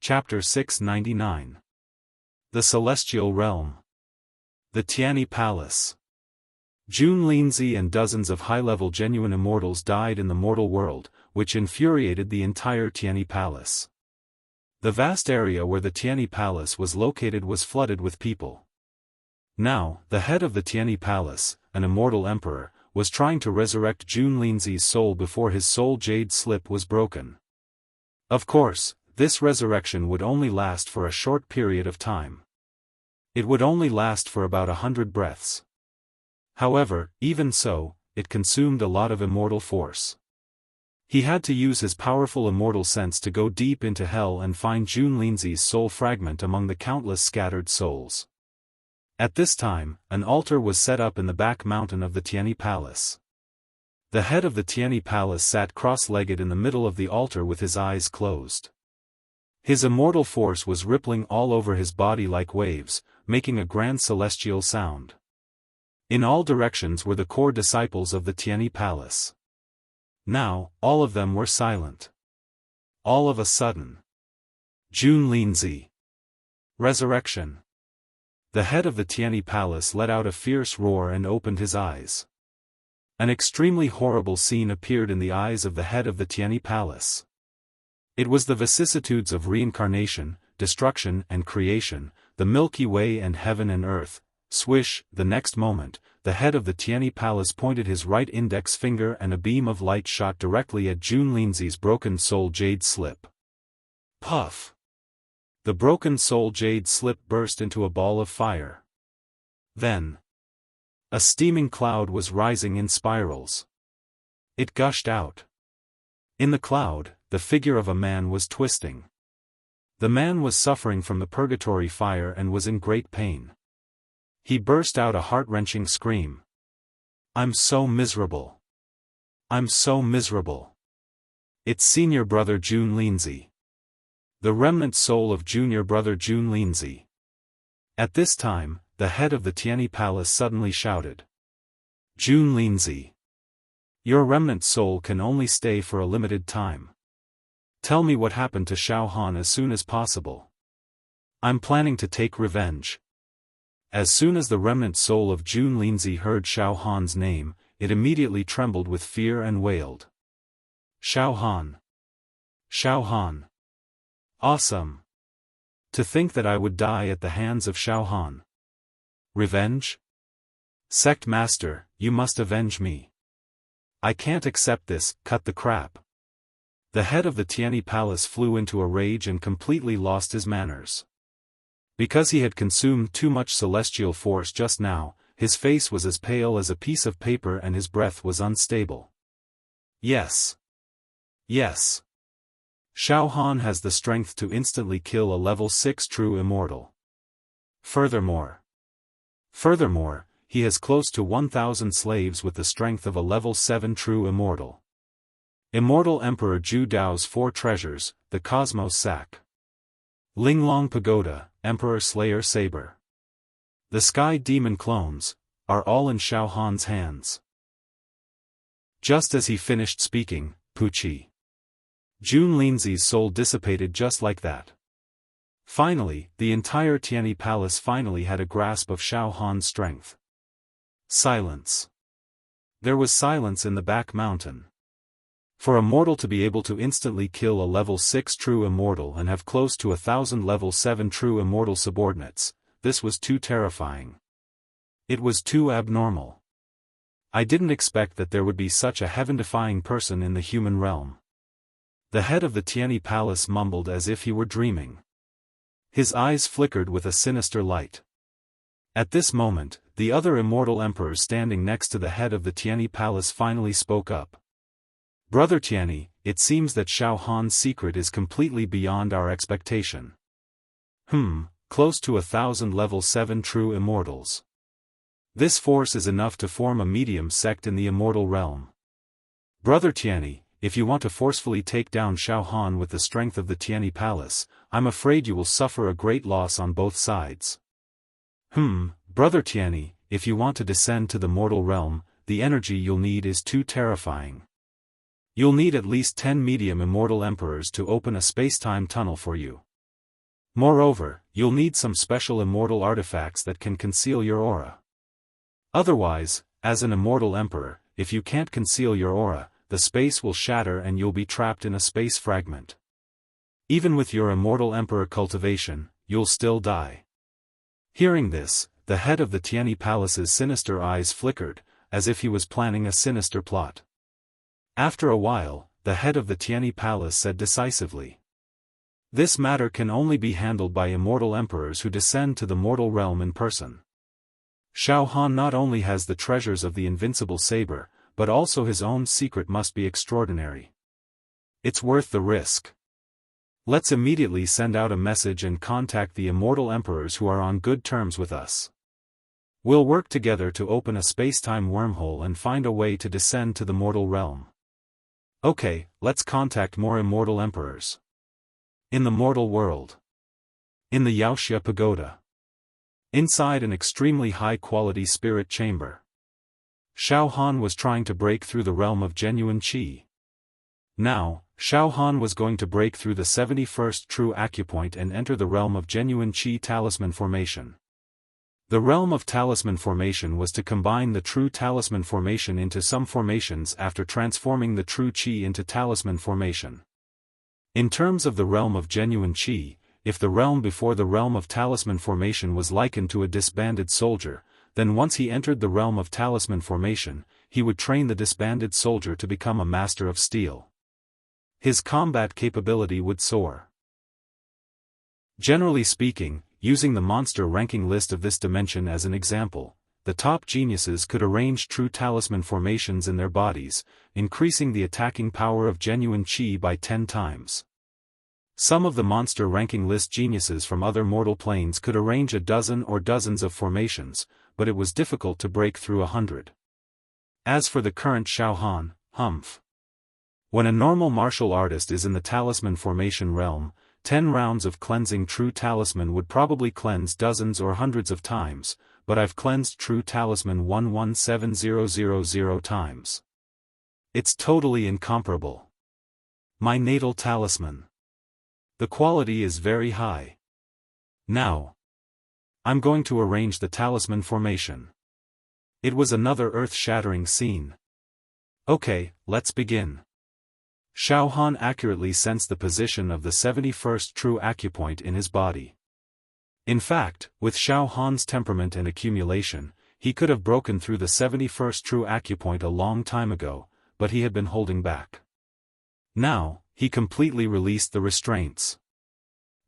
Chapter 699. The Celestial Realm. The Tianyi Palace. Jun Linzi and dozens of high-level genuine immortals died in the mortal world, which infuriated the entire Tianyi Palace. The vast area where the Tianyi Palace was located was flooded with people. Now, the head of the Tianyi Palace, an immortal emperor, was trying to resurrect Jun Linzi's soul before his soul jade slip was broken. Of course, this resurrection would only last for a short period of time. It would only last for about 100 breaths. However, even so, it consumed a lot of immortal force. He had to use his powerful immortal sense to go deep into hell and find Jun Linzi's soul fragment among the countless scattered souls. At this time, an altar was set up in the back mountain of the Tianyi Palace. The head of the Tianyi Palace sat cross-legged in the middle of the altar with his eyes closed. His immortal force was rippling all over his body like waves, making a grand celestial sound. In all directions were the core disciples of the Tianyi Palace. Now, all of them were silent. All of a sudden. Jun Linzi. Resurrection. The head of the Tianyi Palace let out a fierce roar and opened his eyes. An extremely horrible scene appeared in the eyes of the head of the Tianyi Palace. It was the vicissitudes of reincarnation, destruction and creation, the Milky Way and heaven and earth. Swish, the next moment, the head of the Tianyi Palace pointed his right index finger and a beam of light shot directly at Jun Linzi's broken soul jade slip. Puff! The broken soul jade slip burst into a ball of fire. Then, a steaming cloud was rising in spirals. It gushed out. In the cloud, the figure of a man was twisting. The man was suffering from the purgatory fire and was in great pain. He burst out a heart-wrenching scream. "I'm so miserable. I'm so miserable. It's senior brother Jun Linzi. The remnant soul of junior brother Jun Linzi." At this time, the head of the Tianyi Palace suddenly shouted. "Jun Linzi. Your remnant soul can only stay for a limited time. Tell me what happened to Xiaofan as soon as possible. I'm planning to take revenge." As soon as the remnant soul of Jun Linzi heard Xiaofan's name, it immediately trembled with fear and wailed. "Xiaofan! Xiaofan! Awesome! To think that I would die at the hands of Xiaofan. Revenge? Sect Master, you must avenge me. I can't accept this, cut the crap." The head of the Tianyi Palace flew into a rage and completely lost his manners. Because he had consumed too much celestial force just now, his face was as pale as a piece of paper and his breath was unstable. Yes. Yes. Xiaofan has the strength to instantly kill a level 6 true immortal. Furthermore, he has close to 1,000 slaves with the strength of a level 7 true immortal. Immortal Emperor Zhu Dao's 4 treasures, the Cosmos Sack. Linglong Pagoda, Emperor Slayer Saber. The Sky Demon clones, are all in Xiaofan's hands. Just as he finished speaking, Puchi. Jun Linzi's soul dissipated just like that. Finally, the entire Tianyi Palace finally had a grasp of Xiaofan's strength. Silence. There was silence in the back mountain. For a mortal to be able to instantly kill a level 6 true immortal and have close to 1,000 level 7 true immortal subordinates, this was too terrifying. It was too abnormal. I didn't expect that there would be such a heaven-defying person in the human realm. The head of the Tianyi Palace mumbled as if he were dreaming. His eyes flickered with a sinister light. At this moment, the other immortal emperors standing next to the head of the Tianyi Palace finally spoke up. "Brother Tianyi, it seems that Xiaofan's secret is completely beyond our expectation. Close to 1,000 level 7 true immortals. This force is enough to form a medium sect in the immortal realm. Brother Tianyi, if you want to forcefully take down Xiaofan with the strength of the Tianyi Palace, I'm afraid you will suffer a great loss on both sides. Brother Tianyi, if you want to descend to the mortal realm, the energy you'll need is too terrifying. You'll need at least 10 medium immortal emperors to open a space-time tunnel for you. Moreover, you'll need some special immortal artifacts that can conceal your aura. Otherwise, as an immortal emperor, if you can't conceal your aura, the space will shatter and you'll be trapped in a space fragment. Even with your immortal emperor cultivation, you'll still die. Hearing this, the head of the Tianyi Palace's sinister eyes flickered, as if he was planning a sinister plot. After a while, the head of the Tianyi Palace said decisively, "This matter can only be handled by immortal emperors who descend to the mortal realm in person. Xiaofan not only has the treasures of the invincible saber, but also his own secret must be extraordinary. It's worth the risk. Let's immediately send out a message and contact the immortal emperors who are on good terms with us. We'll work together to open a space-time wormhole and find a way to descend to the mortal realm. Okay, let's contact more immortal emperors." In the mortal world. In the Wuxia pagoda. Inside an extremely high-quality spirit chamber. Xiaofan was trying to break through the realm of genuine qi. Now, Xiaofan was going to break through the 71st true acupoint and enter the realm of genuine qi talisman formation. The realm of talisman formation was to combine the true talisman formation into some formations after transforming the true qi into talisman formation. In terms of the realm of genuine qi, if the realm before the realm of talisman formation was likened to a disbanded soldier, then once he entered the realm of talisman formation, he would train the disbanded soldier to become a master of steel. His combat capability would soar. Generally speaking, using the monster ranking list of this dimension as an example, the top geniuses could arrange true talisman formations in their bodies, increasing the attacking power of genuine qi by 10 times. Some of the monster ranking list geniuses from other mortal planes could arrange a dozen or dozens of formations, but it was difficult to break through 100. As for the current Xiaofan, humph. When a normal martial artist is in the talisman formation realm, 10 rounds of cleansing true talisman would probably cleanse dozens or hundreds of times, but I've cleansed true talisman 117,000 times. It's totally incomparable. My natal talisman. The quality is very high. Now, I'm going to arrange the talisman formation. It was another earth-shattering scene. Okay, let's begin. Xiaofan accurately sensed the position of the 71st true acupoint in his body. In fact, with Xiaofan's temperament and accumulation, he could have broken through the 71st true acupoint a long time ago, but he had been holding back. Now, he completely released the restraints.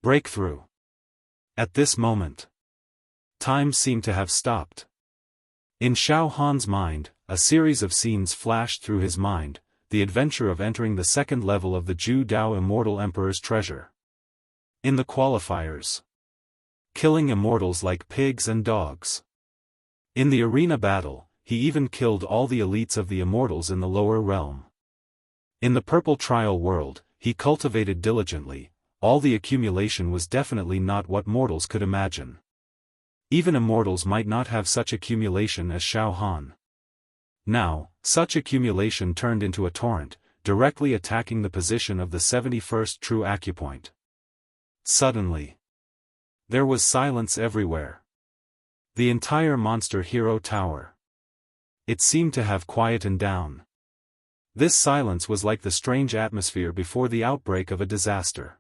Breakthrough. At this moment, time seemed to have stopped. In Xiaofan's mind, a series of scenes flashed through his mind, the adventure of entering the second level of the Zhu Dao Immortal Emperor's treasure. In the qualifiers. Killing immortals like pigs and dogs. In the arena battle, he even killed all the elites of the immortals in the lower realm. In the purple trial world, he cultivated diligently, all the accumulation was definitely not what mortals could imagine. Even immortals might not have such accumulation as Xiaofan. Now, such accumulation turned into a torrent, directly attacking the position of the 71st true acupoint. Suddenly, there was silence everywhere. The entire monster hero tower. It seemed to have quietened down. This silence was like the strange atmosphere before the outbreak of a disaster.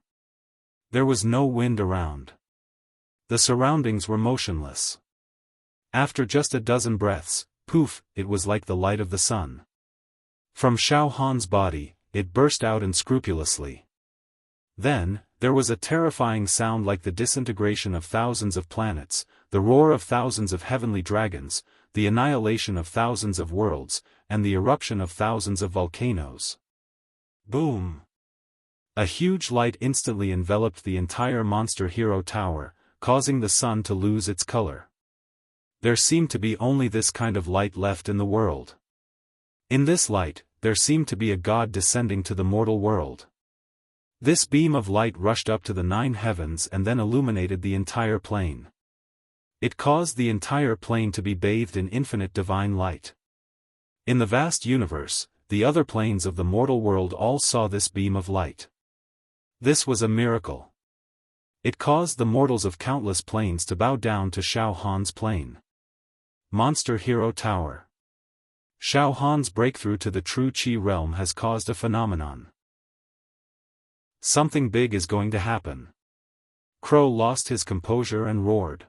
There was no wind around. The surroundings were motionless. After just a dozen breaths, poof, it was like the light of the sun. From Xiaofan's body, it burst out unscrupulously. Then, there was a terrifying sound like the disintegration of thousands of planets, the roar of thousands of heavenly dragons, the annihilation of thousands of worlds, and the eruption of thousands of volcanoes. Boom! A huge light instantly enveloped the entire monster hero tower, causing the sun to lose its color. There seemed to be only this kind of light left in the world. In this light, there seemed to be a god descending to the mortal world. This beam of light rushed up to the 9 heavens and then illuminated the entire plane. It caused the entire plane to be bathed in infinite divine light. In the vast universe, the other planes of the mortal world all saw this beam of light. This was a miracle. It caused the mortals of countless planes to bow down to Xiaofan's plane. Monster Hero Tower. Xiaofan's breakthrough to the true Qi realm has caused a phenomenon. Something big is going to happen. Crow lost his composure and roared.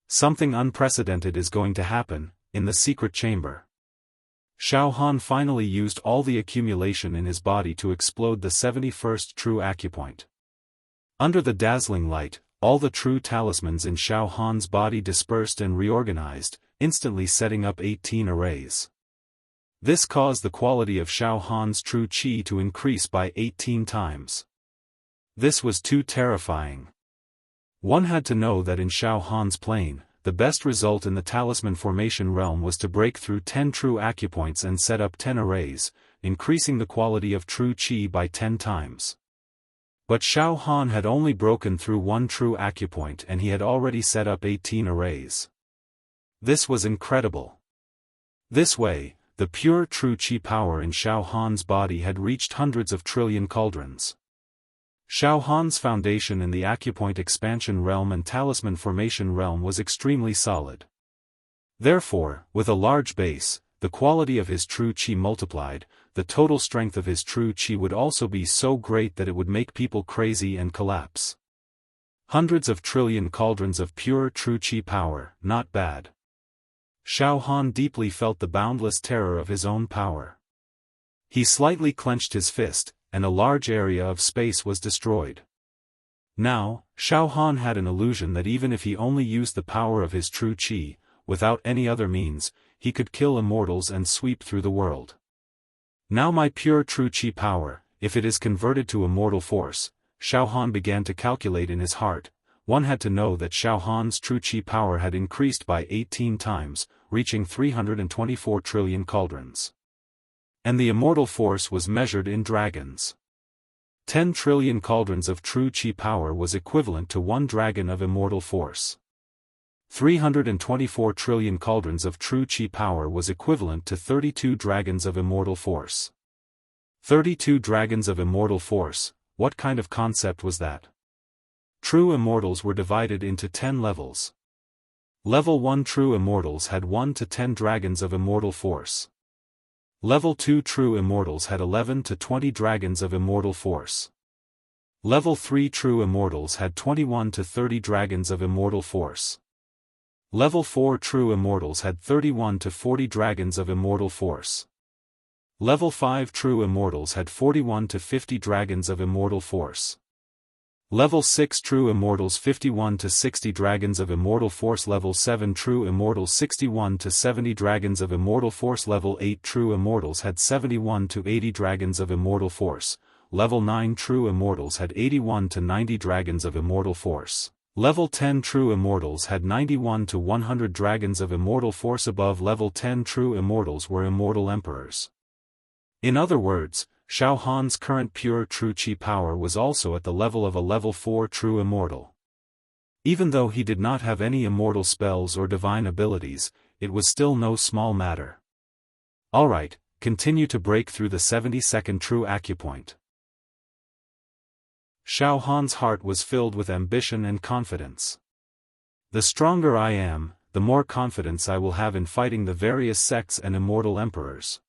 Something unprecedented is going to happen, in the secret chamber. Xiaofan finally used all the accumulation in his body to explode the 71st true acupoint. Under the dazzling light, all the true talismans in Xiaofan's body dispersed and reorganized, instantly setting up 18 arrays. This caused the quality of Xiaofan's true qi to increase by 18 times. This was too terrifying. One had to know that in Xiaofan's plane, the best result in the talisman formation realm was to break through 10 true acupoints and set up 10 arrays, increasing the quality of true qi by 10 times. But Xiaofan had only broken through 1 true acupoint and he had already set up 18 arrays. This was incredible. This way, the pure true qi power in Xiaofan's body had reached hundreds of trillion cauldrons. Xiaofan's foundation in the acupoint expansion realm and talisman formation realm was extremely solid. Therefore, with a large base, the quality of his true qi multiplied, the total strength of his true qi would also be so great that it would make people crazy and collapse. Hundreds of trillion cauldrons of pure true qi power, not bad. Xiaofan deeply felt the boundless terror of his own power. He slightly clenched his fist, and a large area of space was destroyed. Now, Xiaofan had an illusion that even if he only used the power of his true qi, without any other means, he could kill immortals and sweep through the world. Now my pure true qi power, if it is converted to immortal force, Xiaofan began to calculate in his heart. One had to know that Xiaofan's true qi power had increased by 18 times, reaching 324 trillion cauldrons. And the immortal force was measured in dragons. 10 trillion cauldrons of true qi power was equivalent to 1 dragon of immortal force. 324 trillion cauldrons of true qi power was equivalent to 32 dragons of immortal force. 32 dragons of immortal force, what kind of concept was that? True immortals were divided into 10 levels. Level 1 true immortals had 1 to 10 dragons of immortal force. Level 2 true immortals had 11 to 20 dragons of immortal force. Level 3 true immortals had 21 to 30 dragons of immortal force. Level 4 true immortals had 31 to 40 dragons of immortal force. Level 5 true immortals had 41 to 50 dragons of immortal force. Level 6 true immortals 51 to 60 dragons of immortal force. Level 7 true immortals 61 to 70 dragons of immortal force. Level 8 true immortals had 71 to 80 dragons of immortal force. Level 9 true immortals had 81 to 90 dragons of immortal force. Level 10 true immortals had 91 to 100 dragons of immortal force. Above level 10 true immortals were immortal emperors. In other words, Xiaofan's current pure true qi power was also at the level of a level 4 true immortal. Even though he did not have any immortal spells or divine abilities, it was still no small matter. Alright, continue to break through the 72nd true acupoint. Xiaofan's heart was filled with ambition and confidence. The stronger I am, the more confidence I will have in fighting the various sects and immortal emperors.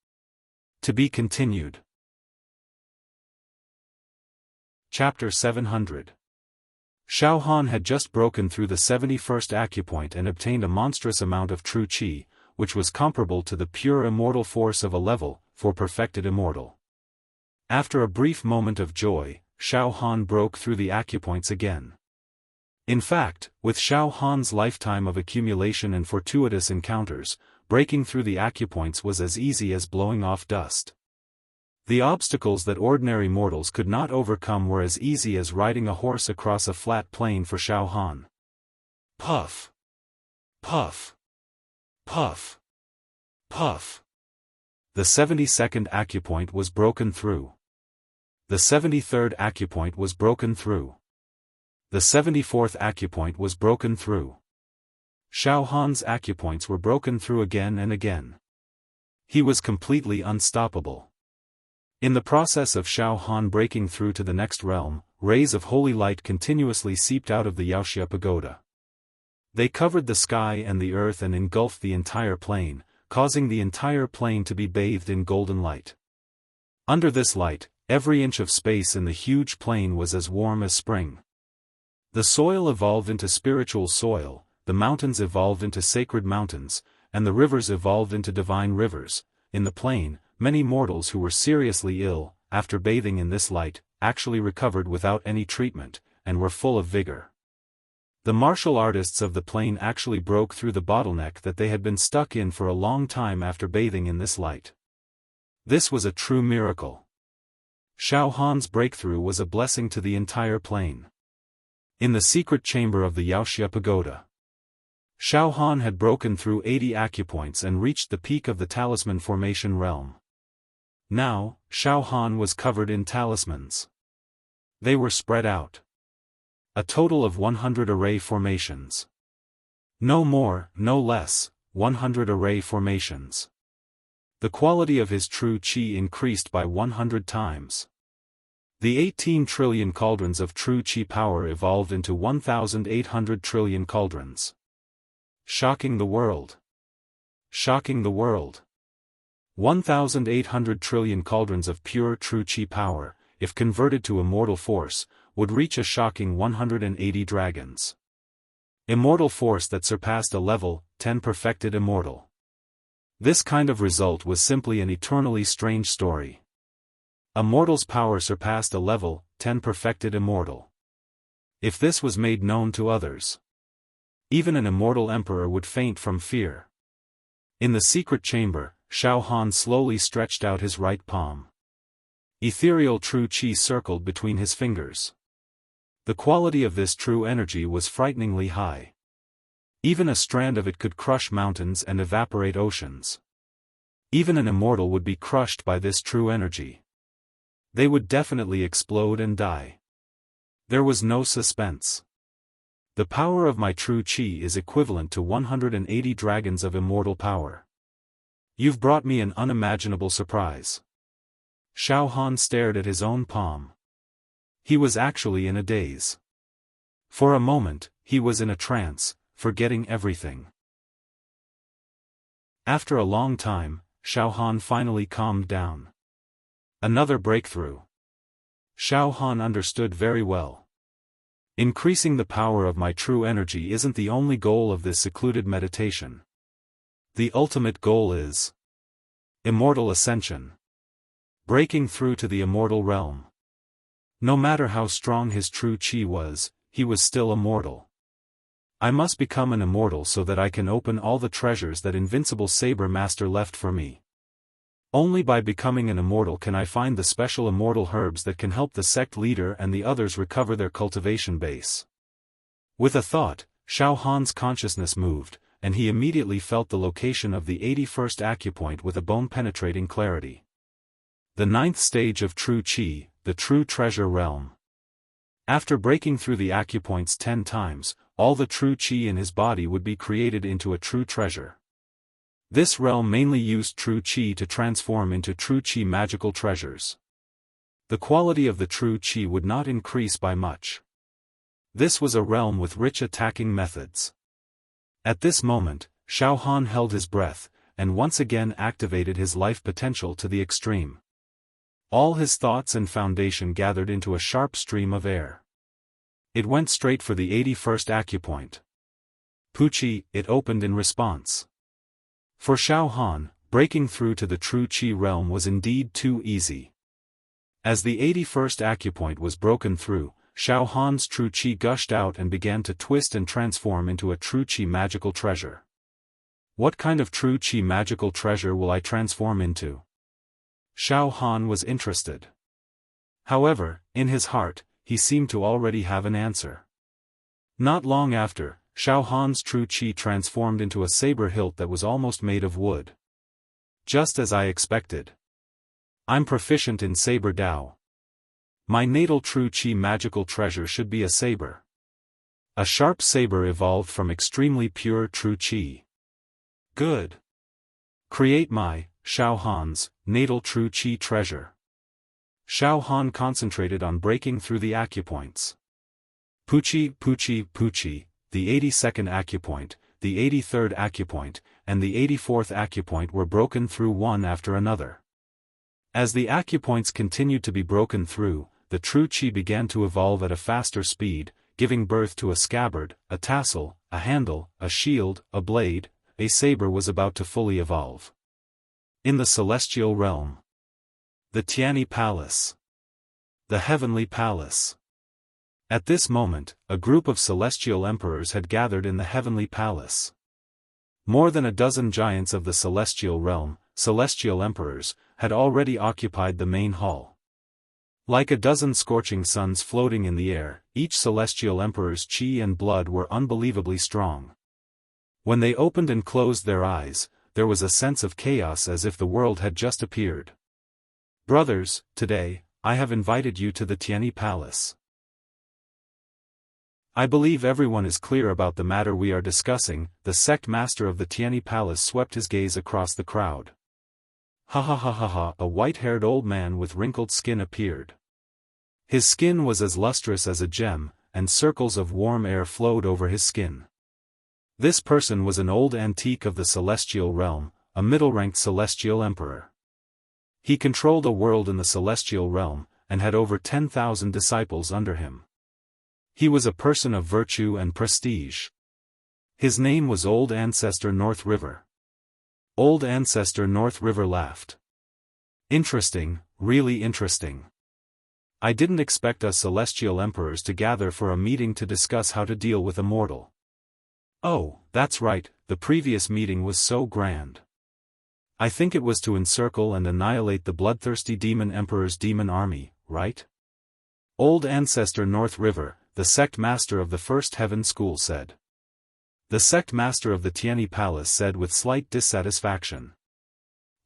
To be continued. Chapter 700. Xiaofan had just broken through the 71st acupoint and obtained a monstrous amount of true qi, which was comparable to the pure immortal force of a level 4 perfected immortal. After a brief moment of joy, Xiaofan broke through the acupoints again. In fact, with Xiaofan's lifetime of accumulation and fortuitous encounters, breaking through the acupoints was as easy as blowing off dust. The obstacles that ordinary mortals could not overcome were as easy as riding a horse across a flat plain for Xiaofan. Puff! Puff! Puff! Puff! The 72nd acupoint was broken through. The 73rd acupoint was broken through. The 74th acupoint was broken through. Xiaofan's acupoints were broken through again and again. He was completely unstoppable. In the process of Xiaofan breaking through to the next realm, rays of holy light continuously seeped out of the Wuxia pagoda. They covered the sky and the earth and engulfed the entire plain, causing the entire plain to be bathed in golden light. Under this light, every inch of space in the huge plain was as warm as spring. The soil evolved into spiritual soil, the mountains evolved into sacred mountains, and the rivers evolved into divine rivers. In the plain, many mortals who were seriously ill, after bathing in this light, actually recovered without any treatment, and were full of vigor. The martial artists of the plain actually broke through the bottleneck that they had been stuck in for a long time after bathing in this light. This was a true miracle. Xiaofan's breakthrough was a blessing to the entire plain. In the secret chamber of the Wuxia pagoda, Xiaofan had broken through 80 acupoints and reached the peak of the talisman formation realm. Now, Xiaofan was covered in talismans. They were spread out. A total of 100 array formations. No more, no less, 100 array formations. The quality of his true qi increased by 100 times. The 18 trillion cauldrons of true qi power evolved into 1,800 trillion cauldrons. Shocking the world. Shocking the world. 1,800 trillion cauldrons of pure true qi power, if converted to immortal force, would reach a shocking 180 dragons. Immortal force that surpassed a level 10 perfected immortal. This kind of result was simply an eternally strange story. A mortal's power surpassed a level 10 perfected immortal. If this was made known to others, even an immortal emperor would faint from fear. In the secret chamber, Xiaofan slowly stretched out his right palm. Ethereal true qi circled between his fingers. The quality of this true energy was frighteningly high. Even a strand of it could crush mountains and evaporate oceans. Even an immortal would be crushed by this true energy. They would definitely explode and die. There was no suspense. The power of my true qi is equivalent to 180 dragons of immortal power. You've brought me an unimaginable surprise. Xiaofan stared at his own palm. He was actually in a daze. For a moment, he was in a trance, forgetting everything. After a long time, Xiaofan finally calmed down. Another breakthrough. Xiaofan understood very well. Increasing the power of my true energy isn't the only goal of this secluded meditation. The ultimate goal is immortal ascension. Breaking through to the immortal realm. No matter how strong his true qi was, he was still immortal. I must become an immortal so that I can open all the treasures that Invincible Saber Master left for me. Only by becoming an immortal can I find the special immortal herbs that can help the sect leader and the others recover their cultivation base. With a thought, Xiaofan's consciousness moved, and he immediately felt the location of the 81st acupoint with a bone-penetrating clarity. The 9th stage of true qi, the true treasure realm. After breaking through the acupoints 10 times, all the true qi in his body would be created into a true treasure. This realm mainly used true qi to transform into true qi magical treasures. The quality of the true qi would not increase by much. This was a realm with rich attacking methods. At this moment, Xiaofan held his breath, and once again activated his life potential to the extreme. All his thoughts and foundation gathered into a sharp stream of air. It went straight for the 81st acupoint. Puqi, it opened in response. For Xiaofan, breaking through to the true qi realm was indeed too easy. As the 81st acupoint was broken through, Xiaofan's true qi gushed out and began to twist and transform into a true qi magical treasure. What kind of true qi magical treasure will I transform into? Xiaofan was interested. However, in his heart, he seemed to already have an answer. Not long after, Xiaofan's true qi transformed into a saber hilt that was almost made of wood. Just as I expected. I'm proficient in saber Dao. My natal true qi magical treasure should be a saber. A sharp saber evolved from extremely pure true qi. Good. Create my, Xiaofan's, natal true qi treasure. Xiaofan concentrated on breaking through the acupoints. Puchi, Puchi, Puchi, the 82nd acupoint, the 83rd acupoint, and the 84th acupoint were broken through one after another. As the acupoints continued to be broken through, the true qi began to evolve at a faster speed, giving birth to a scabbard, a tassel, a handle, a shield, a blade. A saber was about to fully evolve. In the celestial realm. The Tianyi Palace. The Heavenly Palace. At this moment, a group of celestial emperors had gathered in the Heavenly Palace. More than a dozen giants of the celestial realm, celestial emperors, had already occupied the main hall. Like a dozen scorching suns floating in the air, each celestial emperor's qi and blood were unbelievably strong. When they opened and closed their eyes, there was a sense of chaos as if the world had just appeared. Brothers, today, I have invited you to the Tianyi Palace. I believe everyone is clear about the matter we are discussing. The sect master of the Tianyi Palace swept his gaze across the crowd. Ha ha ha ha ha, a white-haired old man with wrinkled skin appeared. His skin was as lustrous as a gem, and circles of warm air flowed over his skin. This person was an old antique of the celestial realm, a middle-ranked celestial emperor. He controlled a world in the celestial realm, and had over 10,000 disciples under him. He was a person of virtue and prestige. His name was Old Ancestor North River. Old Ancestor North River laughed. Interesting, really interesting. I didn't expect us celestial emperors to gather for a meeting to discuss how to deal with Immortal. Oh, that's right, the previous meeting was so grand. I think it was to encircle and annihilate the bloodthirsty demon emperor's demon army, right? Old Ancestor North River, the sect master of the First Heaven School said. The sect master of the Tianyi Palace said with slight dissatisfaction.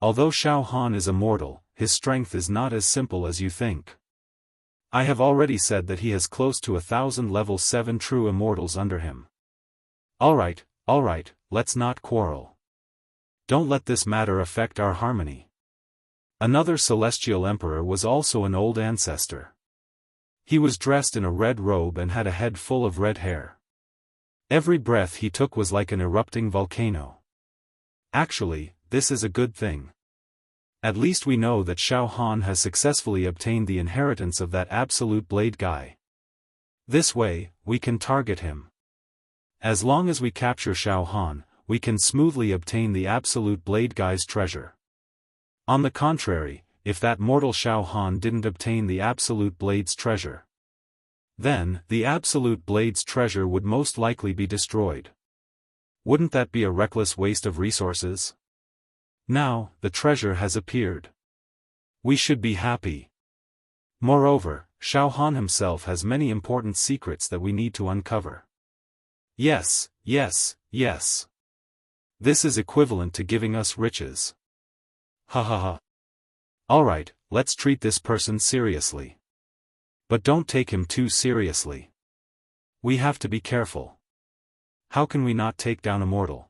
Although Xiaofan is immortal, his strength is not as simple as you think. I have already said that he has close to 1,000 level 7 true immortals under him. Alright, let's not quarrel. Don't let this matter affect our harmony. Another celestial emperor was also an old ancestor. He was dressed in a red robe and had a head full of red hair. Every breath he took was like an erupting volcano. Actually, this is a good thing. At least we know that Xiaofan has successfully obtained the inheritance of that absolute blade guy. This way, we can target him. As long as we capture Xiaofan, we can smoothly obtain the absolute blade guy's treasure. On the contrary, if that mortal Xiaofan didn't obtain the absolute blade's treasure, then the absolute blade's treasure would most likely be destroyed. Wouldn't that be a reckless waste of resources? Now, the treasure has appeared. We should be happy. Moreover, Xiaofan himself has many important secrets that we need to uncover. Yes. This is equivalent to giving us riches. Ha ha ha. Alright, let's treat this person seriously. But don't take him too seriously. We have to be careful. How can we not take down Immortal?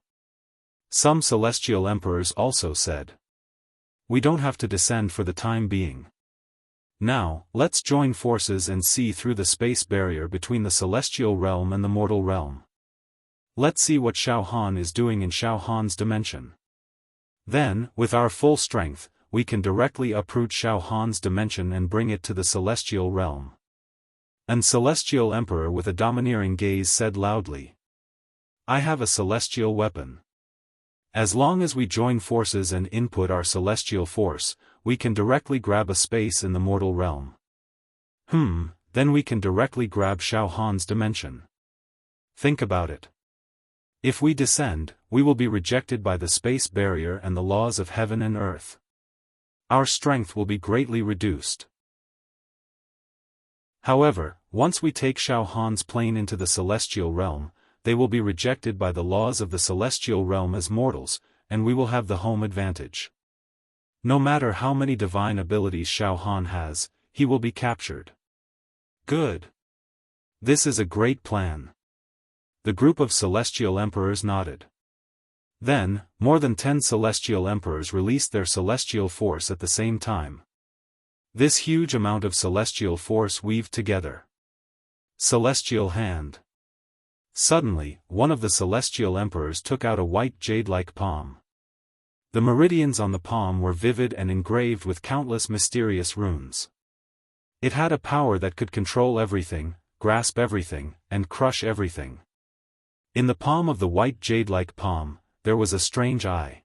Some celestial emperors also said. We don't have to descend for the time being. Now, let's join forces and see through the space barrier between the celestial realm and the mortal realm. Let's see what Xiaofan is doing in Xiaofan's dimension. Then, with our full strength, we can directly uproot Xiaofan's dimension and bring it to the celestial realm. An celestial emperor with a domineering gaze said loudly. I have a celestial weapon. As long as we join forces and input our celestial force, we can directly grab a space in the mortal realm. Then we can directly grab Xiaofan's dimension. Think about it. If we descend, we will be rejected by the space barrier and the laws of heaven and earth. Our strength will be greatly reduced. However, once we take Xiaofan's plane into the celestial realm, they will be rejected by the laws of the celestial realm as mortals, and we will have the home advantage. No matter how many divine abilities Xiaofan has, he will be captured. Good. This is a great plan. The group of celestial emperors nodded. Then, more than 10 celestial emperors released their celestial force at the same time. This huge amount of celestial force weaved together. Celestial hand. Suddenly, one of the celestial emperors took out a white jade-like palm. The meridians on the palm were vivid and engraved with countless mysterious runes. It had a power that could control everything, grasp everything, and crush everything. In the palm of the white jade-like palm, there was a strange eye.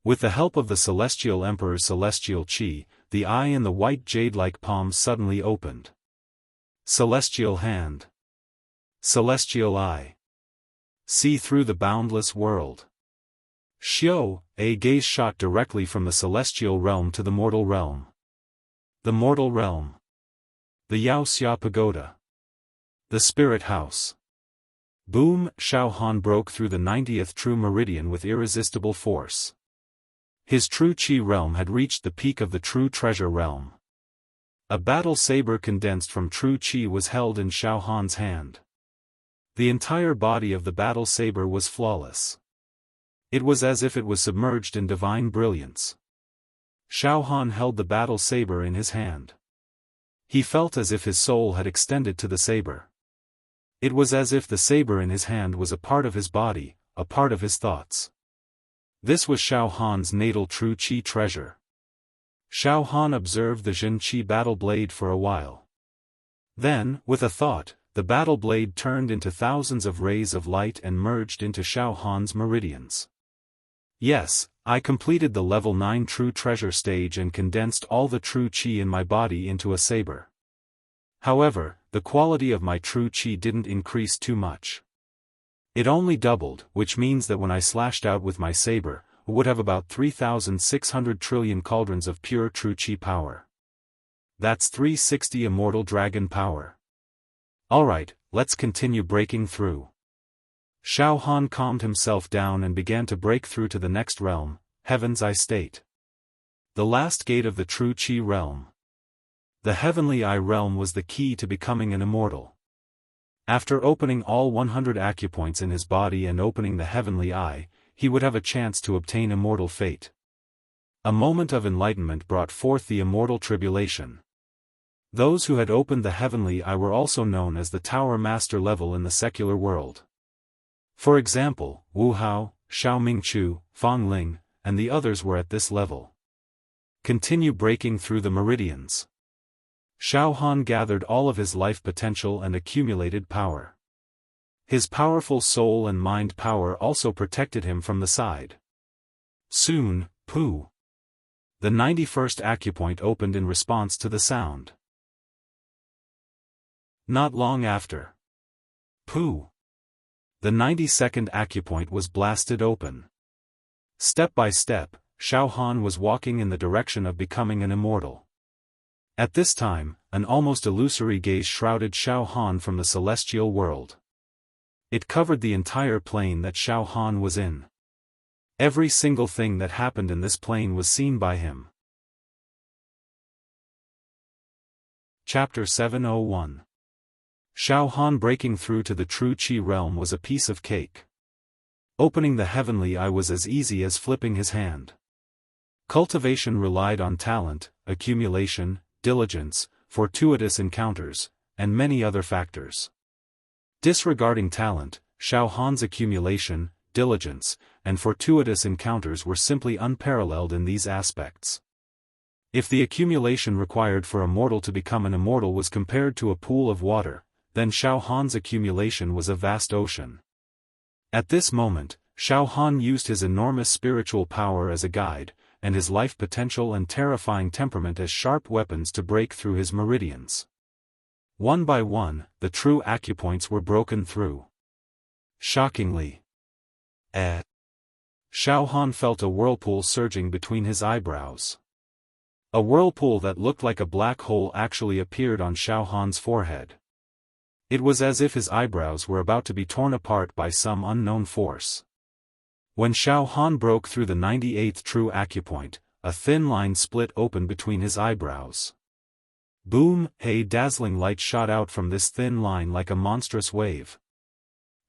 With the help of the celestial emperor's celestial chi, the eye in the white jade-like palm suddenly opened. Celestial hand. Celestial eye. See through the boundless world. A gaze shot directly from the celestial realm to the mortal realm. The mortal realm. The Wuxia pagoda. The spirit house. Boom! Xiaofan broke through the 90th true meridian with irresistible force. His true chi realm had reached the peak of the true treasure realm. A battle saber condensed from true chi was held in Xiaofan's hand. The entire body of the battle saber was flawless. It was as if it was submerged in divine brilliance. Xiaofan held the battle saber in his hand. He felt as if his soul had extended to the saber. It was as if the saber in his hand was a part of his body, a part of his thoughts. This was Xiaofan's natal true chi treasure. Xiaofan observed the Jin Chi battle blade for a while. Then, with a thought, the battle blade turned into thousands of rays of light and merged into Xiaofan's meridians. Yes, I completed the level 9 true treasure stage and condensed all the true chi in my body into a saber. However, the quality of my true chi didn't increase too much. It only doubled, which means that when I slashed out with my saber, I would have about 3,600 trillion cauldrons of pure true chi power. That's 360 immortal dragon power. Alright, let's continue breaking through. Xiaofan calmed himself down and began to break through to the next realm, Heaven's Eye State. The last gate of the true chi realm. The Heavenly Eye realm was the key to becoming an immortal. After opening all 100 acupoints in his body and opening the Heavenly Eye, he would have a chance to obtain immortal fate. A moment of enlightenment brought forth the immortal tribulation. Those who had opened the Heavenly Eye were also known as the Tower Master level in the secular world. For example, Wu Hao, Xiao Mingchu, Fang Ling, and the others were at this level. Continue breaking through the meridians. Xiaofan gathered all of his life potential and accumulated power. His powerful soul and mind power also protected him from the side. Soon, Pooh! The 91st acupoint opened in response to the sound. Not long after. Pooh! The 92nd acupoint was blasted open. Step by step, Xiaofan was walking in the direction of becoming an immortal. At this time, an almost illusory gaze shrouded Xiaofan from the celestial world. It covered the entire plane that Xiaofan was in. Every single thing that happened in this plane was seen by him. Chapter 701. Xiaofan breaking through to the true chi realm was a piece of cake. Opening the Heavenly Eye was as easy as flipping his hand. Cultivation relied on talent, accumulation, diligence, fortuitous encounters, and many other factors. Disregarding talent, Xiaofan's accumulation, diligence, and fortuitous encounters were simply unparalleled in these aspects. If the accumulation required for a mortal to become an immortal was compared to a pool of water, then Xiaofan's accumulation was a vast ocean. At this moment, Xiaofan used his enormous spiritual power as a guide, and his life potential and terrifying temperament as sharp weapons to break through his meridians. One by one, the true acupoints were broken through. Shockingly. Xiaofan felt a whirlpool surging between his eyebrows. A whirlpool that looked like a black hole actually appeared on Xiaofan's forehead. It was as if his eyebrows were about to be torn apart by some unknown force. When Xiaofan broke through the 98th true acupoint, a thin line split open between his eyebrows. Boom! A dazzling light shot out from this thin line like a monstrous wave.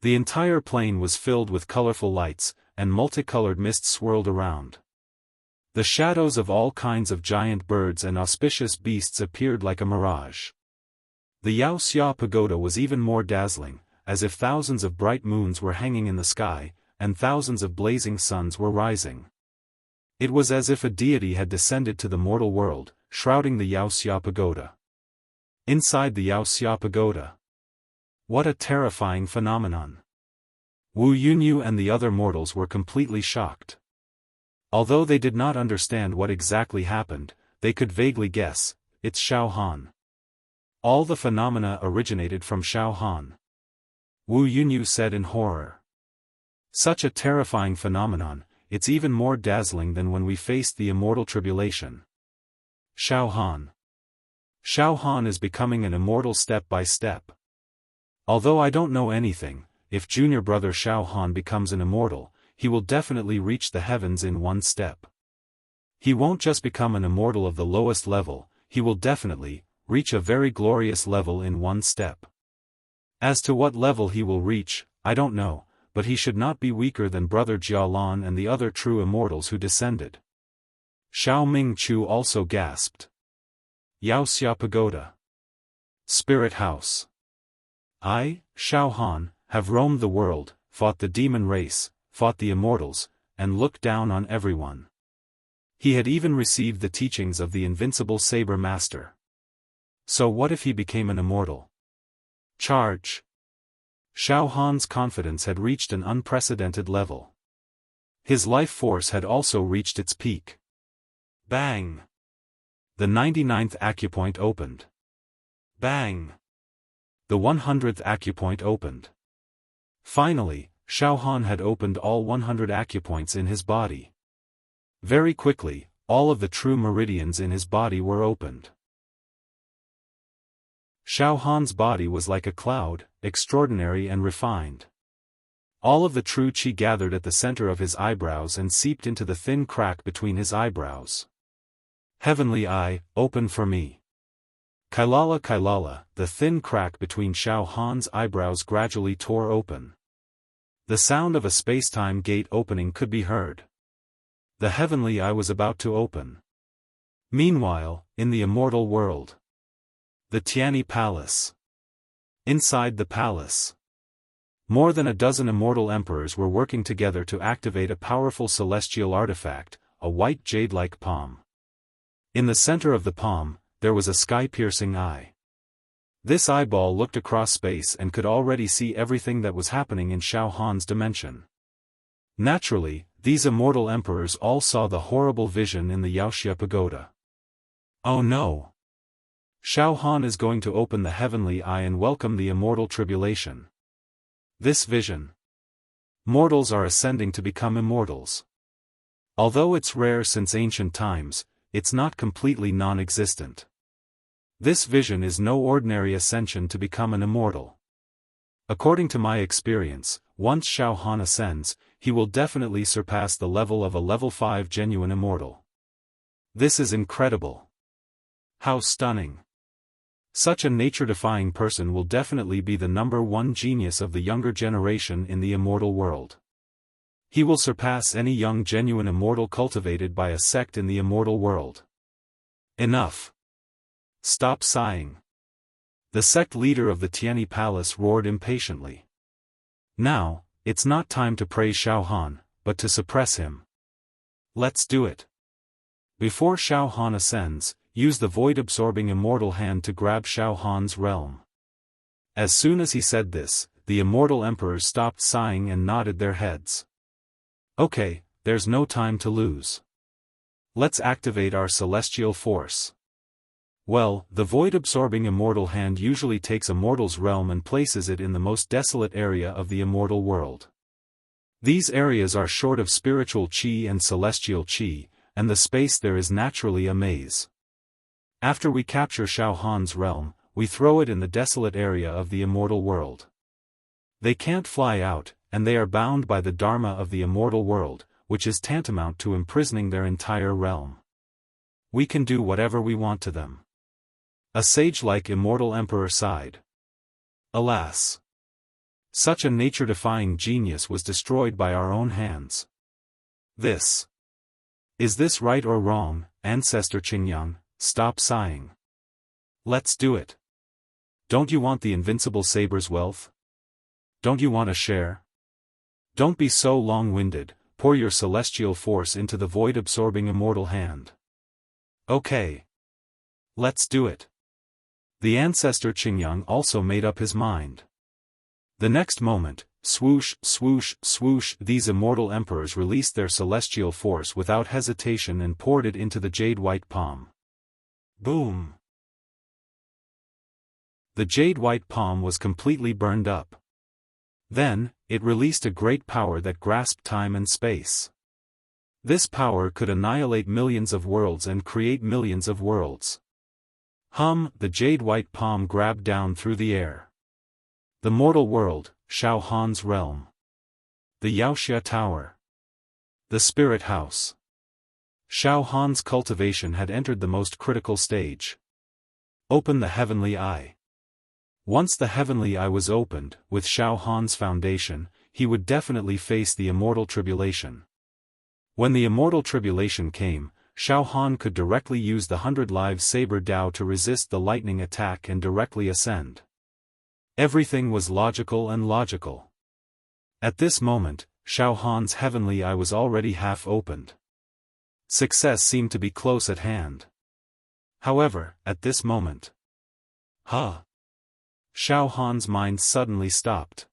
The entire plane was filled with colorful lights, and multicolored mist swirled around. The shadows of all kinds of giant birds and auspicious beasts appeared like a mirage. The Wuxia pagoda was even more dazzling, as if thousands of bright moons were hanging in the sky, and thousands of blazing suns were rising. It was as if a deity had descended to the mortal world, shrouding the Wuxia pagoda. Inside the Wuxia pagoda. What a terrifying phenomenon! Wu Yunyu and the other mortals were completely shocked. Although they did not understand what exactly happened, they could vaguely guess, it's Xiaofan. All the phenomena originated from Xiaofan. Wu Yunyu said in horror. Such a terrifying phenomenon, it's even more dazzling than when we faced the immortal tribulation. Xiaofan. Xiaofan is becoming an immortal step by step. Although I don't know anything, if junior brother Xiaofan becomes an immortal, he will definitely reach the heavens in one step. He won't just become an immortal of the lowest level, he will definitely reach a very glorious level in one step. As to what level he will reach, I don't know, but he should not be weaker than brother Jialan and the other true immortals who descended. Xiao Ming-chu also gasped. Wuxia Pagoda. Spirit House. I, Xiaofan, have roamed the world, fought the demon race, fought the immortals, and looked down on everyone. He had even received the teachings of the invincible saber master. So what if he became an immortal? Charge! Xiaohan's confidence had reached an unprecedented level. His life force had also reached its peak. Bang! The 99th acupoint opened. Bang! The 100th acupoint opened. Finally, Xiaofan had opened all 100 acupoints in his body. Very quickly, all of the true meridians in his body were opened. Xiaohan's body was like a cloud, extraordinary and refined. All of the true qi gathered at the center of his eyebrows and seeped into the thin crack between his eyebrows. Heavenly eye, open for me. Kailala Kailala, the thin crack between Xiaohan's eyebrows gradually tore open. The sound of a space-time gate opening could be heard. The heavenly eye was about to open. Meanwhile, in the immortal world. The Tianyi Palace. Inside the palace. More than a dozen immortal emperors were working together to activate a powerful celestial artifact, a white jade-like palm. In the center of the palm, there was a sky-piercing eye. This eyeball looked across space and could already see everything that was happening in Xiaohan's dimension. Naturally, these immortal emperors all saw the horrible vision in the Wuxia Pagoda. Oh no! Xiaofan is going to open the heavenly eye and welcome the immortal tribulation. This vision. Mortals are ascending to become immortals. Although it's rare since ancient times, it's not completely non-existent. This vision is no ordinary ascension to become an immortal. According to my experience, once Xiaofan ascends, he will definitely surpass the level of a level 5 genuine immortal. This is incredible. How stunning. Such a nature-defying person will definitely be the #1 genius of the younger generation in the immortal world. He will surpass any young genuine immortal cultivated by a sect in the immortal world. Enough. Stop sighing. The sect leader of the Tianyi Palace roared impatiently. Now, it's not time to praise Xiaofan, but to suppress him. Let's do it. Before Xiaofan ascends, use the void-absorbing immortal hand to grab Xiaohan's realm. As soon as he said this, the immortal emperors stopped sighing and nodded their heads. Okay, there's no time to lose. Let's activate our celestial force. Well, the void-absorbing immortal hand usually takes a mortal's realm and places it in the most desolate area of the immortal world. These areas are short of spiritual qi and celestial qi, and the space there is naturally a maze. After we capture Xiaohan's realm, we throw it in the desolate area of the immortal world. They can't fly out, and they are bound by the dharma of the immortal world, which is tantamount to imprisoning their entire realm. We can do whatever we want to them. A sage-like immortal emperor sighed. Alas! Such a nature-defying genius was destroyed by our own hands. This Is this right or wrong, Ancestor Qingyang? Stop sighing. Let's do it. Don't you want the invincible saber's wealth? Don't you want a share? Don't be so long-winded, pour your celestial force into the void-absorbing immortal hand. Okay. Let's do it. The Ancestor Qingyang also made up his mind. The next moment, swoosh, swoosh, swoosh, these immortal emperors released their celestial force without hesitation and poured it into the jade-white palm. Boom! The jade-white palm was completely burned up. Then, it released a great power that grasped time and space. This power could annihilate millions of worlds and create millions of worlds. The jade-white palm grabbed down through the air. The mortal world, Xiaofan's realm. The Wuxia Tower. The Spirit House. Xiaofan's cultivation had entered the most critical stage. Open the heavenly eye. Once the heavenly eye was opened, with Xiaofan's foundation, he would definitely face the immortal tribulation. When the immortal tribulation came, Xiaofan could directly use the 100 Lives Saber Dao to resist the lightning attack and directly ascend. Everything was logical and logical. At this moment, Xiaofan's heavenly eye was already half opened. Success seemed to be close at hand. However, at this moment, Xiaofan's mind suddenly stopped.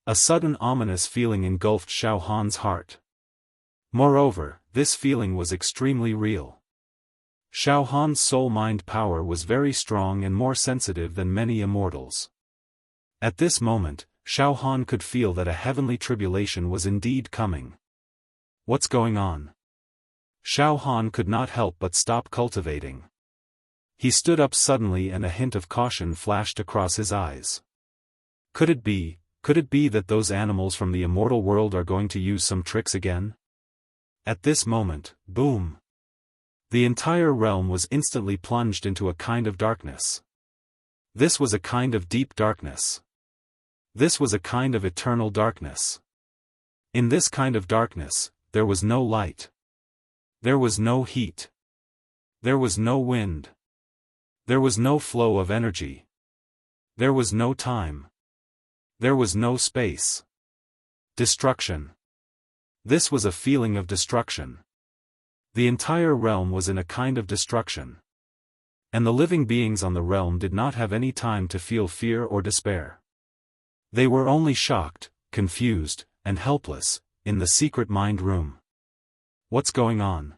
A sudden ominous feeling engulfed Xiaofan's heart. Moreover, this feeling was extremely real. Xiaofan's soul-mind power was very strong and more sensitive than many immortals. At this moment, Xiaofan could feel that a heavenly tribulation was indeed coming. What's going on? Xiaofan could not help but stop cultivating. He stood up suddenly and a hint of caution flashed across his eyes. Could it be that those animals from the immortal world are going to use some tricks again? At this moment, boom! The entire realm was instantly plunged into a kind of darkness. This was a kind of deep darkness. This was a kind of eternal darkness. In this kind of darkness, there was no light. There was no heat. There was no wind. There was no flow of energy. There was no time. There was no space. Destruction. This was a feeling of destruction. The entire realm was in a kind of destruction. And the living beings on the realm did not have any time to feel fear or despair. They were only shocked, confused, and helpless, in the secret mind room. What's going on?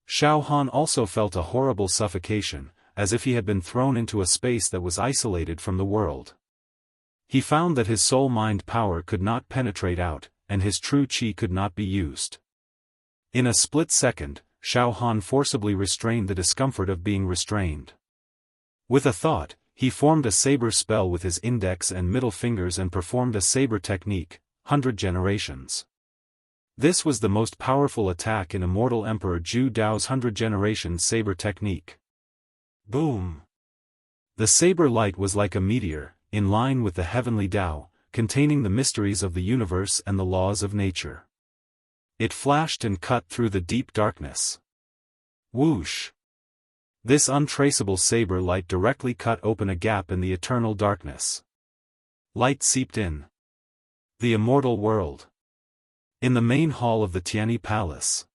Xiaofan also felt a horrible suffocation, as if he had been thrown into a space that was isolated from the world. He found that his soul-mind power could not penetrate out, and his true qi could not be used. In a split second, Xiaofan forcibly restrained the discomfort of being restrained. With a thought, he formed a saber spell with his index and middle fingers and performed a saber technique, 100 generations. This was the most powerful attack in Immortal Emperor Zhu Dao's 100 generations saber technique. Boom! The saber light was like a meteor, in line with the heavenly Dao, containing the mysteries of the universe and the laws of nature. It flashed and cut through the deep darkness. Whoosh! This untraceable saber light directly cut open a gap in the eternal darkness. Light seeped in. The immortal world. In the main hall of the Tianyi Palace.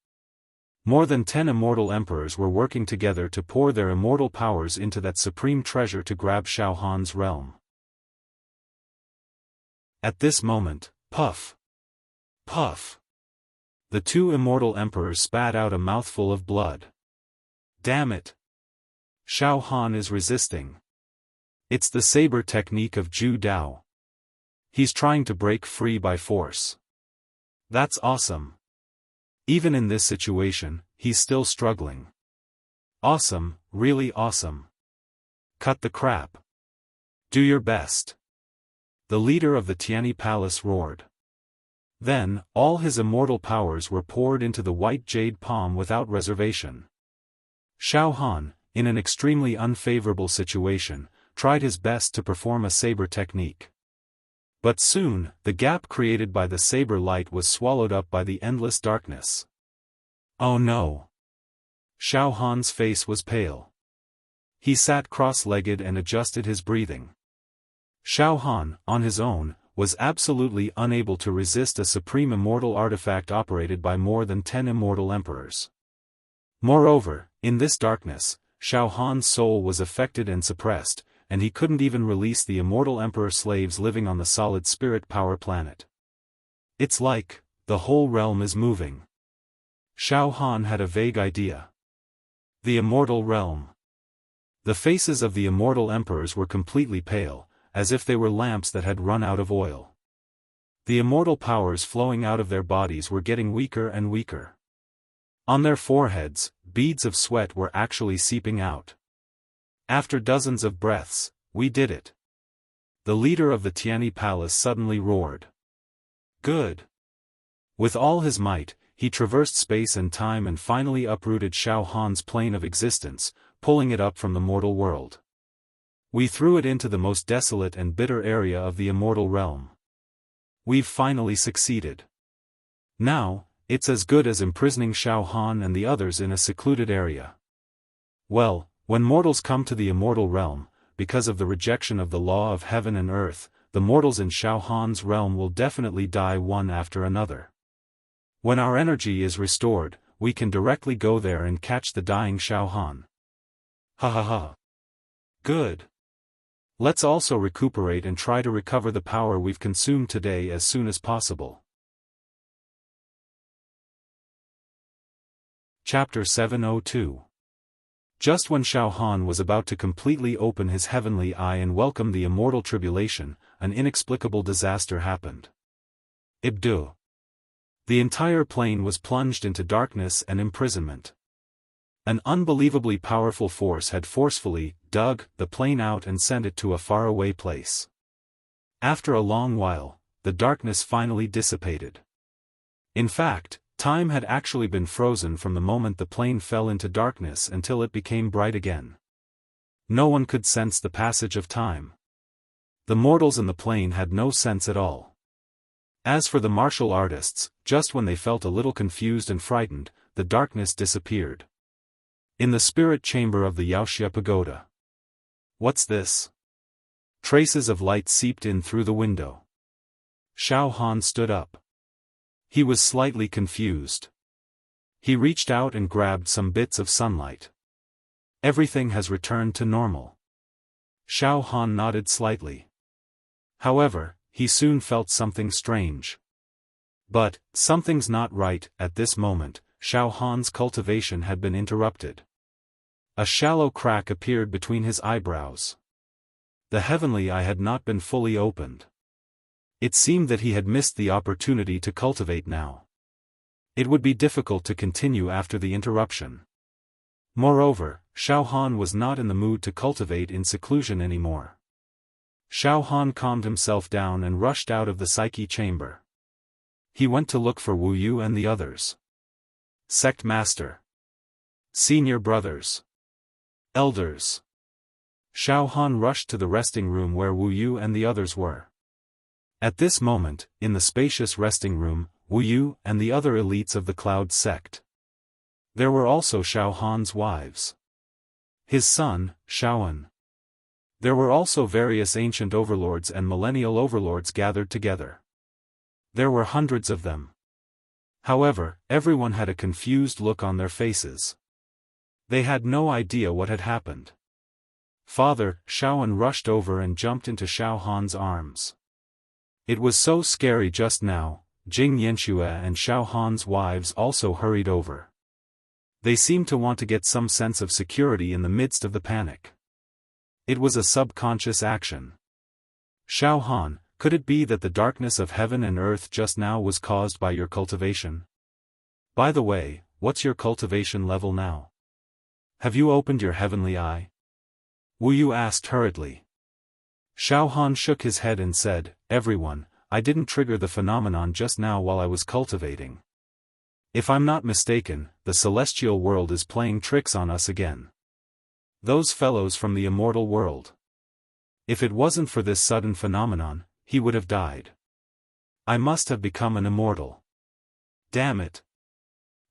More than 10 immortal emperors were working together to pour their immortal powers into that supreme treasure to grab Xiaofan's realm. At this moment, puff! Puff! The two immortal emperors spat out a mouthful of blood. Damn it! Xiaofan is resisting. It's the saber technique of Zhu Dao. He's trying to break free by force. That's awesome. Even in this situation, he's still struggling. Awesome, really awesome. Cut the crap. Do your best. The leader of the Tianyi Palace roared. Then, all his immortal powers were poured into the white jade palm without reservation. Xiaofan, in an extremely unfavorable situation, tried his best to perform a saber technique. But soon, the gap created by the saber light was swallowed up by the endless darkness. Oh no. Xiaofan's face was pale. He sat cross-legged and adjusted his breathing. Xiaofan, on his own, was absolutely unable to resist a supreme immortal artifact operated by more than 10 immortal emperors. Moreover, in this darkness, Xiaofan's soul was affected and suppressed, and he couldn't even release the immortal emperor slaves living on the solid spirit power planet. It's like, the whole realm is moving. Xiaofan had a vague idea. The immortal realm. The faces of the immortal emperors were completely pale, as if they were lamps that had run out of oil. The immortal powers flowing out of their bodies were getting weaker and weaker. On their foreheads, beads of sweat were actually seeping out. After dozens of breaths, we did it. The leader of the Tianyi Palace suddenly roared. Good. With all his might, he traversed space and time and finally uprooted Xiaofan's plane of existence, pulling it up from the mortal world. We threw it into the most desolate and bitter area of the immortal realm. We've finally succeeded. Now, it's as good as imprisoning Xiaofan and the others in a secluded area. Well, when mortals come to the immortal realm, because of the rejection of the law of heaven and earth, the mortals in Xiaofan's realm will definitely die one after another. When our energy is restored, we can directly go there and catch the dying Xiaofan. Ha ha ha. Good. Let's also recuperate and try to recover the power we've consumed today as soon as possible. Chapter 702. Just when Xiaofan was about to completely open his heavenly eye and welcome the immortal tribulation, an inexplicable disaster happened. Ibdu. The entire plane was plunged into darkness and imprisonment. An unbelievably powerful force had forcefully dug the plane out and sent it to a faraway place. After a long while, the darkness finally dissipated. In fact, time had actually been frozen from the moment the plane fell into darkness until it became bright again. No one could sense the passage of time. The mortals in the plane had no sense at all. As for the martial artists, just when they felt a little confused and frightened, the darkness disappeared. In the spirit chamber of the Wuxia pagoda. What's this? Traces of light seeped in through the window. Xiaofan stood up. He was slightly confused. He reached out and grabbed some bits of sunlight. Everything has returned to normal. Xiaofan nodded slightly. However, he soon felt something strange. But, something's not right. At this moment, Xiaofan's cultivation had been interrupted. A shallow crack appeared between his eyebrows. The heavenly eye had not been fully opened. It seemed that he had missed the opportunity to cultivate now. It would be difficult to continue after the interruption. Moreover, Xiaofan was not in the mood to cultivate in seclusion anymore. Xiaofan calmed himself down and rushed out of the psyche chamber. He went to look for Wu Yu and the others. Sect Master. Senior brothers. Elders. Xiaofan rushed to the resting room where Wu Yu and the others were. At this moment, in the spacious resting room, Wu Yu and the other elites of the Cloud sect. There were also Xiaofan's wives. His son, Xiaoan. There were also various ancient overlords and millennial overlords gathered together. There were hundreds of them. However, everyone had a confused look on their faces. They had no idea what had happened. Father, Xiaoan rushed over and jumped into Xiaofan's arms. It was so scary just now. Jing Yanxue and Xiaofan's wives also hurried over. They seemed to want to get some sense of security in the midst of the panic. It was a subconscious action. Xiaofan, could it be that the darkness of heaven and earth just now was caused by your cultivation? By the way, what's your cultivation level now? Have you opened your heavenly eye? Wu Yu asked hurriedly. Xiaofan shook his head and said, Everyone, I didn't trigger the phenomenon just now while I was cultivating. If I'm not mistaken, the celestial world is playing tricks on us again. Those fellows from the immortal world. If it wasn't for this sudden phenomenon, he would have died. I must have become an immortal. Damn it.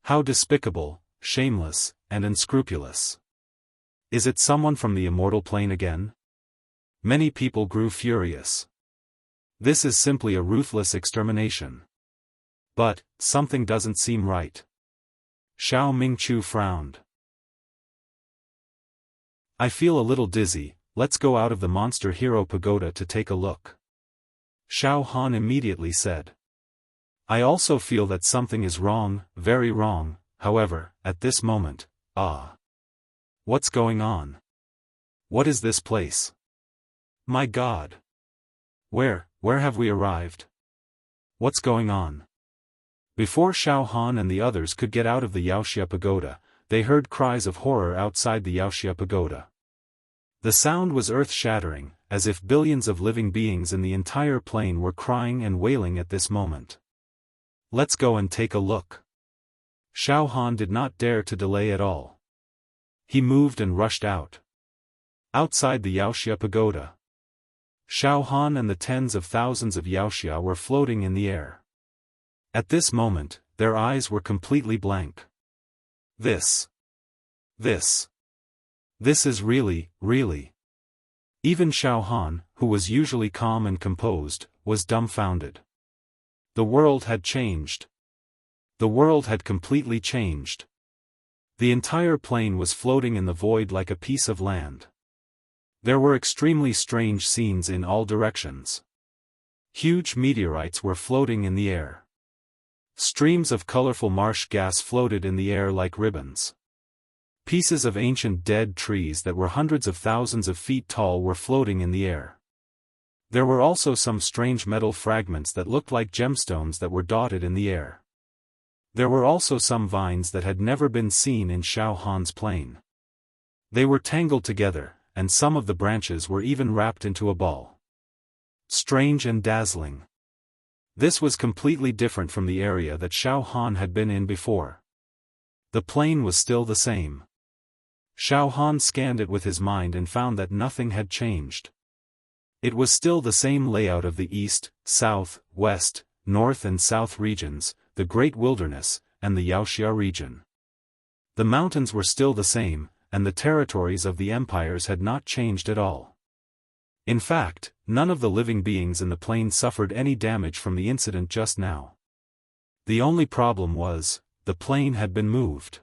How despicable, shameless, and unscrupulous. Is it someone from the immortal plane again? Many people grew furious. This is simply a ruthless extermination. But, something doesn't seem right. Xiao Mingchu frowned. I feel a little dizzy, let's go out of the monster hero pagoda to take a look. Xiaofan immediately said. I also feel that something is wrong, very wrong, however, at this moment, what's going on? What is this place? My God! Where have we arrived? What's going on? Before Xiaohan and the others could get out of the Wuxia pagoda, they heard cries of horror outside the Wuxia pagoda. The sound was earth-shattering, as if billions of living beings in the entire plane were crying and wailing at this moment. Let's go and take a look. Xiaohan did not dare to delay at all. He moved and rushed out. Outside the Wuxia pagoda, Xiaohan and the tens of thousands of Wuxia were floating in the air. At this moment, their eyes were completely blank. This is really. Even Xiaohan, who was usually calm and composed, was dumbfounded. The world had changed. The world had completely changed. The entire plane was floating in the void like a piece of land. There were extremely strange scenes in all directions. Huge meteorites were floating in the air. Streams of colorful marsh gas floated in the air like ribbons. Pieces of ancient dead trees that were hundreds of thousands of feet tall were floating in the air. There were also some strange metal fragments that looked like gemstones that were dotted in the air. There were also some vines that had never been seen in Xiaohan's plane. They were tangled together, and some of the branches were even wrapped into a ball. Strange and dazzling. This was completely different from the area that Xiaohan had been in before. The plane was still the same. Xiaohan scanned it with his mind and found that nothing had changed. It was still the same layout of the east, south, west, north and south regions, the Great Wilderness, and the Wuxia region. The mountains were still the same, and the territories of the empires had not changed at all. In fact, none of the living beings in the plane suffered any damage from the incident just now. The only problem was, the plane had been moved.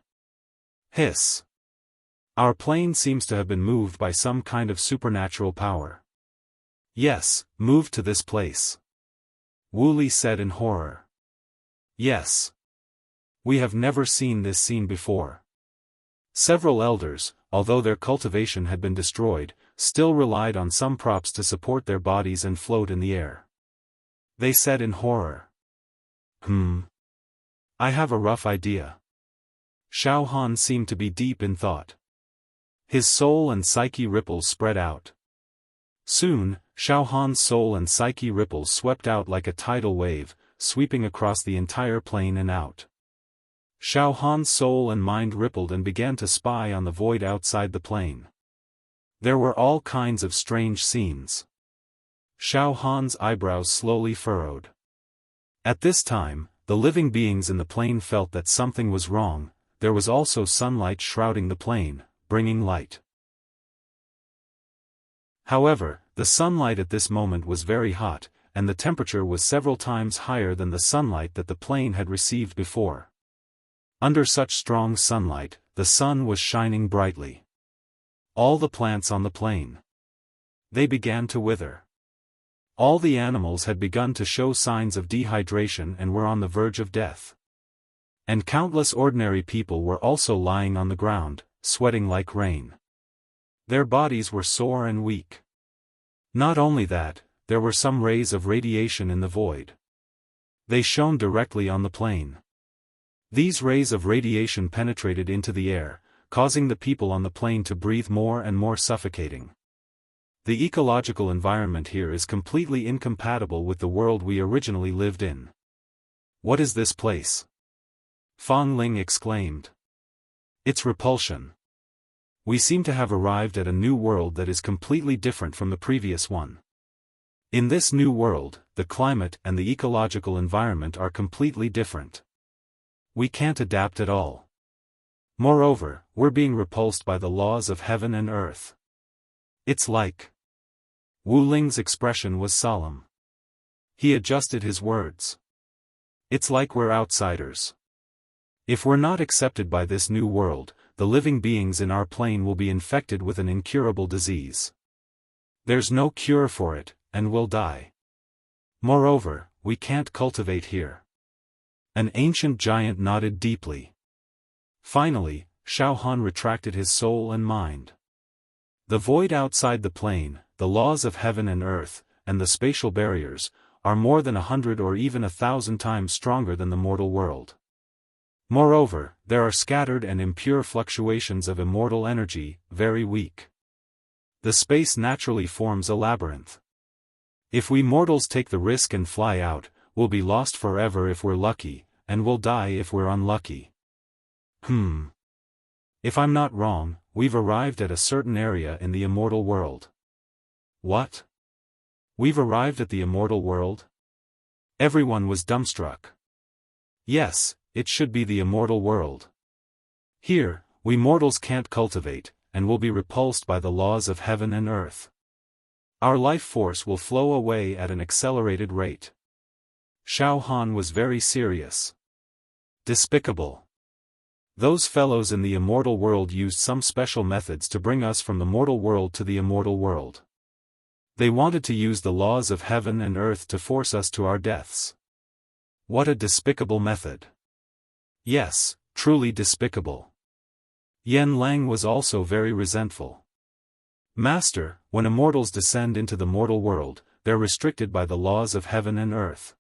Hiss. Our plane seems to have been moved by some kind of supernatural power. Yes, moved to this place. Wu Li said in horror. Yes. We have never seen this scene before. Several elders, although their cultivation had been destroyed, still relied on some props to support their bodies and float in the air. They said in horror. I have a rough idea. Xiaohan seemed to be deep in thought. His soul and psyche ripples spread out. Soon, Xiaohan's soul and psyche ripples swept out like a tidal wave, sweeping across the entire plane and out. Xiaohan's soul and mind rippled and began to spy on the void outside the plane. There were all kinds of strange scenes. Xiaohan's eyebrows slowly furrowed. At this time, the living beings in the plane felt that something was wrong. There was also sunlight shrouding the plane, bringing light. However, the sunlight at this moment was very hot, and the temperature was several times higher than the sunlight that the plane had received before. Under such strong sunlight, the sun was shining brightly. All the plants on the plane, they began to wither. All the animals had begun to show signs of dehydration and were on the verge of death. And countless ordinary people were also lying on the ground, sweating like rain. Their bodies were sore and weak. Not only that, there were some rays of radiation in the void. They shone directly on the plane. These rays of radiation penetrated into the air, causing the people on the plane to breathe more and more suffocating. The ecological environment here is completely incompatible with the world we originally lived in. What is this place? Fang Ling exclaimed. It's repulsion. We seem to have arrived at a new world that is completely different from the previous one. In this new world, the climate and the ecological environment are completely different. we can't adapt at all. Moreover, we're being repulsed by the laws of heaven and earth. It's like... Wu Ling's expression was solemn. He adjusted his words. It's like we're outsiders. If we're not accepted by this new world, the living beings in our plane will be infected with an incurable disease. There's no cure for it, and we'll die. Moreover, we can't cultivate here. An ancient giant nodded deeply. Finally, Xiaofan retracted his soul and mind. The void outside the plane, the laws of heaven and earth, and the spatial barriers, are more than 100 or even 1,000 times stronger than the mortal world. Moreover, there are scattered and impure fluctuations of immortal energy, very weak. The space naturally forms a labyrinth. If we mortals take the risk and fly out, we'll be lost forever if we're lucky, and we'll die if we're unlucky. If I'm not wrong, we've arrived at a certain area in the immortal world. What? We've arrived at the immortal world? Everyone was dumbstruck. Yes, it should be the immortal world. Here, we mortals can't cultivate, and will be repulsed by the laws of heaven and earth. Our life force will flow away at an accelerated rate. Xiaofan was very serious. Despicable. Those fellows in the immortal world used some special methods to bring us from the mortal world to the immortal world. They wanted to use the laws of heaven and earth to force us to our deaths. What a despicable method. Yes, truly despicable. Yen Lang was also very resentful. Master, when immortals descend into the mortal world, they're restricted by the laws of heaven and earth.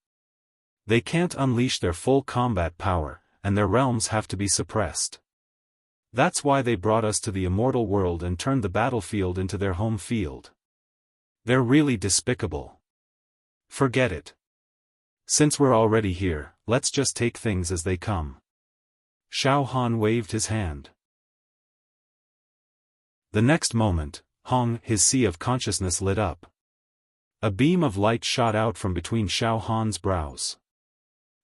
They can't unleash their full combat power, and their realms have to be suppressed. That's why they brought us to the immortal world and turned the battlefield into their home field. They're really despicable. Forget it. Since we're already here, let's just take things as they come. Xiaofan waved his hand. The next moment, his sea of consciousness lit up. A beam of light shot out from between Xiaofan's brows.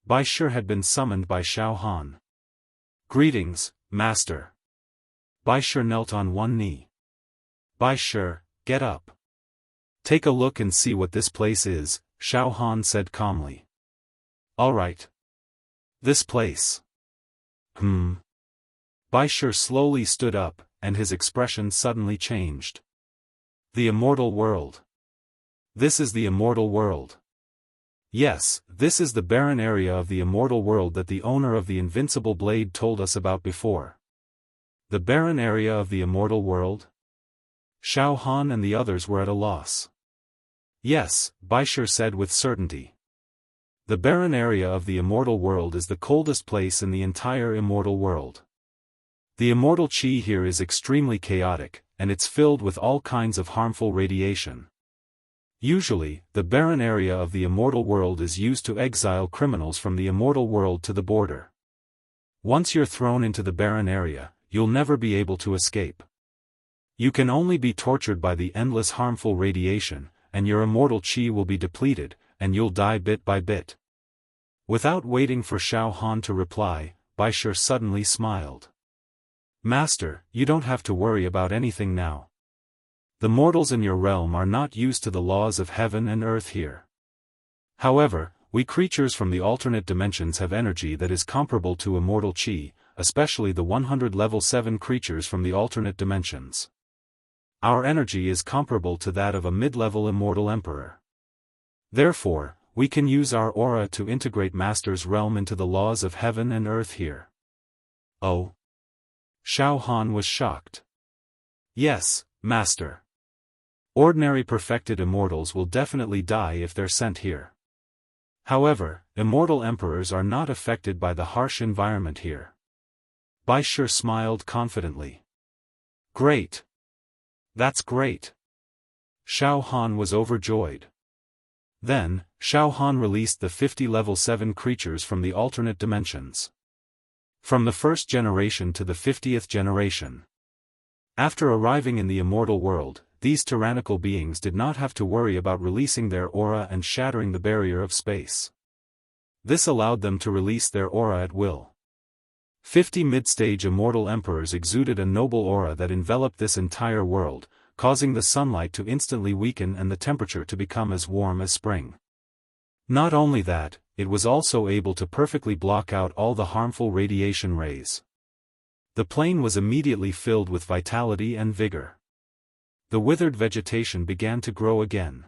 Bai Shi had been summoned by Xiaofan. Greetings, Master. Bai Shi knelt on one knee. Bai Shi, get up. Take a look and see what this place is, Xiaofan said calmly. All right. This place. Bai Shi slowly stood up, and his expression suddenly changed. The immortal world. This is the immortal world. Yes, this is the barren area of the immortal world that the owner of the invincible blade told us about before. The barren area of the immortal world? Xiaofan and the others were at a loss. Yes, Bai Shi said with certainty. The barren area of the immortal world is the coldest place in the entire immortal world. The immortal qi here is extremely chaotic, and it's filled with all kinds of harmful radiation. Usually, the barren area of the immortal world is used to exile criminals from the immortal world to the border. Once you're thrown into the barren area, you'll never be able to escape. You can only be tortured by the endless harmful radiation, and your immortal qi will be depleted, and you'll die bit by bit. Without waiting for Xiaofan to reply, Bai Shi suddenly smiled. Master, you don't have to worry about anything now. The mortals in your realm are not used to the laws of heaven and earth here. However, we creatures from the alternate dimensions have energy that is comparable to immortal qi, especially the 100 level 7 creatures from the alternate dimensions. Our energy is comparable to that of a mid-level immortal emperor. Therefore, we can use our aura to integrate Master's realm into the laws of heaven and earth here. Oh? Xiaofan was shocked. Yes, Master. Ordinary perfected immortals will definitely die if they're sent here. However, immortal emperors are not affected by the harsh environment here. Bai Shi smiled confidently. Great. That's great. Xiaofan was overjoyed. Then, Xiaofan released the 50 level 7 creatures from the alternate dimensions. From the first generation to the 50th generation. After arriving in the immortal world, these tyrannical beings did not have to worry about releasing their aura and shattering the barrier of space. This allowed them to release their aura at will. 50 mid-stage immortal emperors exuded a noble aura that enveloped this entire world, causing the sunlight to instantly weaken and the temperature to become as warm as spring. Not only that, it was also able to perfectly block out all the harmful radiation rays. The plain was immediately filled with vitality and vigor. The withered vegetation began to grow again.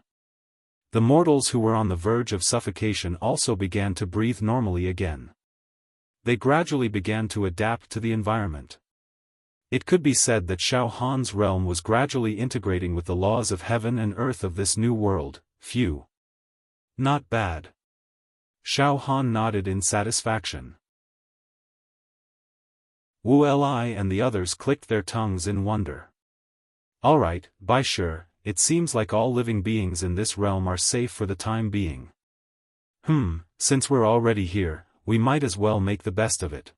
The mortals who were on the verge of suffocation also began to breathe normally again. They gradually began to adapt to the environment. It could be said that Xiaofan's realm was gradually integrating with the laws of heaven and earth of this new world. Phew. Not bad. Xiaofan nodded in satisfaction. Wu Li and the others clicked their tongues in wonder. Alright, Bai Shi, it seems like all living beings in this realm are safe for the time being. Since we're already here, we might as well make the best of it.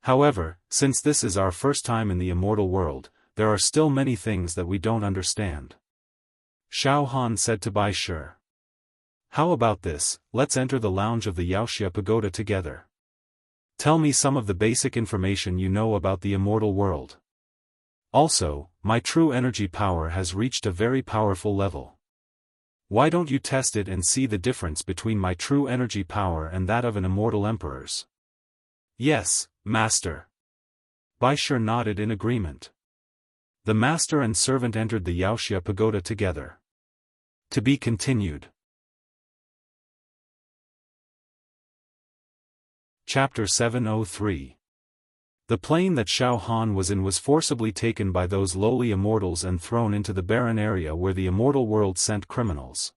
However, since this is our first time in the immortal world, there are still many things that we don't understand. Xiaofan said to Bai Shi. How about this, let's enter the lounge of the Wuxia pagoda together. Tell me some of the basic information you know about the immortal world. Also, my true energy power has reached a very powerful level. Why don't you test it and see the difference between my true energy power and that of an immortal emperor's? Yes, Master. Bai Shi nodded in agreement. The master and servant entered the Wuxia pagoda together. To be continued. Chapter 703. The plane that Xiaofan was in was forcibly taken by those lowly immortals and thrown into the barren area where the immortal world sent criminals.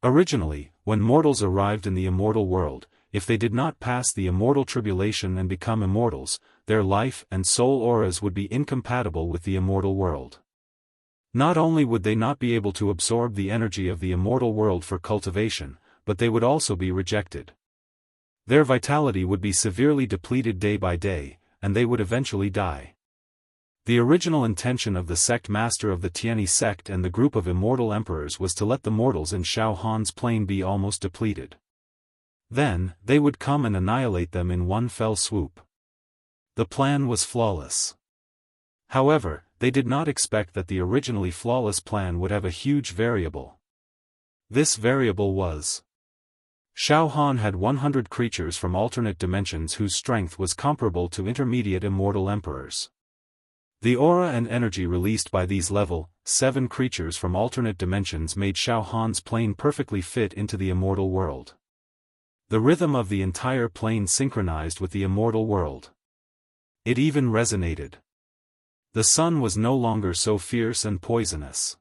Originally, when mortals arrived in the immortal world, if they did not pass the immortal tribulation and become immortals, their life and soul auras would be incompatible with the immortal world. Not only would they not be able to absorb the energy of the immortal world for cultivation, but they would also be rejected. Their vitality would be severely depleted day by day, and they would eventually die. The original intention of the sect master of the Tianyi sect and the group of immortal emperors was to let the mortals in Xiaofan's plane be almost depleted. Then, they would come and annihilate them in one fell swoop. The plan was flawless. However, they did not expect that the originally flawless plan would have a huge variable. This variable was: Xiaofan had 100 creatures from alternate dimensions whose strength was comparable to intermediate immortal emperors. The aura and energy released by these level 7 creatures from alternate dimensions made Xiaofan's plane perfectly fit into the immortal world. The rhythm of the entire plane synchronized with the immortal world. It even resonated. The sun was no longer so fierce and poisonous.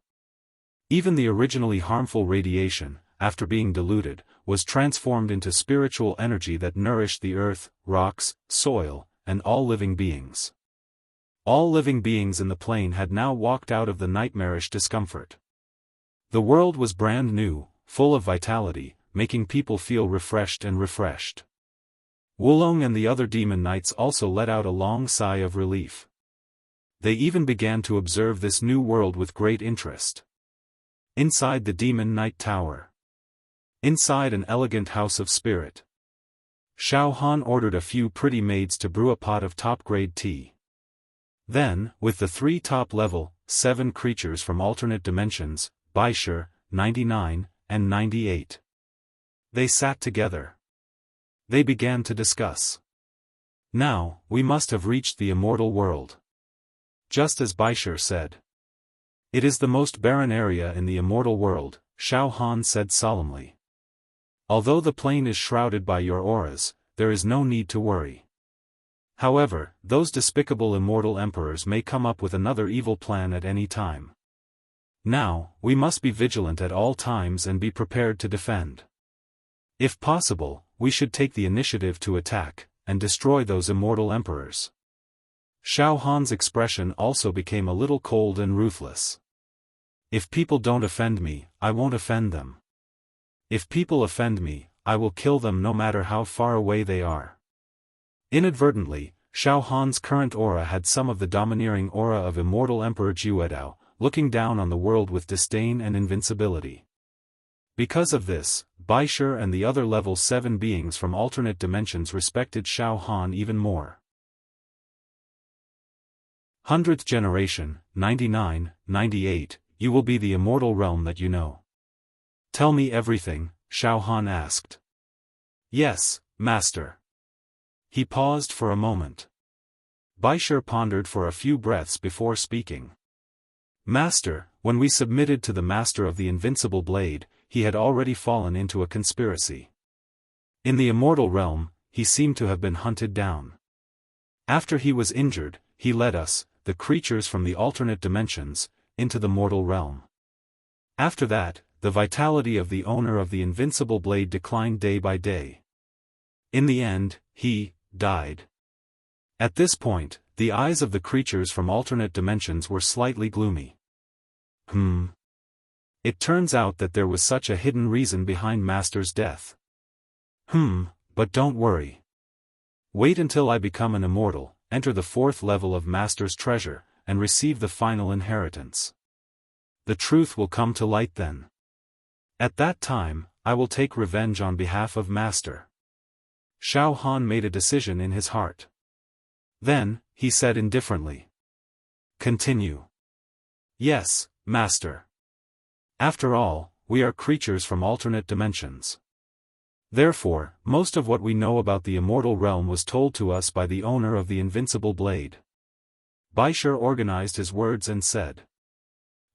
Even the originally harmful radiation, after being diluted, was transformed into spiritual energy that nourished the earth, rocks, soil, and all living beings. All living beings in the plane had now walked out of the nightmarish discomfort. The world was brand new, full of vitality, making people feel refreshed and refreshed. Wulong and the other demon knights also let out a long sigh of relief. They even began to observe this new world with great interest. Inside the demon knight tower. Inside an elegant house of spirit. Xiaofan ordered a few pretty maids to brew a pot of top-grade tea. Then, with the 3 top-level, 7 creatures from alternate dimensions, Bai Shi, 99, and 98. They sat together. They began to discuss. Now, we must have reached the immortal world. Just as Bai Shi said. It is the most barren area in the immortal world, Xiaofan said solemnly. Although the plane is shrouded by your auras, there is no need to worry. However, those despicable immortal emperors may come up with another evil plan at any time. Now, we must be vigilant at all times and be prepared to defend. If possible, we should take the initiative to attack, and destroy those immortal emperors. Xiaofan's expression also became a little cold and ruthless. If people don't offend me, I won't offend them. If people offend me, I will kill them no matter how far away they are. Inadvertently, Xiaofan's current aura had some of the domineering aura of immortal Emperor Juedao, looking down on the world with disdain and invincibility. Because of this, Bai Shi and the other level 7 beings from alternate dimensions respected Xiaofan even more. 100th generation, 99, 98, you will be the immortal realm that you know. Tell me everything, Xiaofan asked. Yes, master. He paused for a moment. Baisher pondered for a few breaths before speaking. Master, when we submitted to the master of the invincible blade, he had already fallen into a conspiracy. In the immortal realm, he seemed to have been hunted down. After he was injured, he led us, the creatures from the alternate dimensions, into the mortal realm. After that, the vitality of the owner of the invincible blade declined day by day. In the end, he died. At this point, the eyes of the creatures from alternate dimensions were slightly gloomy. It turns out that there was such a hidden reason behind Master's death. But don't worry. Wait until I become an immortal, enter the 4th level of Master's treasure, and receive the final inheritance. The truth will come to light then. At that time, I will take revenge on behalf of Master. Xiaofan made a decision in his heart. Then, he said indifferently. Continue. Yes, Master. After all, we are creatures from alternate dimensions. Therefore, most of what we know about the immortal realm was told to us by the owner of the invincible blade. Baisher organized his words and said.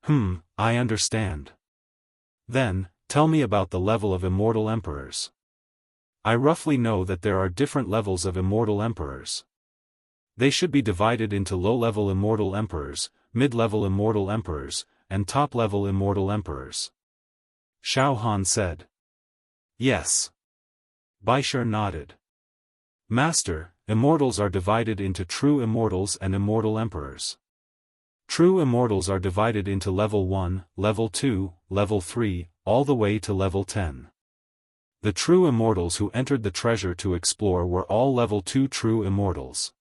I understand. Then, tell me about the level of immortal emperors. I roughly know that there are different levels of immortal emperors. They should be divided into low-level immortal emperors, mid-level immortal emperors, and top-level immortal emperors. Xiaofan said. Yes. Baisher nodded. Master, immortals are divided into true immortals and immortal emperors. True immortals are divided into level 1, level 2, level 3, all the way to level 10. The true immortals who entered the treasure to explore were all level 2 true immortals.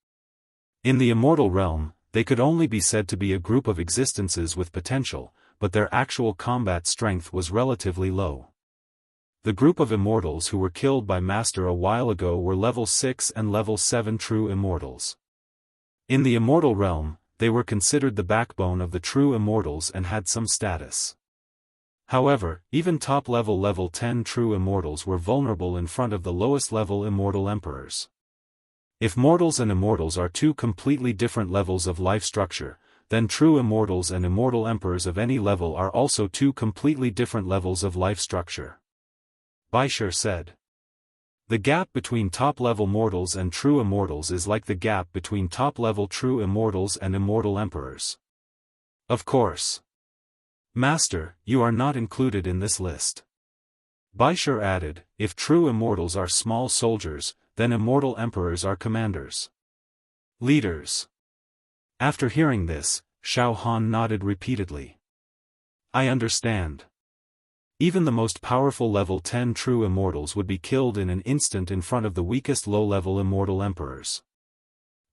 In the immortal realm, they could only be said to be a group of existences with potential, but their actual combat strength was relatively low. The group of immortals who were killed by Master a while ago were level 6 and level 7 true immortals. In the immortal realm, they were considered the backbone of the true immortals and had some status. However, even top-level level 10 true immortals were vulnerable in front of the lowest-level immortal emperors. If mortals and immortals are two completely different levels of life structure, then true immortals and immortal emperors of any level are also two completely different levels of life structure. Baisher said. The gap between top-level mortals and true immortals is like the gap between top-level true immortals and immortal emperors. Of course. Master, you are not included in this list. Baisher added, if true immortals are small soldiers, then immortal emperors are commanders. Leaders. After hearing this, Xiaofan nodded repeatedly. I understand. Even the most powerful level 10 true immortals would be killed in an instant in front of the weakest low-level immortal emperors.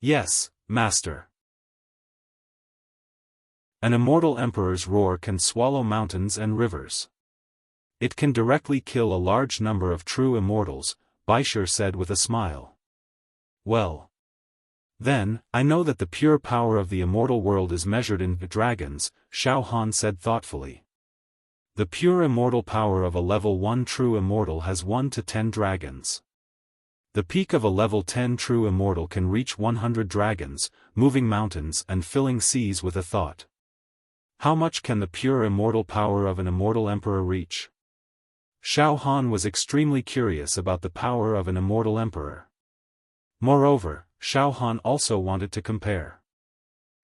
Yes, Master. An immortal emperor's roar can swallow mountains and rivers. It can directly kill a large number of true immortals, Baisher said with a smile. Well. Then, I know that the pure power of the immortal world is measured in dragons, Xiaofan said thoughtfully. The pure immortal power of a level 1 true immortal has 1 to 10 dragons. The peak of a level 10 true immortal can reach 100 dragons, moving mountains and filling seas with a thought. How much can the pure immortal power of an immortal emperor reach? Xiaofan was extremely curious about the power of an immortal emperor. Moreover, Xiaofan also wanted to compare.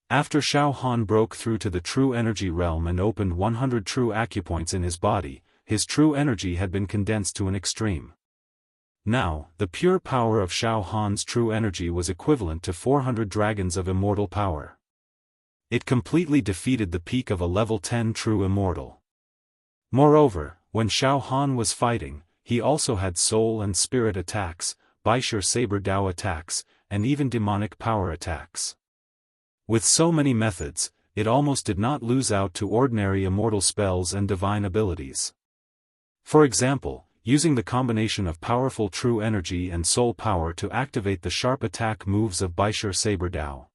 After Xiaofan broke through to the true energy realm and opened 100 true acupoints in his body, his true energy had been condensed to an extreme. Now, the pure power of Xiaofan's true energy was equivalent to 400 dragons of immortal power. It completely defeated the peak of a level 10 true immortal. Moreover, when Xiaofan was fighting, he also had soul and spirit attacks, Baisher Saber Dao attacks, and even demonic power attacks. With so many methods, it almost did not lose out to ordinary immortal spells and divine abilities. For example, using the combination of powerful true energy and soul power to activate the sharp attack moves of Baisher Saber Dao.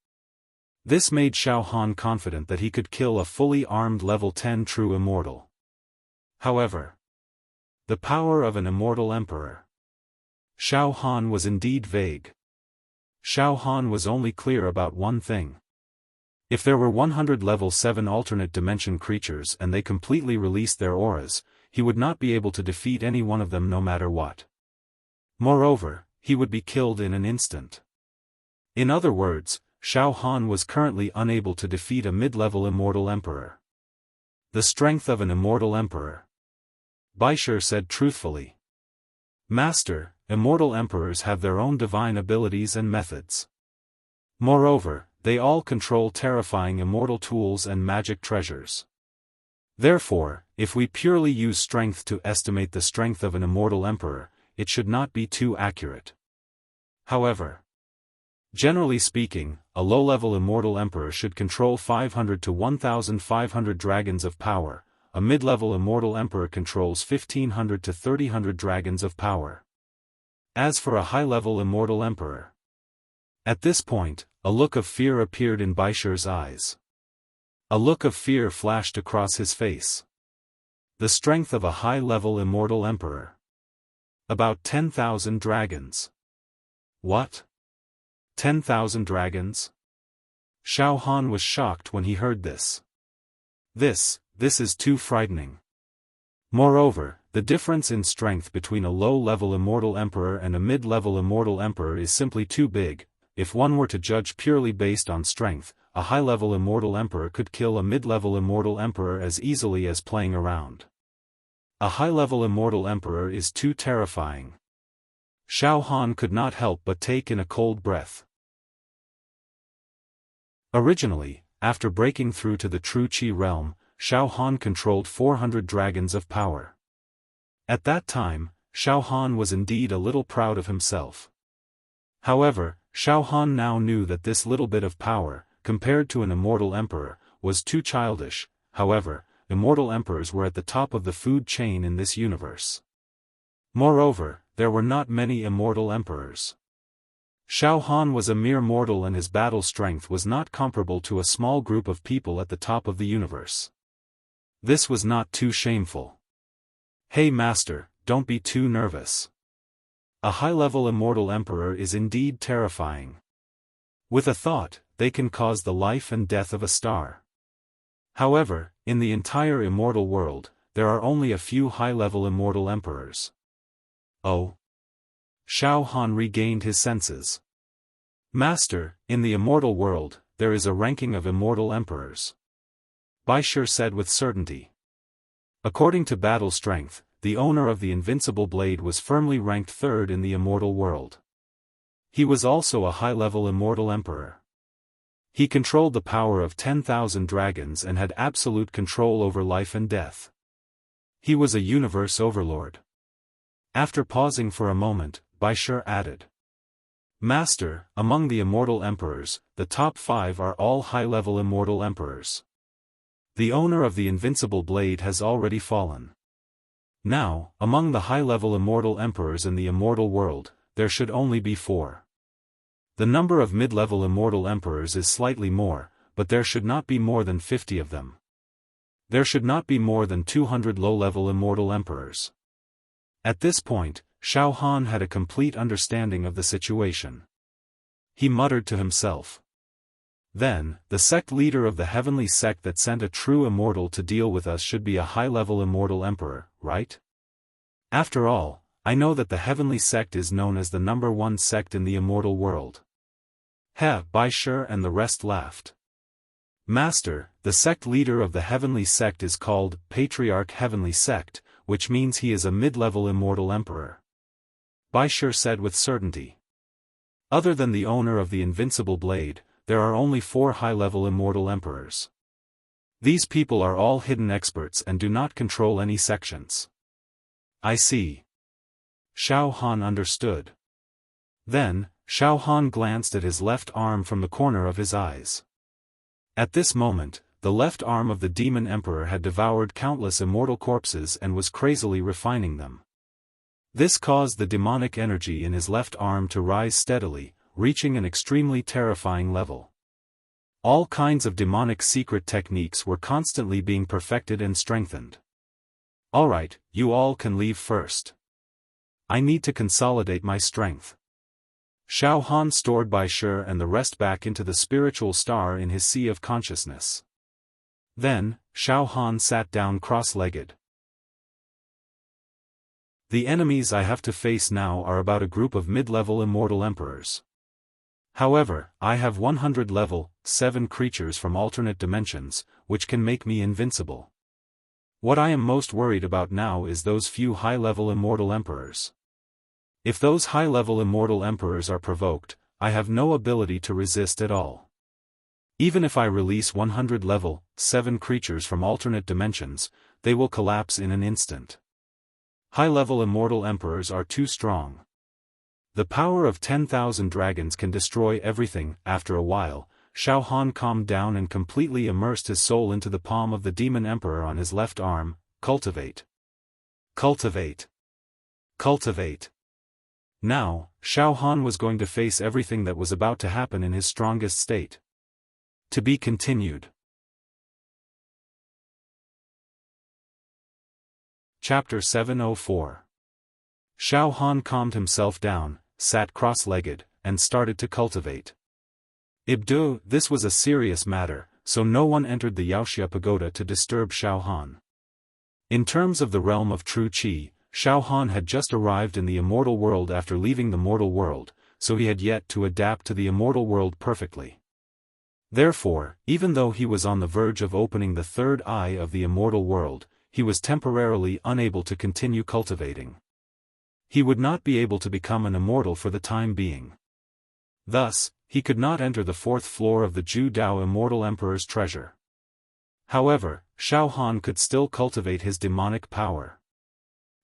This made Xiaofan confident that he could kill a fully armed level 10 true immortal. However, the power of an immortal emperor. Xiaofan was indeed vague. Xiaofan was only clear about one thing. If there were 100 level 7 alternate dimension creatures and they completely released their auras, he would not be able to defeat any one of them no matter what. Moreover, he would be killed in an instant. In other words, Xiaofan was currently unable to defeat a mid-level immortal emperor. The strength of an immortal emperor. Baisher said truthfully. Master, immortal emperors have their own divine abilities and methods. Moreover, they all control terrifying immortal tools and magic treasures. Therefore, if we purely use strength to estimate the strength of an immortal emperor, it should not be too accurate. However, generally speaking, a low-level immortal emperor should control 500 to 1,500 dragons of power, a mid-level immortal emperor controls 1,500 to 3,000 dragons of power. As for a high-level immortal emperor. At this point, a look of fear appeared in Baisher's eyes. A look of fear flashed across his face. The strength of a high-level immortal emperor. About 10,000 dragons. What? 10,000 dragons? Xiaofan was shocked when he heard this. This is too frightening. Moreover, the difference in strength between a low-level immortal emperor and a mid-level immortal emperor is simply too big. If one were to judge purely based on strength, a high-level immortal emperor could kill a mid-level immortal emperor as easily as playing around. A high-level immortal emperor is too terrifying. Xiaofan could not help but take in a cold breath. Originally, after breaking through to the true Qi realm, Xiaofan controlled 400 dragons of power. At that time, Xiaofan was indeed a little proud of himself. However, Xiaofan now knew that this little bit of power, compared to an immortal emperor, was too childish. However, immortal emperors were at the top of the food chain in this universe. Moreover, there were not many immortal emperors. Xiaofan was a mere mortal and his battle strength was not comparable to a small group of people at the top of the universe. This was not too shameful. Hey master, don't be too nervous. A high-level immortal emperor is indeed terrifying. With a thought, they can cause the life and death of a star. However, in the entire immortal world, there are only a few high-level immortal emperors. Oh. Xiaofan regained his senses. Master, in the immortal world, there is a ranking of immortal emperors. Baisher said with certainty. According to battle strength, the owner of the invincible blade was firmly ranked third in the immortal world. He was also a high-level immortal emperor. He controlled the power of 10,000 dragons and had absolute control over life and death. He was a universe overlord. After pausing for a moment, Baisher added. Master, among the immortal emperors, the top 5 are all high-level immortal emperors. The owner of the invincible blade has already fallen. Now, among the high-level immortal emperors in the immortal world, there should only be 4. The number of mid-level immortal emperors is slightly more, but there should not be more than 50 of them. There should not be more than 200 low-level immortal emperors. At this point, Xiaofan had a complete understanding of the situation. He muttered to himself. Then, the sect leader of the heavenly sect that sent a true immortal to deal with us should be a high-level immortal emperor, right? After all, I know that the heavenly sect is known as the #1 sect in the immortal world. Baisher and the rest laughed. Master, the sect leader of the heavenly sect is called Patriarch Heavenly Sect, which means he is a mid-level immortal emperor. Baisher said with certainty. Other than the owner of the invincible blade, there are only 4 high-level immortal emperors. These people are all hidden experts and do not control any sections. I see. Xiaofan understood. Then, Xiaofan glanced at his left arm from the corner of his eyes. At this moment, the left arm of the demon emperor had devoured countless immortal corpses and was crazily refining them. This caused the demonic energy in his left arm to rise steadily, reaching an extremely terrifying level. All kinds of demonic secret techniques were constantly being perfected and strengthened. Alright, you all can leave first. I need to consolidate my strength. Xiaofan stored Bai Shi and the rest back into the spiritual star in his sea of consciousness. Then, Xiaofan sat down cross-legged. The enemies I have to face now are about a group of mid-level immortal emperors. However, I have 100 level 7 creatures from alternate dimensions, which can make me invincible. What I am most worried about now is those few high-level immortal emperors. If those high-level immortal emperors are provoked, I have no ability to resist at all. Even if I release 100 level 7 creatures from alternate dimensions, they will collapse in an instant. High-level immortal emperors are too strong. The power of 10,000 dragons can destroy everything. After a while, Xiaofan calmed down and completely immersed his soul into the palm of the demon emperor on his left arm. Cultivate. Cultivate. Cultivate. Now, Xiaofan was going to face everything that was about to happen in his strongest state. To be continued. Chapter 704. Xiaofan calmed himself down, sat cross-legged, and started to cultivate. This was a serious matter, so no one entered the Wuxia pagoda to disturb Xiaofan. In terms of the realm of true qi, Xiaofan had just arrived in the immortal world after leaving the mortal world, so he had yet to adapt to the immortal world perfectly. Therefore, even though he was on the verge of opening the third eye of the immortal world, he was temporarily unable to continue cultivating. He would not be able to become an immortal for the time being. Thus, he could not enter the fourth floor of the Ju Dao Immortal Emperor's treasure. However, Xiaofan could still cultivate his demonic power.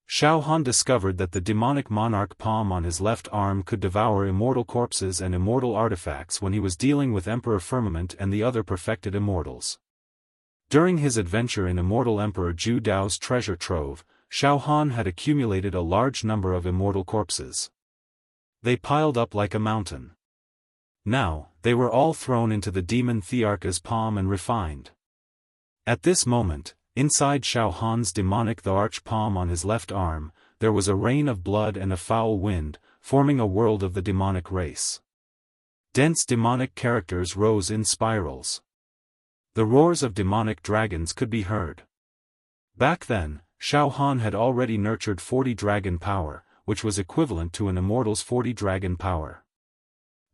Xiaofan discovered that the demonic monarch palm on his left arm could devour immortal corpses and immortal artifacts when he was dealing with Emperor Firmament and the other perfected immortals. During his adventure in Immortal Emperor Ju Dao's treasure trove, Xiaofan had accumulated a large number of immortal corpses. They piled up like a mountain. Now, they were all thrown into the demon Thearcha's palm and refined. At this moment, inside Xiaofan's demonic arch palm on his left arm, there was a rain of blood and a foul wind, forming a world of the demonic race. Dense demonic characters rose in spirals. The roars of demonic dragons could be heard. Back then, Xiaofan had already nurtured 40 dragon power, which was equivalent to an immortal's 40 dragon power.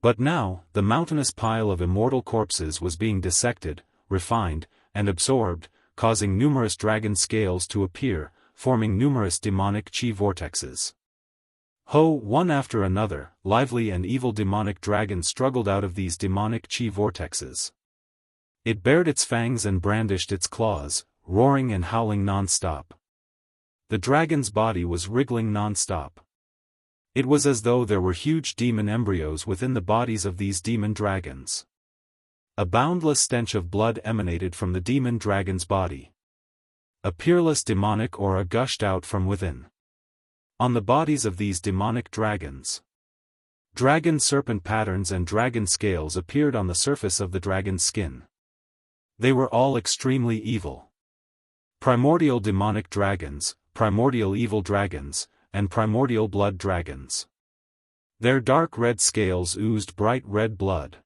But now, the mountainous pile of immortal corpses was being dissected, refined, and absorbed, causing numerous dragon scales to appear, forming numerous demonic chi vortexes. One after another, lively and evil demonic dragons struggled out of these demonic chi vortexes. It bared its fangs and brandished its claws, roaring and howling non-stop. The dragon's body was wriggling non-stop. It was as though there were huge demon embryos within the bodies of these demon dragons. A boundless stench of blood emanated from the demon dragon's body. A peerless demonic aura gushed out from within. On the bodies of these demonic dragons, dragon serpent patterns and dragon scales appeared on the surface of the dragon's skin. They were all extremely evil. Primordial demonic dragons, primordial evil dragons, and primordial blood dragons. Their dark red scales oozed bright red blood.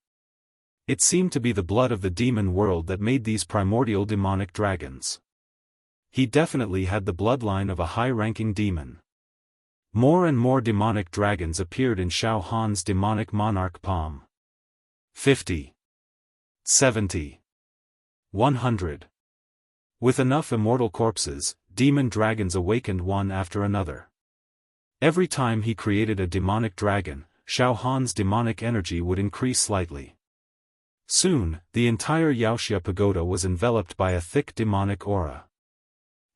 It seemed to be the blood of the demon world that made these primordial demonic dragons. He definitely had the bloodline of a high-ranking demon. More and more demonic dragons appeared in Xiaofan's demonic monarch palm. 50. 70. 100. With enough immortal corpses, demon dragons awakened one after another. Every time he created a demonic dragon, Xiaofan's demonic energy would increase slightly. Soon, the entire Wuxia pagoda was enveloped by a thick demonic aura.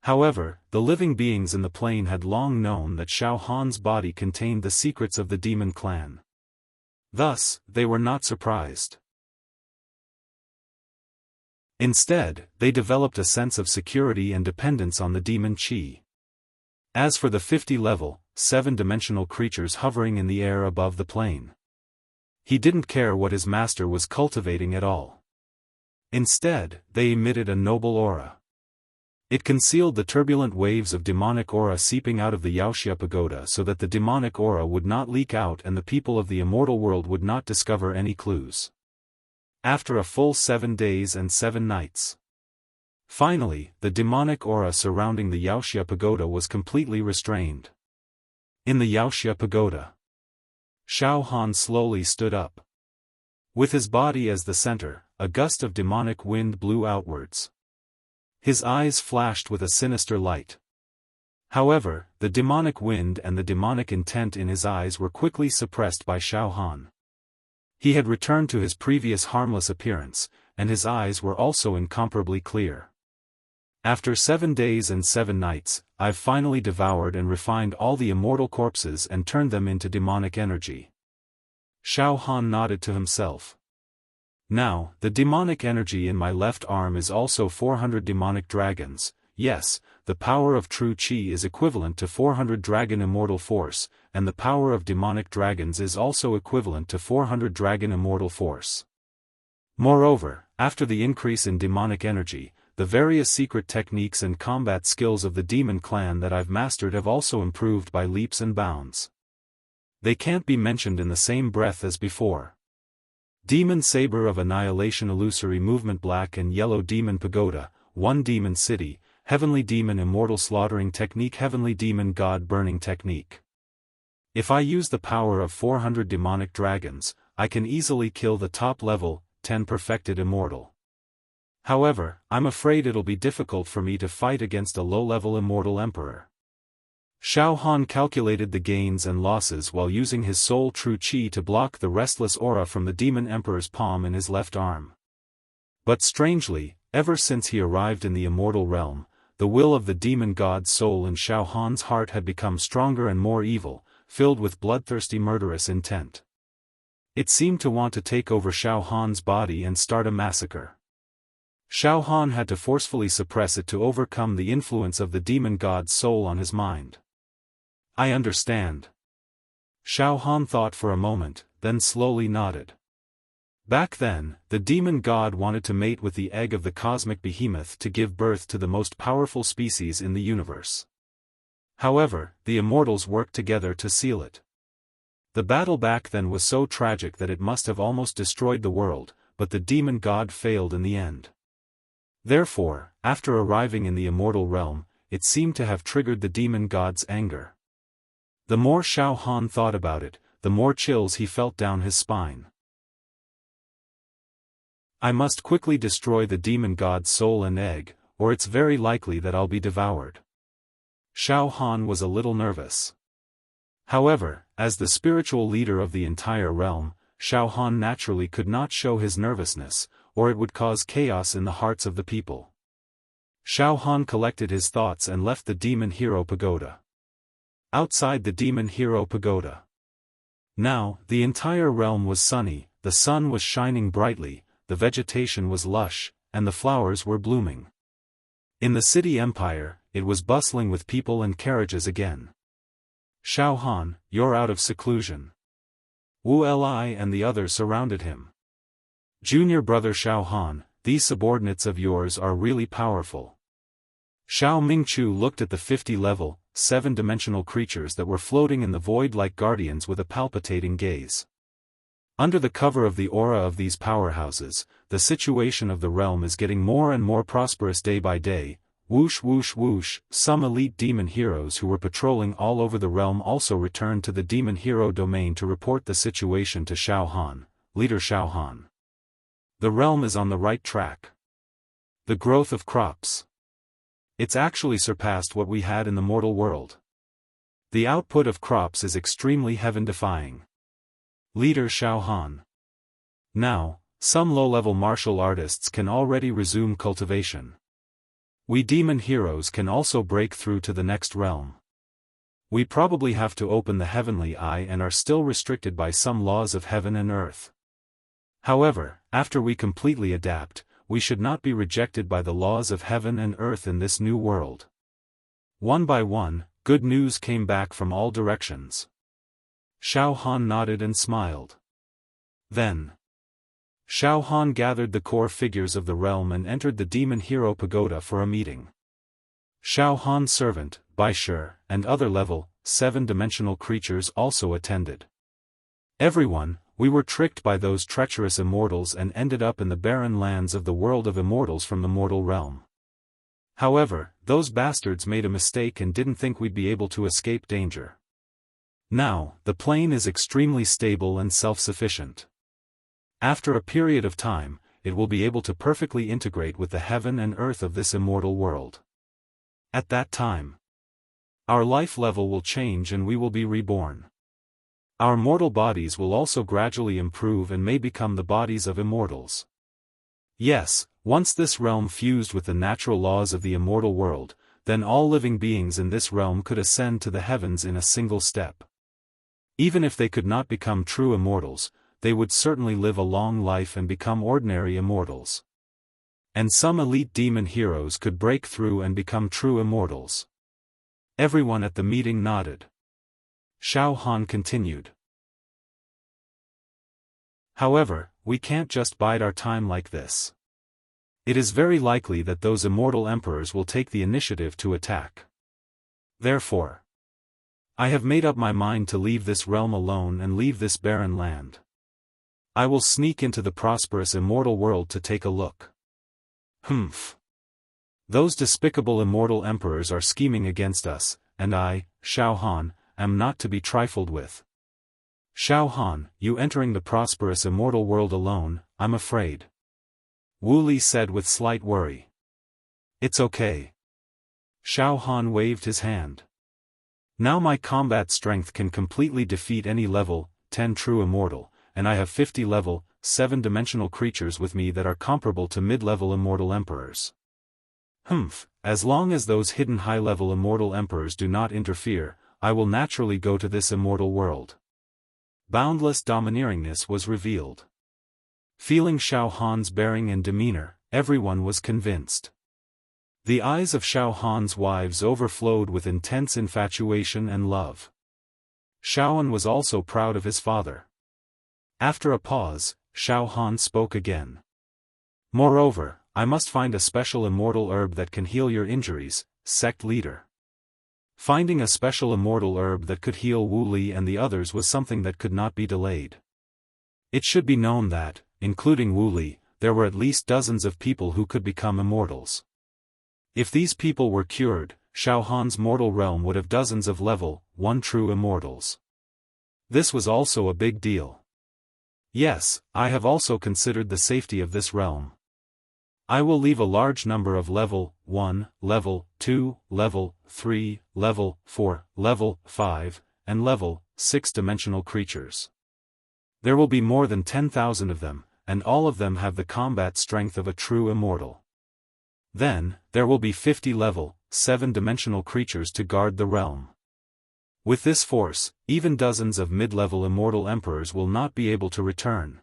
However, the living beings in the plain had long known that Xiaofan's body contained the secrets of the demon clan. Thus, they were not surprised. Instead, they developed a sense of security and dependence on the demon qi. As for the 50-level, 7-dimensional creatures hovering in the air above the plain, he didn't care what his master was cultivating at all. Instead, they emitted a noble aura. It concealed the turbulent waves of demonic aura seeping out of the Wuxia pagoda so that the demonic aura would not leak out and the people of the immortal world would not discover any clues. After a full 7 days and 7 nights. Finally, the demonic aura surrounding the Wuxia pagoda was completely restrained. In the Wuxia pagoda, Xiaofan slowly stood up. With his body as the center, a gust of demonic wind blew outwards. His eyes flashed with a sinister light. However, the demonic wind and the demonic intent in his eyes were quickly suppressed by Xiaofan. He had returned to his previous harmless appearance, and his eyes were also incomparably clear. After 7 days and 7 nights, I've finally devoured and refined all the immortal corpses and turned them into demonic energy. Xiaofan nodded to himself. Now, the demonic energy in my left arm is also 400 demonic dragons. Yes, the power of true Qi is equivalent to 400 dragon immortal force, and the power of demonic dragons is also equivalent to 400 dragon immortal force. Moreover, after the increase in demonic energy, the various secret techniques and combat skills of the demon clan that I've mastered have also improved by leaps and bounds. They can't be mentioned in the same breath as before. Demon Saber of Annihilation, Illusory Movement, Black and Yellow Demon Pagoda, 1 Demon City, Heavenly Demon Immortal Slaughtering Technique, Heavenly Demon God Burning Technique. If I use the power of 400 demonic dragons, I can easily kill the top level, 10 perfected immortal. However, I'm afraid it'll be difficult for me to fight against a low-level immortal emperor. Xiaofan calculated the gains and losses while using his soul true Qi to block the restless aura from the demon emperor's palm in his left arm. But strangely, ever since he arrived in the immortal realm, the will of the demon god's soul in Xiaofan's heart had become stronger and more evil, filled with bloodthirsty murderous intent. It seemed to want to take over Xiaofan's body and start a massacre. Xiaofan had to forcefully suppress it to overcome the influence of the demon god's soul on his mind. I understand. Xiaofan thought for a moment, then slowly nodded. Back then, the demon god wanted to mate with the egg of the cosmic behemoth to give birth to the most powerful species in the universe. However, the immortals worked together to seal it. The battle back then was so tragic that it must have almost destroyed the world, but the demon god failed in the end. Therefore, after arriving in the immortal realm, it seemed to have triggered the demon god's anger. The more Xiaofan thought about it, the more chills he felt down his spine. I must quickly destroy the demon god's soul and egg, or it's very likely that I'll be devoured. Xiaofan was a little nervous. However, as the spiritual leader of the entire realm, Xiaofan naturally could not show his nervousness, or it would cause chaos in the hearts of the people. Xiaofan collected his thoughts and left the demon hero pagoda. Outside the demon hero pagoda. Now, the entire realm was sunny, the sun was shining brightly, the vegetation was lush, and the flowers were blooming. In the city empire, it was bustling with people and carriages again. Xiaofan, you're out of seclusion. Wu Li and the others surrounded him. Junior brother Xiaofan, these subordinates of yours are really powerful. Xiao Mingchu looked at the 50-level, 7-dimensional creatures that were floating in the void like guardians with a palpitating gaze. Under the cover of the aura of these powerhouses, the situation of the realm is getting more and more prosperous day by day. Whoosh whoosh whoosh, some elite demon heroes who were patrolling all over the realm also returned to the demon hero domain to report the situation to Xiaofan, Leader Xiaofan. The realm is on the right track. The growth of crops. It's actually surpassed what we had in the mortal world. The output of crops is extremely heaven-defying. Leader Xiaofan. Now, some low-level martial artists can already resume cultivation. We demon heroes can also break through to the next realm. We probably have to open the heavenly eye and are still restricted by some laws of heaven and earth. However, after we completely adapt, we should not be rejected by the laws of heaven and earth in this new world. One by one, good news came back from all directions. Xiaofan nodded and smiled. Then, Xiaofan gathered the core figures of the realm and entered the demon hero pagoda for a meeting. Xiaofan's servant, Baishe, and other level 7-dimensional creatures also attended. Everyone, we were tricked by those treacherous immortals and ended up in the barren lands of the world of immortals from the mortal realm. However, those bastards made a mistake and didn't think we'd be able to escape danger. Now, the plane is extremely stable and self-sufficient. After a period of time, it will be able to perfectly integrate with the heaven and earth of this immortal world. At that time, our life level will change and we will be reborn. Our mortal bodies will also gradually improve and may become the bodies of immortals. Yes, once this realm fused with the natural laws of the immortal world, then all living beings in this realm could ascend to the heavens in a single step. Even if they could not become true immortals, they would certainly live a long life and become ordinary immortals. And some elite demon heroes could break through and become true immortals. Everyone at the meeting nodded. Xiaofan continued. However, we can't just bide our time like this. It is very likely that those immortal emperors will take the initiative to attack. Therefore, I have made up my mind to leave this realm alone and leave this barren land. I will sneak into the prosperous immortal world to take a look. Humph. Those despicable immortal emperors are scheming against us, and I, Xiaofan, am not to be trifled with. Xiaofan, you entering the prosperous immortal world alone, I'm afraid. Wu Li said with slight worry. It's okay. Xiaofan waved his hand. Now my combat strength can completely defeat any level 10 true immortal, and I have 50 level 7-dimensional creatures with me that are comparable to mid-level immortal emperors. Humph, as long as those hidden high-level immortal emperors do not interfere, I will naturally go to this immortal world. Boundless domineeringness was revealed. Feeling Xiaofan's bearing and demeanor, everyone was convinced. The eyes of Xiaofan's wives overflowed with intense infatuation and love. Xiaofan was also proud of his father. After a pause, Xiaofan spoke again. Moreover, I must find a special immortal herb that can heal your injuries, sect leader. Finding a special immortal herb that could heal Wu Li and the others was something that could not be delayed. It should be known that, including Wu Li, there were at least dozens of people who could become immortals. If these people were cured, Xiaofan's mortal realm would have dozens of level 1 true immortals. This was also a big deal. Yes, I have also considered the safety of this realm. I will leave a large number of level 1, level 2, level 3, level 4, level 5, and level 6-dimensional creatures. There will be more than 10,000 of them, and all of them have the combat strength of a true immortal. Then, there will be 50 level 7-dimensional creatures to guard the realm. With this force, even dozens of mid-level immortal emperors will not be able to return.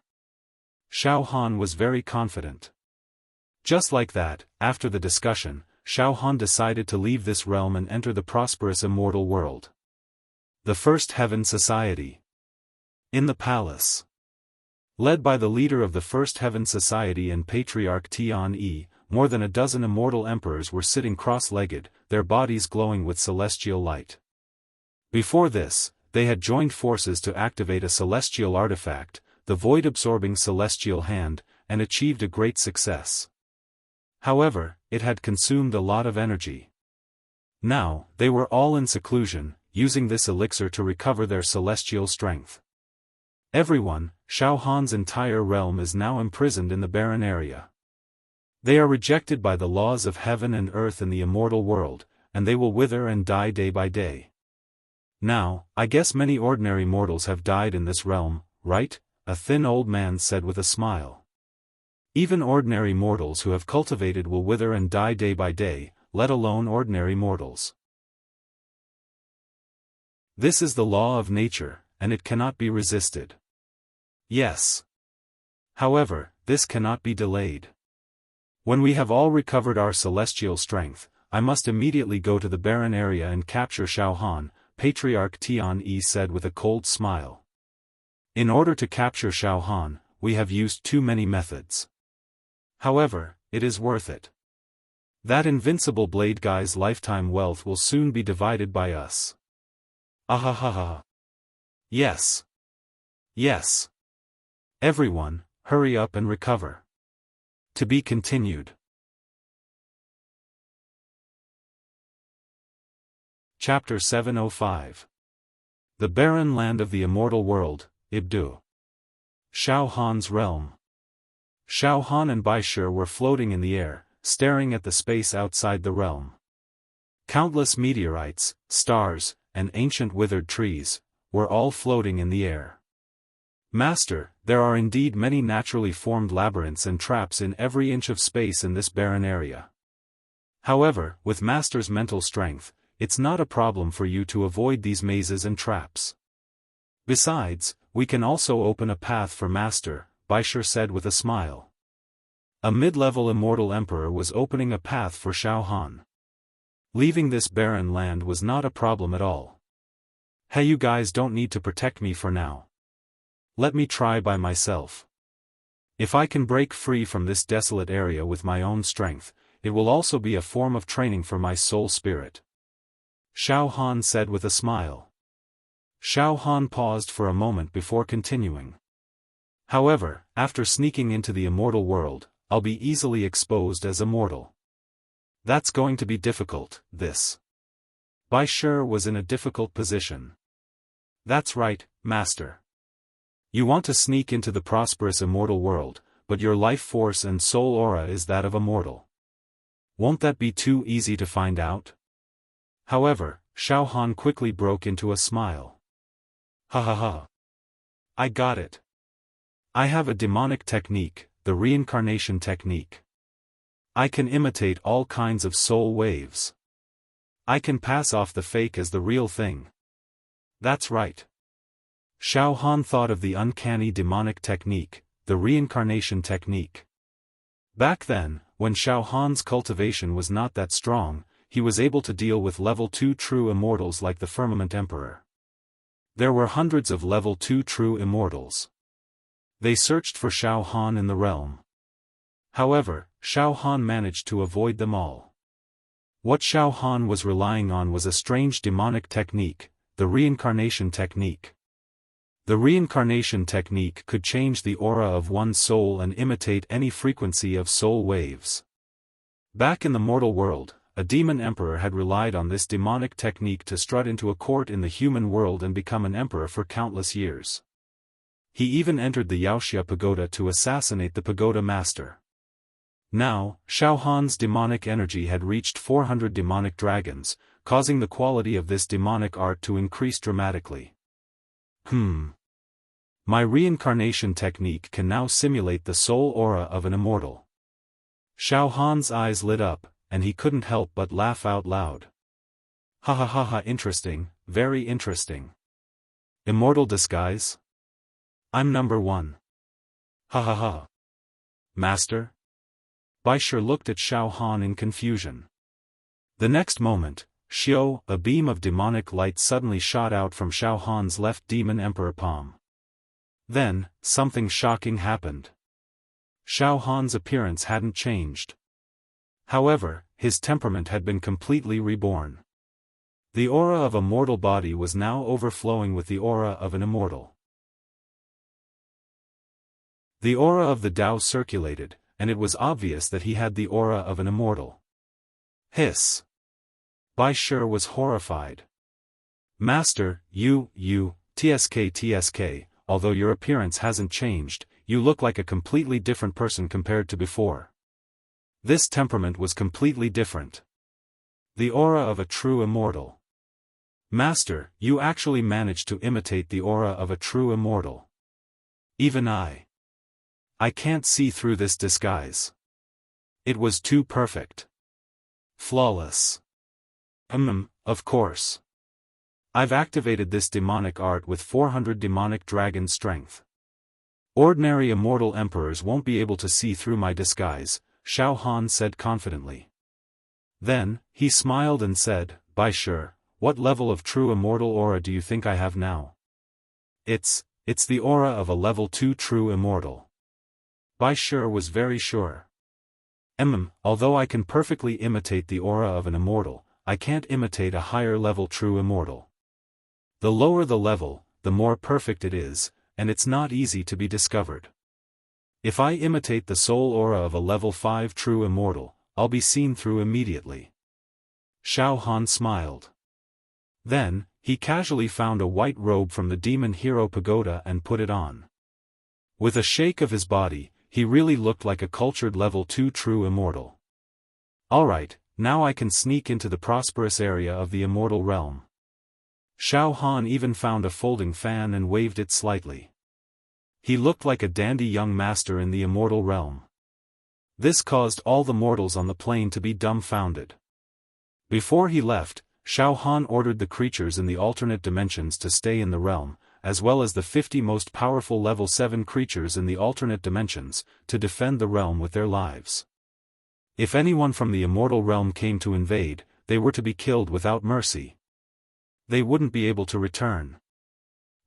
Xiaofan was very confident. Just like that, after the discussion, Xiaofan decided to leave this realm and enter the prosperous immortal world. The First Heaven Society. In the palace. Led by the leader of the First Heaven Society and Patriarch Tian, more than a dozen immortal emperors were sitting cross-legged, their bodies glowing with celestial light. Before this, they had joined forces to activate a celestial artifact, the void-absorbing celestial hand, and achieved a great success. However, it had consumed a lot of energy. Now, they were all in seclusion, using this elixir to recover their celestial strength. Everyone, Xiaofan's entire realm is now imprisoned in the barren area. They are rejected by the laws of heaven and earth in the immortal world, and they will wither and die day by day. Now, I guess many ordinary mortals have died in this realm, right? A thin old man said with a smile. Even ordinary mortals who have cultivated will wither and die day by day, let alone ordinary mortals. This is the law of nature, and it cannot be resisted. Yes. However, this cannot be delayed. When we have all recovered our celestial strength, I must immediately go to the barren area and capture Xiaofan, Patriarch Tian said with a cold smile. In order to capture Xiaofan, we have used too many methods. However, it is worth it. That invincible blade guy's lifetime wealth will soon be divided by us. Ahahaha. Yes. Yes. Everyone, hurry up and recover. To be continued. Chapter 705. The Barren Land of the Immortal World, Ibdu. Xiaofan's Realm. Xiaofan and Baishir were floating in the air, staring at the space outside the realm. Countless meteorites, stars, and ancient withered trees were all floating in the air. Master, there are indeed many naturally formed labyrinths and traps in every inch of space in this barren area. However, with Master's mental strength, it's not a problem for you to avoid these mazes and traps. Besides, we can also open a path for Master, Baishir said with a smile. A mid-level immortal emperor was opening a path for Xiaofan. Leaving this barren land was not a problem at all. Hey, you guys don't need to protect me for now. Let me try by myself. If I can break free from this desolate area with my own strength, it will also be a form of training for my soul spirit. Xiaofan said with a smile. Xiaofan paused for a moment before continuing. However, after sneaking into the immortal world, I'll be easily exposed as immortal. That's going to be difficult, this. Baishir was in a difficult position. That's right, Master. You want to sneak into the prosperous immortal world, but your life force and soul aura is that of a mortal. Won't that be too easy to find out? However, Xiaofan quickly broke into a smile. Ha ha ha. I got it. I have a demonic technique, the reincarnation technique. I can imitate all kinds of soul waves. I can pass off the fake as the real thing. That's right. Xiaofan thought of the uncanny demonic technique, the reincarnation technique. Back then, when Xiaofan's cultivation was not that strong, he was able to deal with level 2 true immortals like the Firmament Emperor. There were hundreds of level 2 true immortals. They searched for Xiaofan in the realm. However, Xiaofan managed to avoid them all. What Xiaofan was relying on was a strange demonic technique, the reincarnation technique. The reincarnation technique could change the aura of one's soul and imitate any frequency of soul waves. Back in the mortal world, a demon emperor had relied on this demonic technique to strut into a court in the human world and become an emperor for countless years. He even entered the Wuxia pagoda to assassinate the pagoda master. Now, Xiaofan's demonic energy had reached 400 demonic dragons, causing the quality of this demonic art to increase dramatically. My reincarnation technique can now simulate the soul aura of an immortal. Xiaofan's eyes lit up, and he couldn't help but laugh out loud. Ha ha ha ha, interesting, very interesting. Immortal disguise? I'm number one. Ha ha ha. Master? Baishir looked at Xiaofan in confusion. The next moment, a beam of demonic light suddenly shot out from Xiaofan's left demon emperor palm. Then, something shocking happened. Xiaofan's appearance hadn't changed. However, his temperament had been completely reborn. The aura of a mortal body was now overflowing with the aura of an immortal. The aura of the Tao circulated, and it was obvious that he had the aura of an immortal. Hiss. Baishir was horrified. Master, TSK, although your appearance hasn't changed, you look like a completely different person compared to before. This temperament was completely different. The aura of a true immortal. Master, you actually managed to imitate the aura of a true immortal. Even I can't see through this disguise. It was too perfect. Flawless. Of course. I've activated this demonic art with 400 demonic dragon strength. Ordinary immortal emperors won't be able to see through my disguise, Xiaofan said confidently. Then, he smiled and said, Baishir, what level of true immortal aura do you think I have now? It's the aura of a level 2 true immortal. Bai Shi was very sure. Although I can perfectly imitate the aura of an immortal, I can't imitate a higher-level true immortal. The lower the level, the more perfect it is, and it's not easy to be discovered. If I imitate the soul aura of a level 5 true immortal, I'll be seen through immediately. Xiaofan smiled. Then, he casually found a white robe from the demon hero pagoda and put it on. With a shake of his body, he really looked like a cultured level 2 true immortal. Alright, now I can sneak into the prosperous area of the immortal realm. Xiaofan even found a folding fan and waved it slightly. He looked like a dandy young master in the immortal realm. This caused all the mortals on the plane to be dumbfounded. Before he left, Xiaofan ordered the creatures in the alternate dimensions to stay in the realm, as well as the 50 most powerful level 7 creatures in the alternate dimensions, to defend the realm with their lives. If anyone from the immortal realm came to invade, they were to be killed without mercy. They wouldn't be able to return.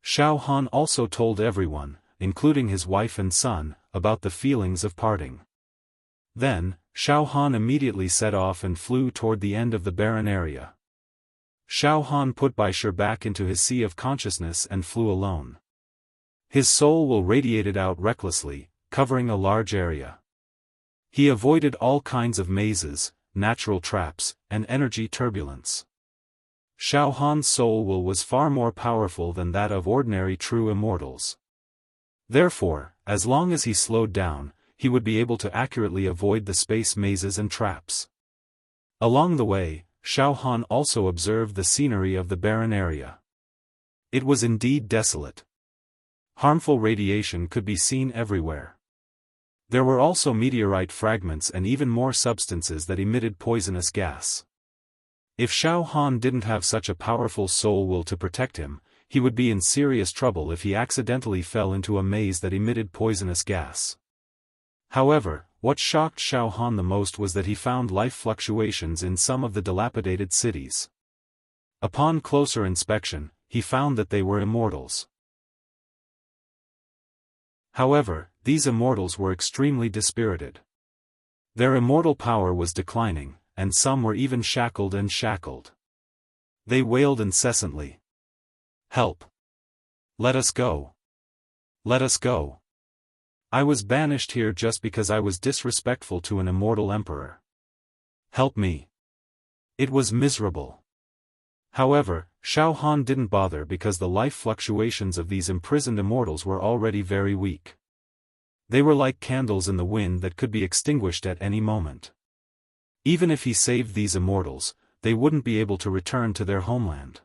Xiaofan also told everyone, including his wife and son, about the feelings of parting. Then, Xiaofan immediately set off and flew toward the end of the barren area. Xiaofan put Bai Shi back into his sea of consciousness and flew alone. His soul will radiated out recklessly, covering a large area. He avoided all kinds of mazes, natural traps, and energy turbulence. Xiaofan's soul will was far more powerful than that of ordinary true immortals. Therefore, as long as he slowed down, he would be able to accurately avoid the space mazes and traps. Along the way, Xiaofan also observed the scenery of the barren area. It was indeed desolate. Harmful radiation could be seen everywhere. There were also meteorite fragments and even more substances that emitted poisonous gas. If Xiaofan didn't have such a powerful soul will to protect him, he would be in serious trouble if he accidentally fell into a maze that emitted poisonous gas. However, what shocked Xiaofan the most was that he found life fluctuations in some of the dilapidated cities. Upon closer inspection, he found that they were immortals. However, these immortals were extremely dispirited. Their immortal power was declining, and some were even shackled and shackled. They wailed incessantly. "Help! Let us go! Let us go! I was banished here just because I was disrespectful to an immortal emperor. Help me!" It was miserable. However, Xiaofan didn't bother because the life fluctuations of these imprisoned immortals were already very weak. They were like candles in the wind that could be extinguished at any moment. Even if he saved these immortals, they wouldn't be able to return to their homeland.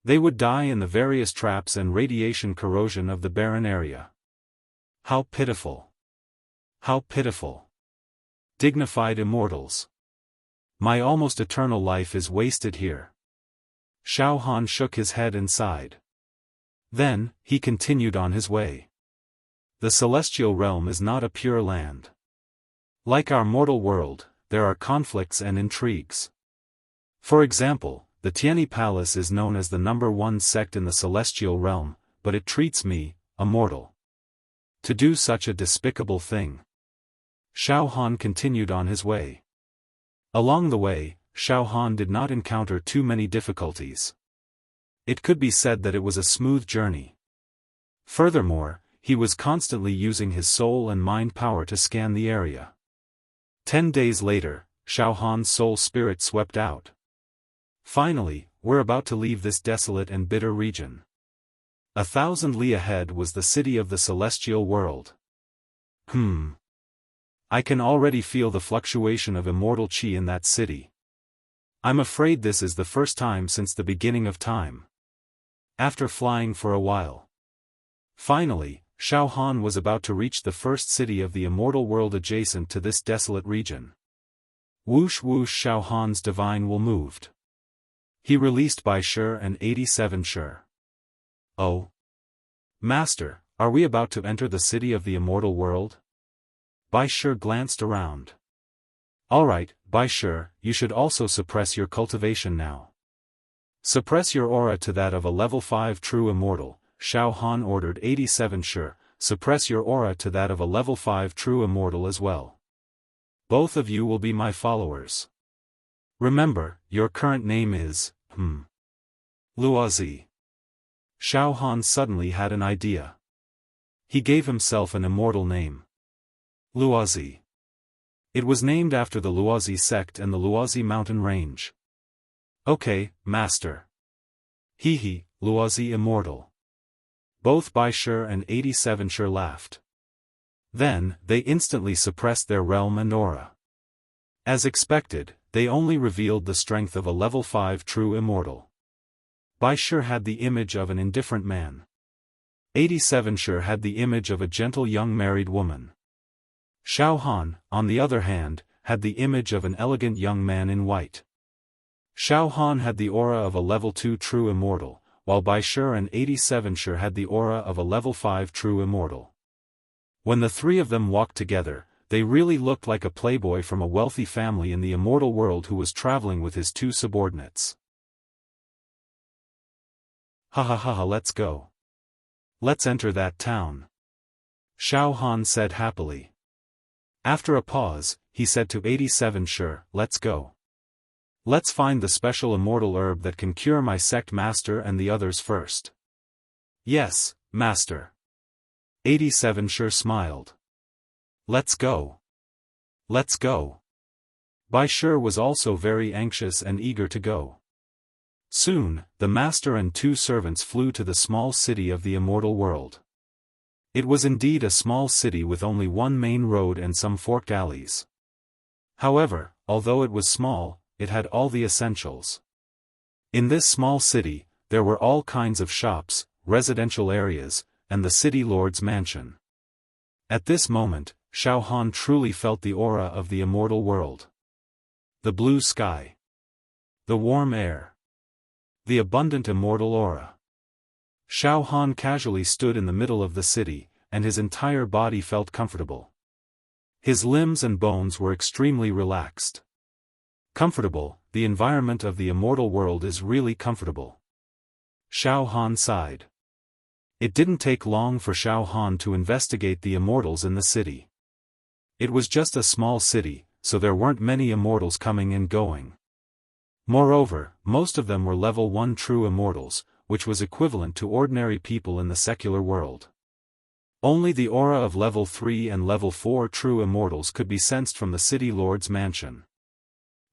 They would die in the various traps and radiation corrosion of the barren area. How pitiful! How pitiful! Dignified immortals! My almost eternal life is wasted here. Xiaofan shook his head and sighed. Then, he continued on his way. The celestial realm is not a pure land. Like our mortal world, there are conflicts and intrigues. For example, the Tianyi Palace is known as the #1 sect in the celestial realm, but it treats me, a mortal, to do such a despicable thing. Xiaofan continued on his way. Along the way, Xiaofan did not encounter too many difficulties. It could be said that it was a smooth journey. Furthermore, he was constantly using his soul and mind power to scan the area. 10 days later, Xiaofan's soul spirit swept out. Finally, we're about to leave this desolate and bitter region. 1,000 li ahead was the city of the celestial world. I can already feel the fluctuation of immortal qi in that city. I'm afraid this is the first time since the beginning of time. After flying for a while. Finally, Xiaofan was about to reach the first city of the immortal world adjacent to this desolate region. Whoosh whoosh, Xiaofan's divine will moved. He released Bai Shi and 87 Shi. Oh! Master, are we about to enter the city of the immortal world? Bai Shi glanced around. Alright, Bai Shi, you should also suppress your cultivation now. Suppress your aura to that of a level 5 true immortal, Xiaofan ordered 87 Shi, suppress your aura to that of a level 5 true immortal as well. Both of you will be my followers. Remember, your current name is, Luozi. Xiaofan suddenly had an idea. He gave himself an immortal name. Luozi. It was named after the Luozi sect and the Luozi mountain range. Okay, master. Hehe, Luozi immortal. Both Bai Shi and 87 Shi laughed. Then, they instantly suppressed their realm and aura. As expected, they only revealed the strength of a level 5 true immortal. Bai Shi had the image of an indifferent man. 87 Shi had the image of a gentle young married woman. Xiaofan, on the other hand, had the image of an elegant young man in white. Xiaofan had the aura of a level 2 true immortal, while Bai Shi and 87 Shi had the aura of a level 5 true immortal. When the three of them walked together, they really looked like a playboy from a wealthy family in the immortal world who was traveling with his two subordinates. Ha ha ha ha, let's go. Let's enter that town. Xiaofan said happily. After a pause, he said to 87 Shi, let's go. Let's find the special immortal herb that can cure my sect master and the others first. Yes, master. 87 Shi smiled. Let's go. Let's go. Bai Shi was also very anxious and eager to go. Soon, the master and two servants flew to the small city of the immortal world. It was indeed a small city with only one main road and some forked alleys. However, although it was small, it had all the essentials. In this small city, there were all kinds of shops, residential areas, and the city lord's mansion. At this moment, Xiaofan truly felt the aura of the immortal world. The blue sky. The warm air. The abundant immortal aura. Xiaofan casually stood in the middle of the city, and his entire body felt comfortable. His limbs and bones were extremely relaxed. Comfortable, the environment of the immortal world is really comfortable. Xiaofan sighed. It didn't take long for Xiaofan to investigate the immortals in the city. It was just a small city, so there weren't many immortals coming and going. Moreover, most of them were level 1 true immortals, which was equivalent to ordinary people in the secular world. Only the aura of level 3 and level 4 true immortals could be sensed from the city lord's mansion.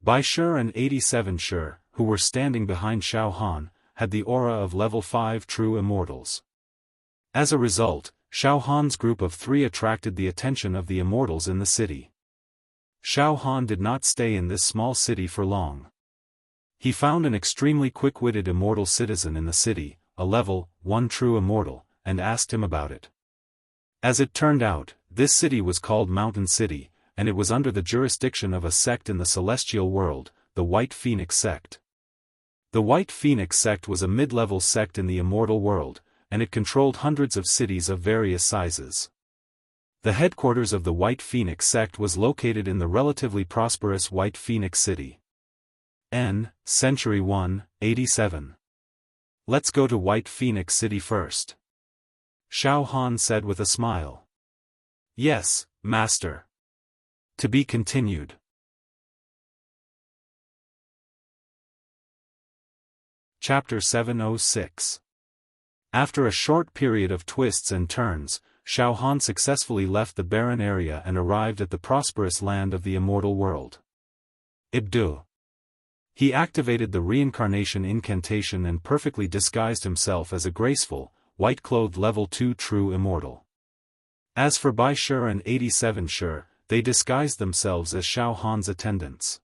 Bai Shi and 87 Shi, who were standing behind Xiaofan, had the aura of level 5 true immortals. As a result, Xiaofan's group of 3 attracted the attention of the immortals in the city. Xiaofan did not stay in this small city for long. He found an extremely quick-witted immortal citizen in the city, a level 1 true immortal, and asked him about it. As it turned out, this city was called Mountain City, and it was under the jurisdiction of a sect in the celestial world, the White Phoenix sect. The White Phoenix sect was a mid-level sect in the immortal world, and it controlled hundreds of cities of various sizes. The headquarters of the White Phoenix sect was located in the relatively prosperous White Phoenix city. Century 1, 87. Let's go to White Phoenix City first. Xiaofan said with a smile. Yes, master. To be continued. Chapter 706. After a short period of twists and turns, Xiaofan successfully left the barren area and arrived at the prosperous land of the immortal world. Ibdu. He activated the reincarnation incantation and perfectly disguised himself as a graceful, white-clothed level 2 true immortal. As for Bai Shi and 87 Shi, they disguised themselves as Xiaofan's attendants.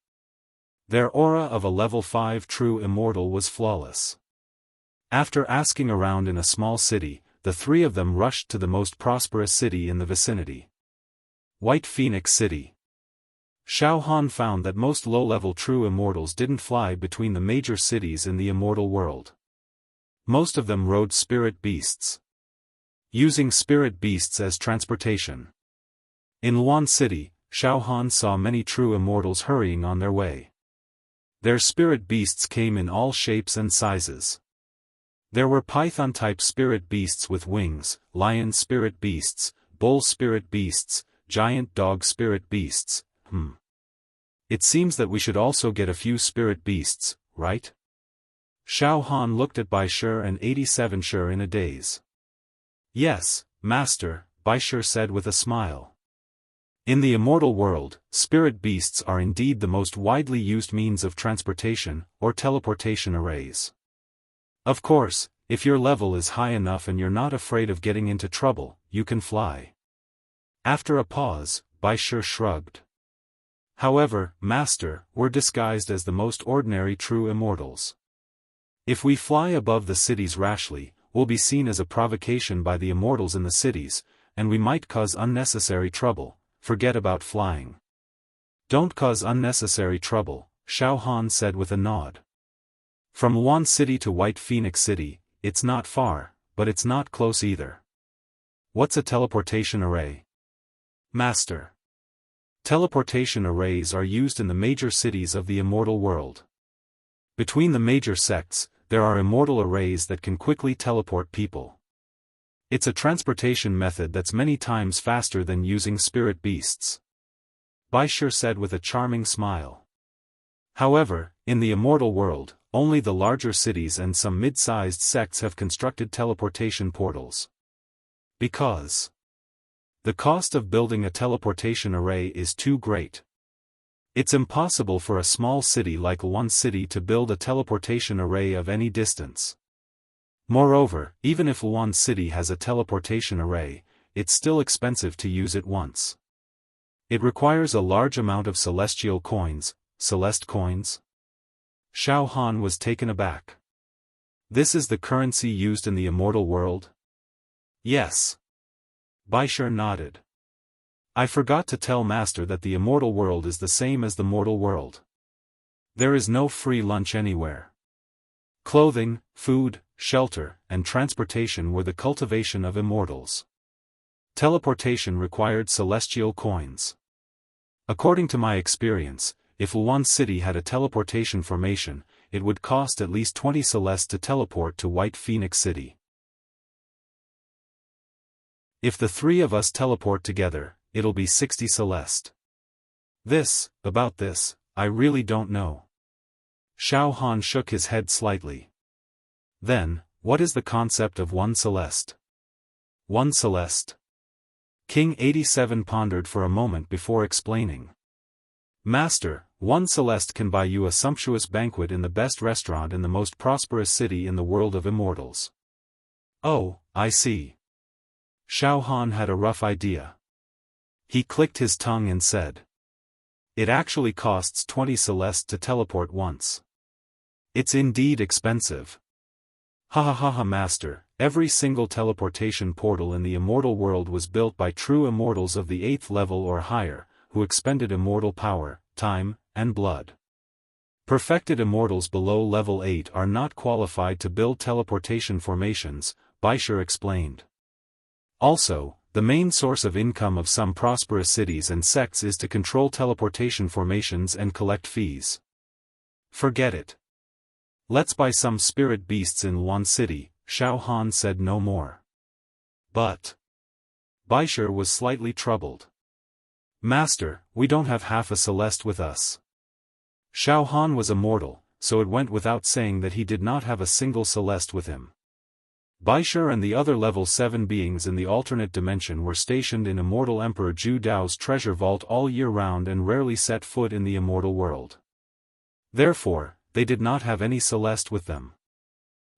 Their aura of a level 5 true immortal was flawless. After asking around in a small city, the 3 of them rushed to the most prosperous city in the vicinity. White Phoenix City. Xiaofan found that most low-level true immortals didn't fly between the major cities in the immortal world. Most of them rode spirit beasts, using spirit beasts as transportation. In Luan City, Xiaofan saw many true immortals hurrying on their way. Their spirit beasts came in all shapes and sizes. There were python-type spirit beasts with wings, lion spirit beasts, bull spirit beasts, giant dog spirit beasts. It seems that we should also get a few spirit beasts, right? Xiaofan looked at Bai Shi and 87 Shi in a daze. Yes, master, Bai Shi said with a smile. In the immortal world, spirit beasts are indeed the most widely used means of transportation, or teleportation arrays. Of course, if your level is high enough and you're not afraid of getting into trouble, you can fly. After a pause, Bai Shi shrugged. However, master, we're disguised as the most ordinary true immortals. If we fly above the cities rashly, we'll be seen as a provocation by the immortals in the cities, and we might cause unnecessary trouble. Forget about flying. Don't cause unnecessary trouble, Xiaofan said with a nod. From Wuhan City to White Phoenix City, it's not far, but it's not close either. What's a teleportation array? Master. Teleportation arrays are used in the major cities of the immortal world. Between the major sects, there are immortal arrays that can quickly teleport people. It's a transportation method that's many times faster than using spirit beasts. Bai Shi said with a charming smile. However, in the immortal world, only the larger cities and some mid-sized sects have constructed teleportation portals. Because the cost of building a teleportation array is too great. It's impossible for a small city like Wuhan City to build a teleportation array of any distance. Moreover, even if Wuhan City has a teleportation array, it's still expensive to use it once. It requires a large amount of celestial coins, Celeste coins? Xiaofan was taken aback. This is the currency used in the immortal world? Yes. Bai Shi nodded. I forgot to tell Master that the immortal world is the same as the mortal world. There is no free lunch anywhere. Clothing, food, shelter, and transportation were the cultivation of immortals. Teleportation required celestial coins. According to my experience, if Wuhan City had a teleportation formation, it would cost at least 20 Celeste to teleport to White Phoenix City. If the three of us teleport together, it'll be 60 Celeste. About this, I really don't know. Xiaofan shook his head slightly. Then, what is the concept of 1 Celeste? 1 Celeste? King 87 pondered for a moment before explaining. Master, 1 Celeste can buy you a sumptuous banquet in the best restaurant in the most prosperous city in the world of immortals. Oh, I see. Xiaofan had a rough idea. He clicked his tongue and said. It actually costs 20 Celeste to teleport once. It's indeed expensive. Ha, master, every single teleportation portal in the immortal world was built by true immortals of the 8th level or higher, who expended immortal power, time, and blood. Perfected immortals below level 8 are not qualified to build teleportation formations, Bai Shi explained. Also, the main source of income of some prosperous cities and sects is to control teleportation formations and collect fees. Forget it. Let's buy some spirit beasts in Wuhan City, Xiaofan said no more. But Bai Shi was slightly troubled. Master, we don't have half a Celeste with us. Xiaofan was immortal, so it went without saying that he did not have a single Celeste with him. Bai Shi and the other level 7 beings in the alternate dimension were stationed in Immortal Emperor Zhu Dao's treasure vault all year round and rarely set foot in the immortal world. Therefore, they did not have any Celeste with them.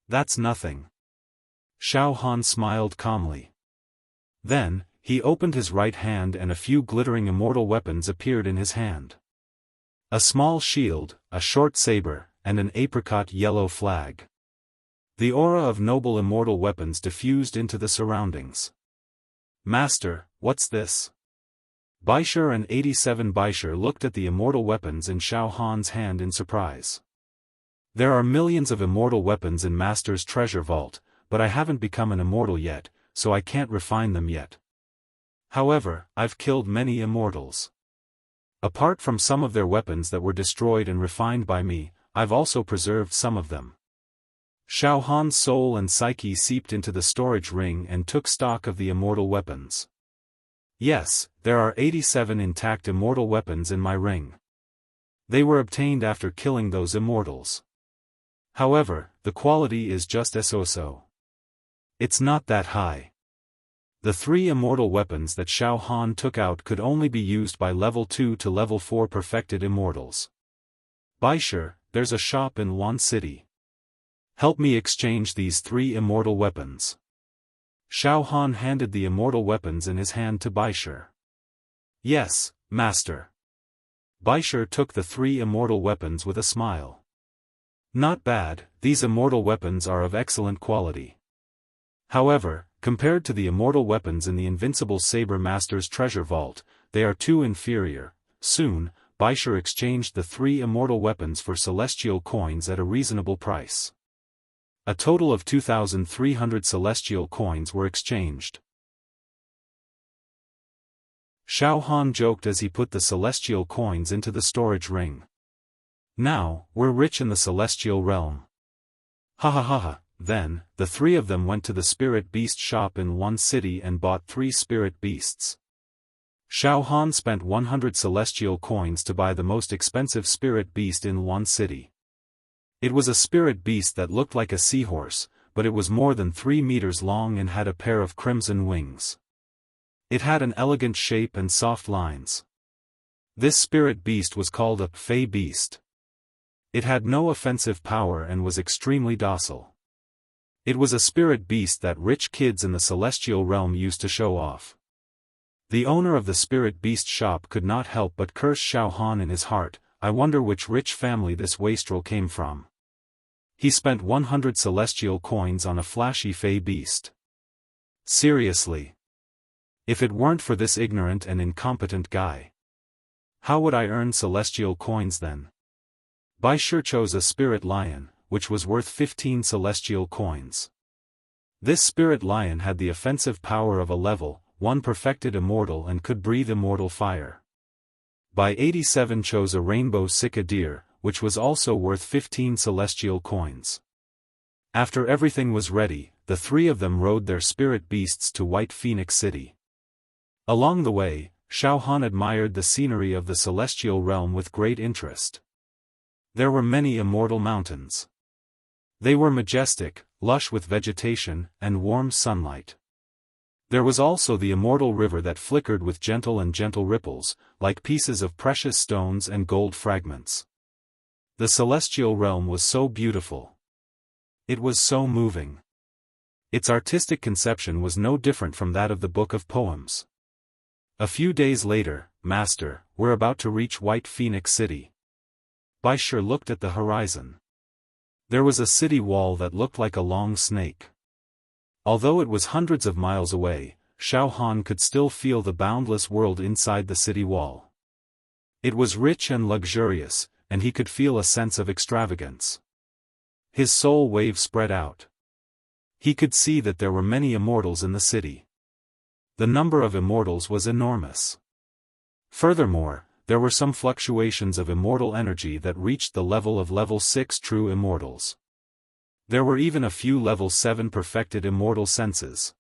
That's nothing. Xiaofan smiled calmly. Then, he opened his right hand and a few glittering immortal weapons appeared in his hand. A small shield, a short saber, and an apricot yellow flag. The aura of noble immortal weapons diffused into the surroundings. Master, what's this? Bai Shi and 87 Bai Shi looked at the immortal weapons in Xiaofan's hand in surprise. There are millions of immortal weapons in Master's treasure vault, but I haven't become an immortal yet, so I can't refine them yet. However, I've killed many immortals. Apart from some of their weapons that were destroyed and refined by me, I've also preserved some of them. Xiaofan's soul and psyche seeped into the storage ring and took stock of the immortal weapons. Yes, there are 87 intact immortal weapons in my ring. They were obtained after killing those immortals. However, the quality is just so. It's not that high. The 3 immortal weapons that Xiaofan took out could only be used by level 2 to level 4 perfected immortals. Baisher, there's a shop in Wan City. Help me exchange these 3 immortal weapons. Xiaofan handed the immortal weapons in his hand to Baisher. Yes, master. Baisher took the 3 immortal weapons with a smile. Not bad, these immortal weapons are of excellent quality. However, compared to the immortal weapons in the Invincible Saber Master's treasure vault, they are too inferior. Soon, Baisher exchanged the 3 immortal weapons for celestial coins at a reasonable price. A total of 2,300 celestial coins were exchanged. Xiaofan joked as he put the celestial coins into the storage ring. Now, we're rich in the celestial realm. Ha ha ha ha. Then, the 3 of them went to the spirit beast shop in Wan City and bought 3 spirit beasts. Xiaofan spent 100 celestial coins to buy the most expensive spirit beast in Wan City. It was a spirit beast that looked like a seahorse, but it was more than 3 meters long and had a pair of crimson wings. It had an elegant shape and soft lines. This spirit beast was called a Fey beast. It had no offensive power and was extremely docile. It was a spirit beast that rich kids in the celestial realm used to show off. The owner of the spirit beast shop could not help but curse Xiaofan in his heart. I wonder which rich family this wastrel came from. He spent 100 celestial coins on a flashy Fey beast. Seriously. If it weren't for this ignorant and incompetent guy. How would I earn celestial coins then? Baisher chose a spirit lion, which was worth 15 celestial coins. This spirit lion had the offensive power of a level 1 perfected immortal and could breathe immortal fire. By 87 chose a rainbow Sika deer, which was also worth 15 celestial coins. After everything was ready, the 3 of them rode their spirit beasts to White Phoenix City. Along the way, Xiaofan admired the scenery of the celestial realm with great interest. There were many immortal mountains. They were majestic, lush with vegetation, and warm sunlight. There was also the immortal river that flickered with gentle ripples, like pieces of precious stones and gold fragments. The celestial realm was so beautiful. It was so moving. Its artistic conception was no different from that of the Book of Poems. A few days later, Master, we're about to reach White Phoenix City. Baisher looked at the horizon. There was a city wall that looked like a long snake. Although it was hundreds of miles away, Xiaofan could still feel the boundless world inside the city wall. It was rich and luxurious, and he could feel a sense of extravagance. His soul wave spread out. He could see that there were many immortals in the city. The number of immortals was enormous. Furthermore, there were some fluctuations of immortal energy that reached the level of level 6 true immortals. There were even a few level 7 perfected immortal senses.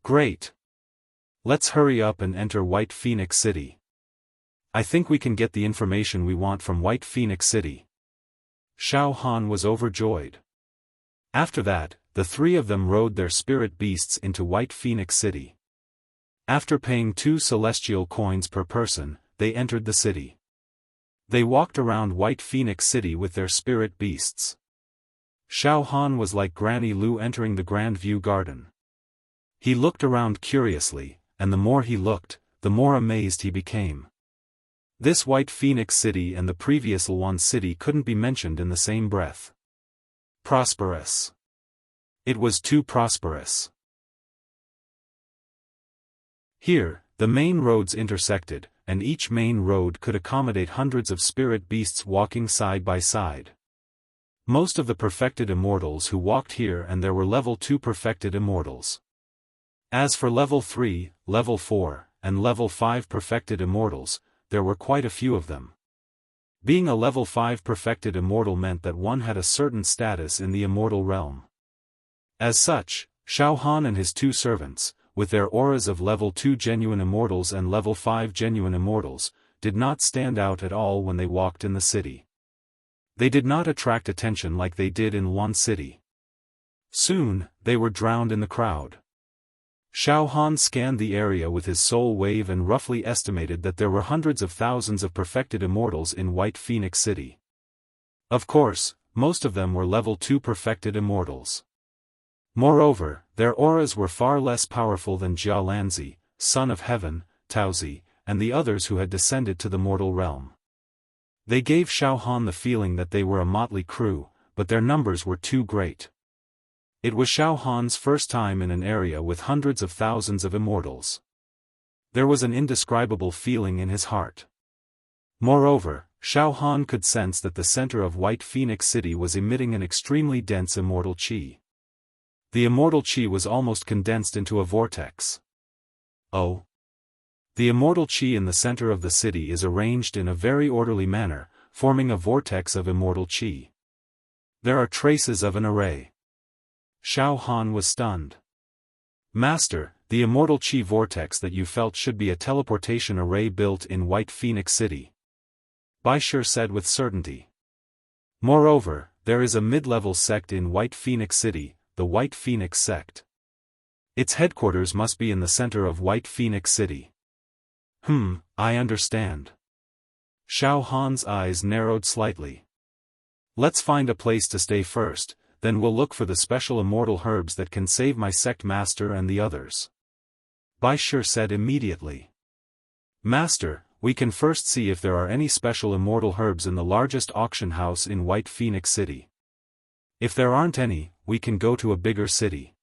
Great! Let's hurry up and enter White Phoenix City. I think we can get the information we want from White Phoenix City. Xiaofan was overjoyed. After that, the 3 of them rode their spirit beasts into White Phoenix City. After paying 2 celestial coins per person, they entered the city. They walked around White Phoenix City with their spirit beasts. Xiaofan was like Granny Lu entering the Grand View Garden. He looked around curiously, and the more he looked, the more amazed he became. This White Phoenix City and the previous Luan City couldn't be mentioned in the same breath. Prosperous. It was too prosperous. Here, the main roads intersected, and each main road could accommodate hundreds of spirit beasts walking side by side. Most of the perfected immortals who walked here, and there were level 2 perfected immortals. As for level 3, level 4, and level 5 perfected immortals, there were quite a few of them. Being a level 5 perfected immortal meant that one had a certain status in the immortal realm. As such, Xiaofan and his two servants, with their auras of level 2 genuine immortals and level 5 genuine immortals, did not stand out at all when they walked in the city. They did not attract attention like they did in Wuhan City. Soon, they were drowned in the crowd. Xiaofan scanned the area with his soul wave and roughly estimated that there were hundreds of thousands of perfected immortals in White Phoenix City. Of course, most of them were level 2 perfected immortals. Moreover, their auras were far less powerful than Jia Lanzi, Son of Heaven, Taozi, and the others who had descended to the mortal realm. They gave Xiaofan the feeling that they were a motley crew, but their numbers were too great. It was Xiaofan's first time in an area with hundreds of thousands of immortals. There was an indescribable feeling in his heart. Moreover, Xiaofan could sense that the center of White Phoenix City was emitting an extremely dense immortal qi. The immortal qi was almost condensed into a vortex. Oh! The immortal qi in the center of the city is arranged in a very orderly manner, forming a vortex of immortal qi. There are traces of an array. Xiaofan was stunned. Master, the immortal qi vortex that you felt should be a teleportation array built in White Phoenix City. Baisher said with certainty. Moreover, there is a mid-level sect in White Phoenix City, the White Phoenix sect. Its headquarters must be in the center of White Phoenix City. I understand. Xiaofan's eyes narrowed slightly. Let's find a place to stay first, then we'll look for the special immortal herbs that can save my sect master and the others. Baisher said immediately. Master, we can first see if there are any special immortal herbs in the largest auction house in White Phoenix City. If there aren't any, we can go to a bigger city.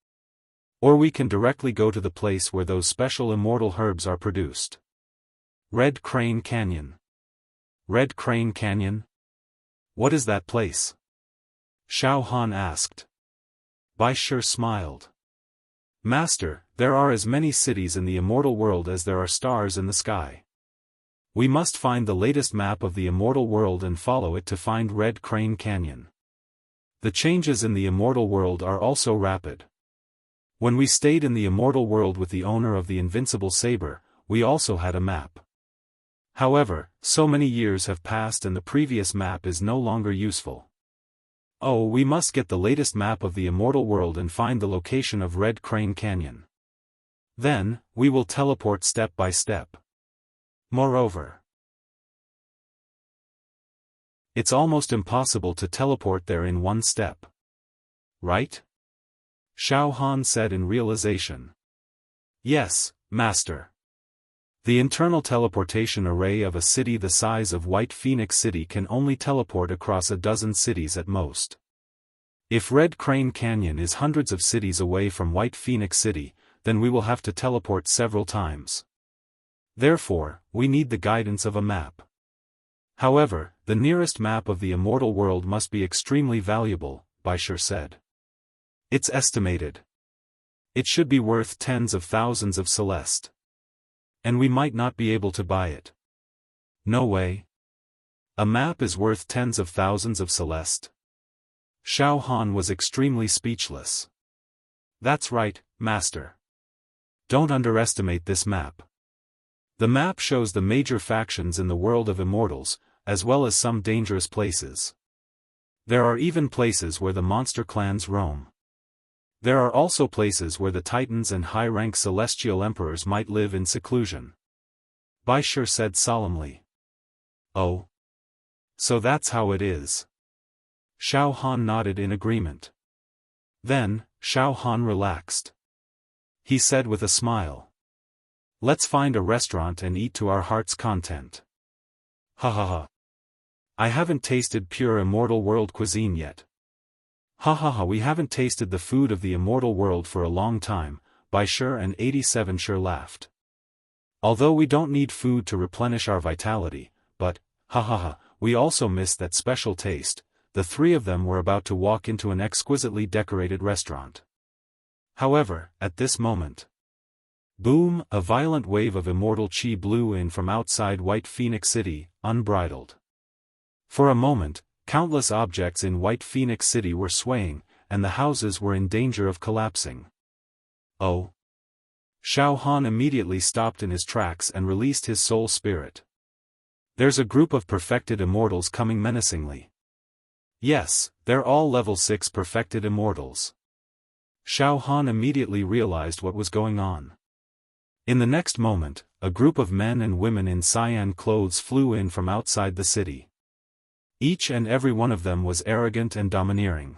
Or we can directly go to the place where those special immortal herbs are produced. Red Crane Canyon. Red Crane Canyon? What is that place? Xiaofan asked. Baisher smiled. Master, there are as many cities in the immortal world as there are stars in the sky. We must find the latest map of the immortal world and follow it to find Red Crane Canyon. The changes in the immortal world are also rapid. When we stayed in the immortal world with the owner of the invincible saber, we also had a map. However, so many years have passed and the previous map is no longer useful. Oh, we must get the latest map of the immortal world and find the location of Red Crane Canyon. Then, we will teleport step by step. Moreover, it's almost impossible to teleport there in one step. Right? Xiaofan said in realization. Yes, Master. The internal teleportation array of a city the size of White Phoenix City can only teleport across a dozen cities at most. If Red Crane Canyon is hundreds of cities away from White Phoenix City, then we will have to teleport several times. Therefore, we need the guidance of a map. However, the nearest map of the immortal world must be extremely valuable, Baisher said. It's estimated. It should be worth tens of thousands of Celeste. And we might not be able to buy it. No way. A map is worth tens of thousands of Celeste. Xiaofan was extremely speechless. That's right, Master. Don't underestimate this map. The map shows the major factions in the world of immortals, as well as some dangerous places. There are even places where the monster clans roam. There are also places where the titans and high-rank celestial emperors might live in seclusion. Baisher said solemnly. Oh. So that's how it is. Xiaofan nodded in agreement. Then, Xiaofan relaxed. He said with a smile. Let's find a restaurant and eat to our heart's content. Ha ha ha. I haven't tasted pure immortal world cuisine yet. Ha ha ha, we haven't tasted the food of the immortal world for a long time, Baisher and 87 sure laughed. Although we don't need food to replenish our vitality, but, ha ha ha, we also miss that special taste. The three of them were about to walk into an exquisitely decorated restaurant. However, at this moment, boom, a violent wave of immortal qi blew in from outside White Phoenix City, unbridled. For a moment, countless objects in White Phoenix City were swaying, and the houses were in danger of collapsing. Oh! Xiaofan immediately stopped in his tracks and released his soul spirit. There's a group of perfected immortals coming menacingly. Yes, they're all level 6 perfected immortals. Xiaofan immediately realized what was going on. In the next moment, a group of men and women in cyan clothes flew in from outside the city. Each and every one of them was arrogant and domineering.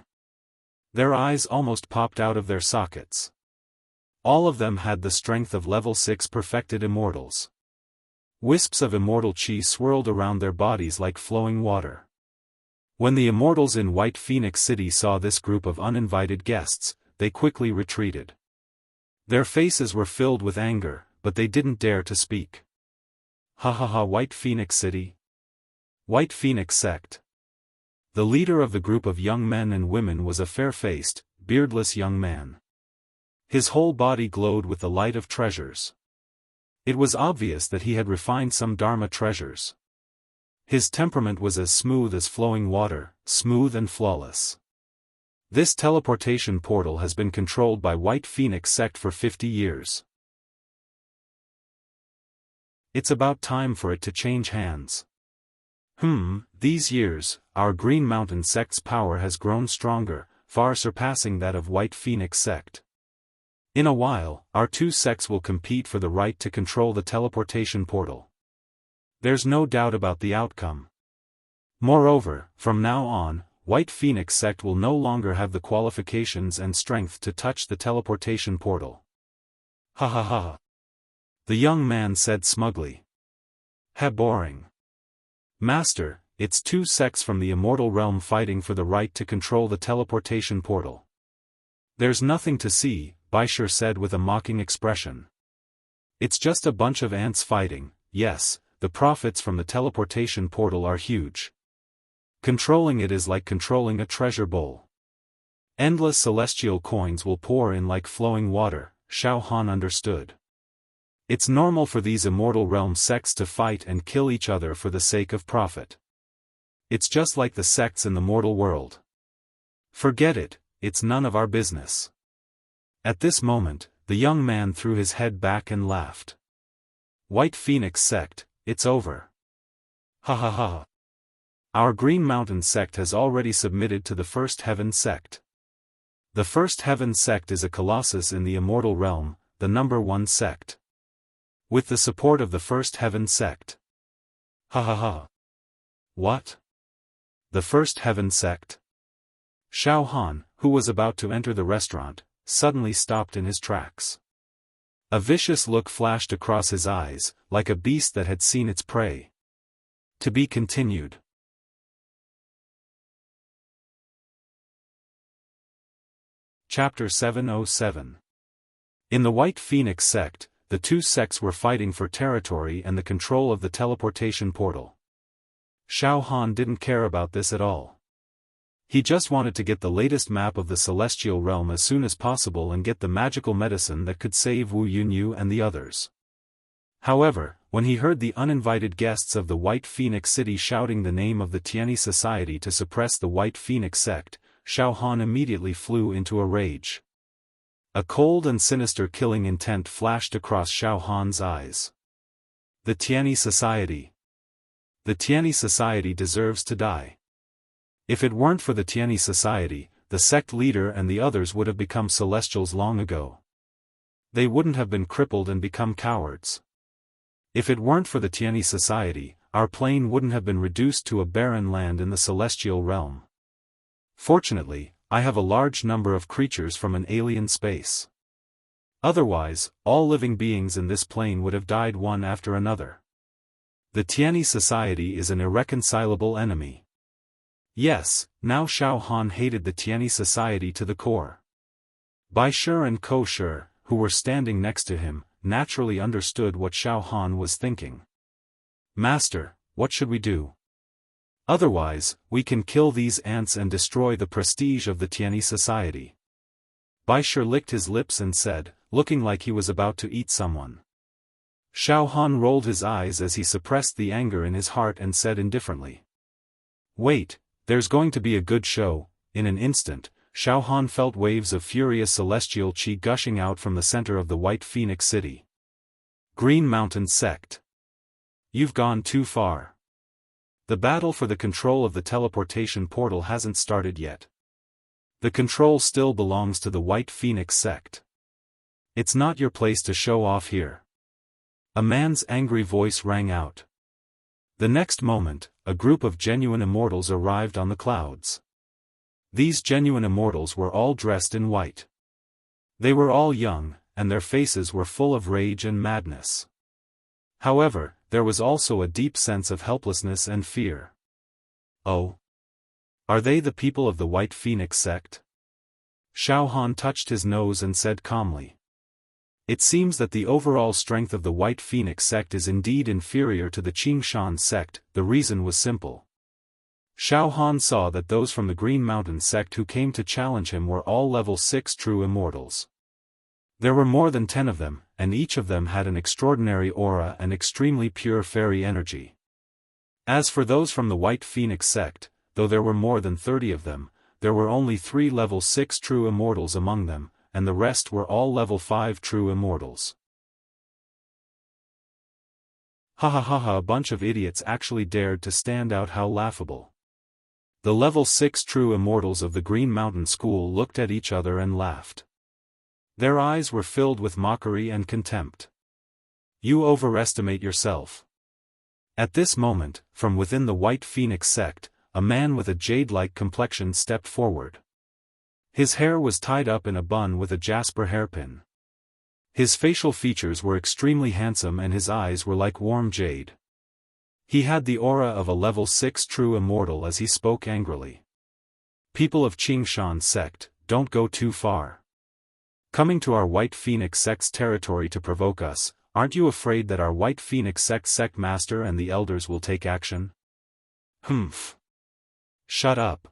Their eyes almost popped out of their sockets. All of them had the strength of level 6 perfected immortals. Wisps of immortal chi swirled around their bodies like flowing water. When the immortals in White Phoenix City saw this group of uninvited guests, they quickly retreated. Their faces were filled with anger, but they didn't dare to speak. Ha ha ha, White Phoenix City? White Phoenix sect. The leader of the group of young men and women was a fair-faced, beardless young man. His whole body glowed with the light of treasures. It was obvious that he had refined some Dharma treasures. His temperament was as smooth as flowing water, smooth and flawless. This teleportation portal has been controlled by White Phoenix sect for 50 years. It's about time for it to change hands. These years, our Green Mountain sect's power has grown stronger, far surpassing that of White Phoenix sect. In a while, our two sects will compete for the right to control the teleportation portal. There's no doubt about the outcome. Moreover, from now on, White Phoenix sect will no longer have the qualifications and strength to touch the teleportation portal. Ha ha ha. The young man said smugly. Ha, boring. Master, it's two sects from the immortal realm fighting for the right to control the teleportation portal. There's nothing to see, Baishur said with a mocking expression. It's just a bunch of ants fighting. Yes, the profits from the teleportation portal are huge. Controlling it is like controlling a treasure bowl. Endless celestial coins will pour in like flowing water, Xiaofan understood. It's normal for these immortal realm sects to fight and kill each other for the sake of profit. It's just like the sects in the mortal world. Forget it, it's none of our business. At this moment, the young man threw his head back and laughed. White Phoenix sect, it's over. Ha ha ha. Our Green Mountain sect has already submitted to the First Heaven sect. The First Heaven sect is a colossus in the immortal realm, the number 1 sect. With the support of the First Heaven sect. Ha ha ha. What? The First Heaven sect? Xiaofan, who was about to enter the restaurant, suddenly stopped in his tracks. A vicious look flashed across his eyes, like a beast that had seen its prey. To be continued. Chapter 707. In the White Phoenix sect, the two sects were fighting for territory and the control of the teleportation portal. Xiaofan didn't care about this at all. He just wanted to get the latest map of the celestial realm as soon as possible and get the magical medicine that could save Wu Yunyu and the others. However, when he heard the uninvited guests of the White Phoenix City shouting the name of the Tianyi Society to suppress the White Phoenix sect, Xiaofan immediately flew into a rage. A cold and sinister killing intent flashed across Xiaofan's eyes. The Tianyi Society. The Tianyi Society deserves to die. If it weren't for the Tianyi Society, the sect leader and the others would have become celestials long ago. They wouldn't have been crippled and become cowards. If it weren't for the Tianyi Society, our plane wouldn't have been reduced to a barren land in the celestial realm. Fortunately, I have a large number of creatures from an alien space. Otherwise, all living beings in this plane would have died one after another. The Tianyi Society is an irreconcilable enemy. Yes, now Xiaofan hated the Tianyi Society to the core. Baishur and Koshur, who were standing next to him, naturally understood what Xiaofan was thinking. Master, what should we do? Otherwise, we can kill these ants and destroy the prestige of the Tianyi Society. Baishur licked his lips and said, looking like he was about to eat someone. Xiaofan rolled his eyes as he suppressed the anger in his heart and said indifferently. Wait, there's going to be a good show. In an instant, Xiaofan felt waves of furious celestial qi gushing out from the center of the White Phoenix City. Green Mountain Sect. You've gone too far. The battle for the control of the teleportation portal hasn't started yet. The control still belongs to the White Phoenix Sect. It's not your place to show off here. A man's angry voice rang out. The next moment, a group of genuine immortals arrived on the clouds. These genuine immortals were all dressed in white. They were all young, and their faces were full of rage and madness. However, there was also a deep sense of helplessness and fear. Oh? Are they the people of the White Phoenix Sect? Xiaofan touched his nose and said calmly. It seems that the overall strength of the White Phoenix Sect is indeed inferior to the Qingshan Sect. The reason was simple. Xiaofan saw that those from the Green Mountain Sect who came to challenge him were all level 6 true immortals. There were more than 10 of them, and each of them had an extraordinary aura and extremely pure fairy energy. As for those from the White Phoenix Sect, though there were more than 30 of them, there were only 3 level 6 true immortals among them, and the rest were all level 5 true immortals. Ha ha ha ha, a bunch of idiots actually dared to stand out. How laughable. The level 6 true immortals of the Green Mountain School looked at each other and laughed. Their eyes were filled with mockery and contempt. You overestimate yourself. At this moment, from within the White Phoenix Sect, a man with a jade-like complexion stepped forward. His hair was tied up in a bun with a jasper hairpin. His facial features were extremely handsome and his eyes were like warm jade. He had the aura of a level 6 true immortal as he spoke angrily. People of Qingshan Sect, don't go too far. Coming to our White Phoenix Sect's territory to provoke us, aren't you afraid that our White Phoenix Sect master and the elders will take action? Humph. Shut up.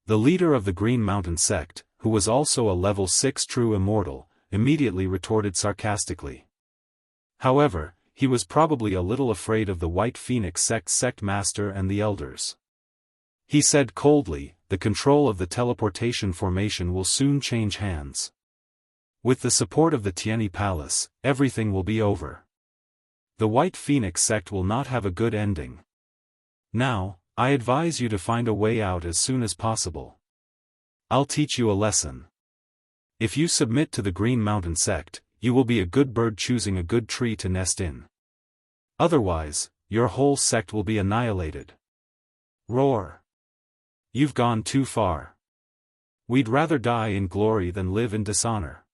The leader of the Green Mountain Sect, who was also a level 6 true immortal, immediately retorted sarcastically. However, he was probably a little afraid of the White Phoenix Sect master and the elders. He said coldly, the control of the teleportation formation will soon change hands. With the support of the Tianyi Palace, everything will be over. The White Phoenix Sect will not have a good ending. Now, I advise you to find a way out as soon as possible. I'll teach you a lesson. If you submit to the Green Mountain Sect, you will be a good bird choosing a good tree to nest in. Otherwise, your whole sect will be annihilated. Roar. You've gone too far. We'd rather die in glory than live in dishonor.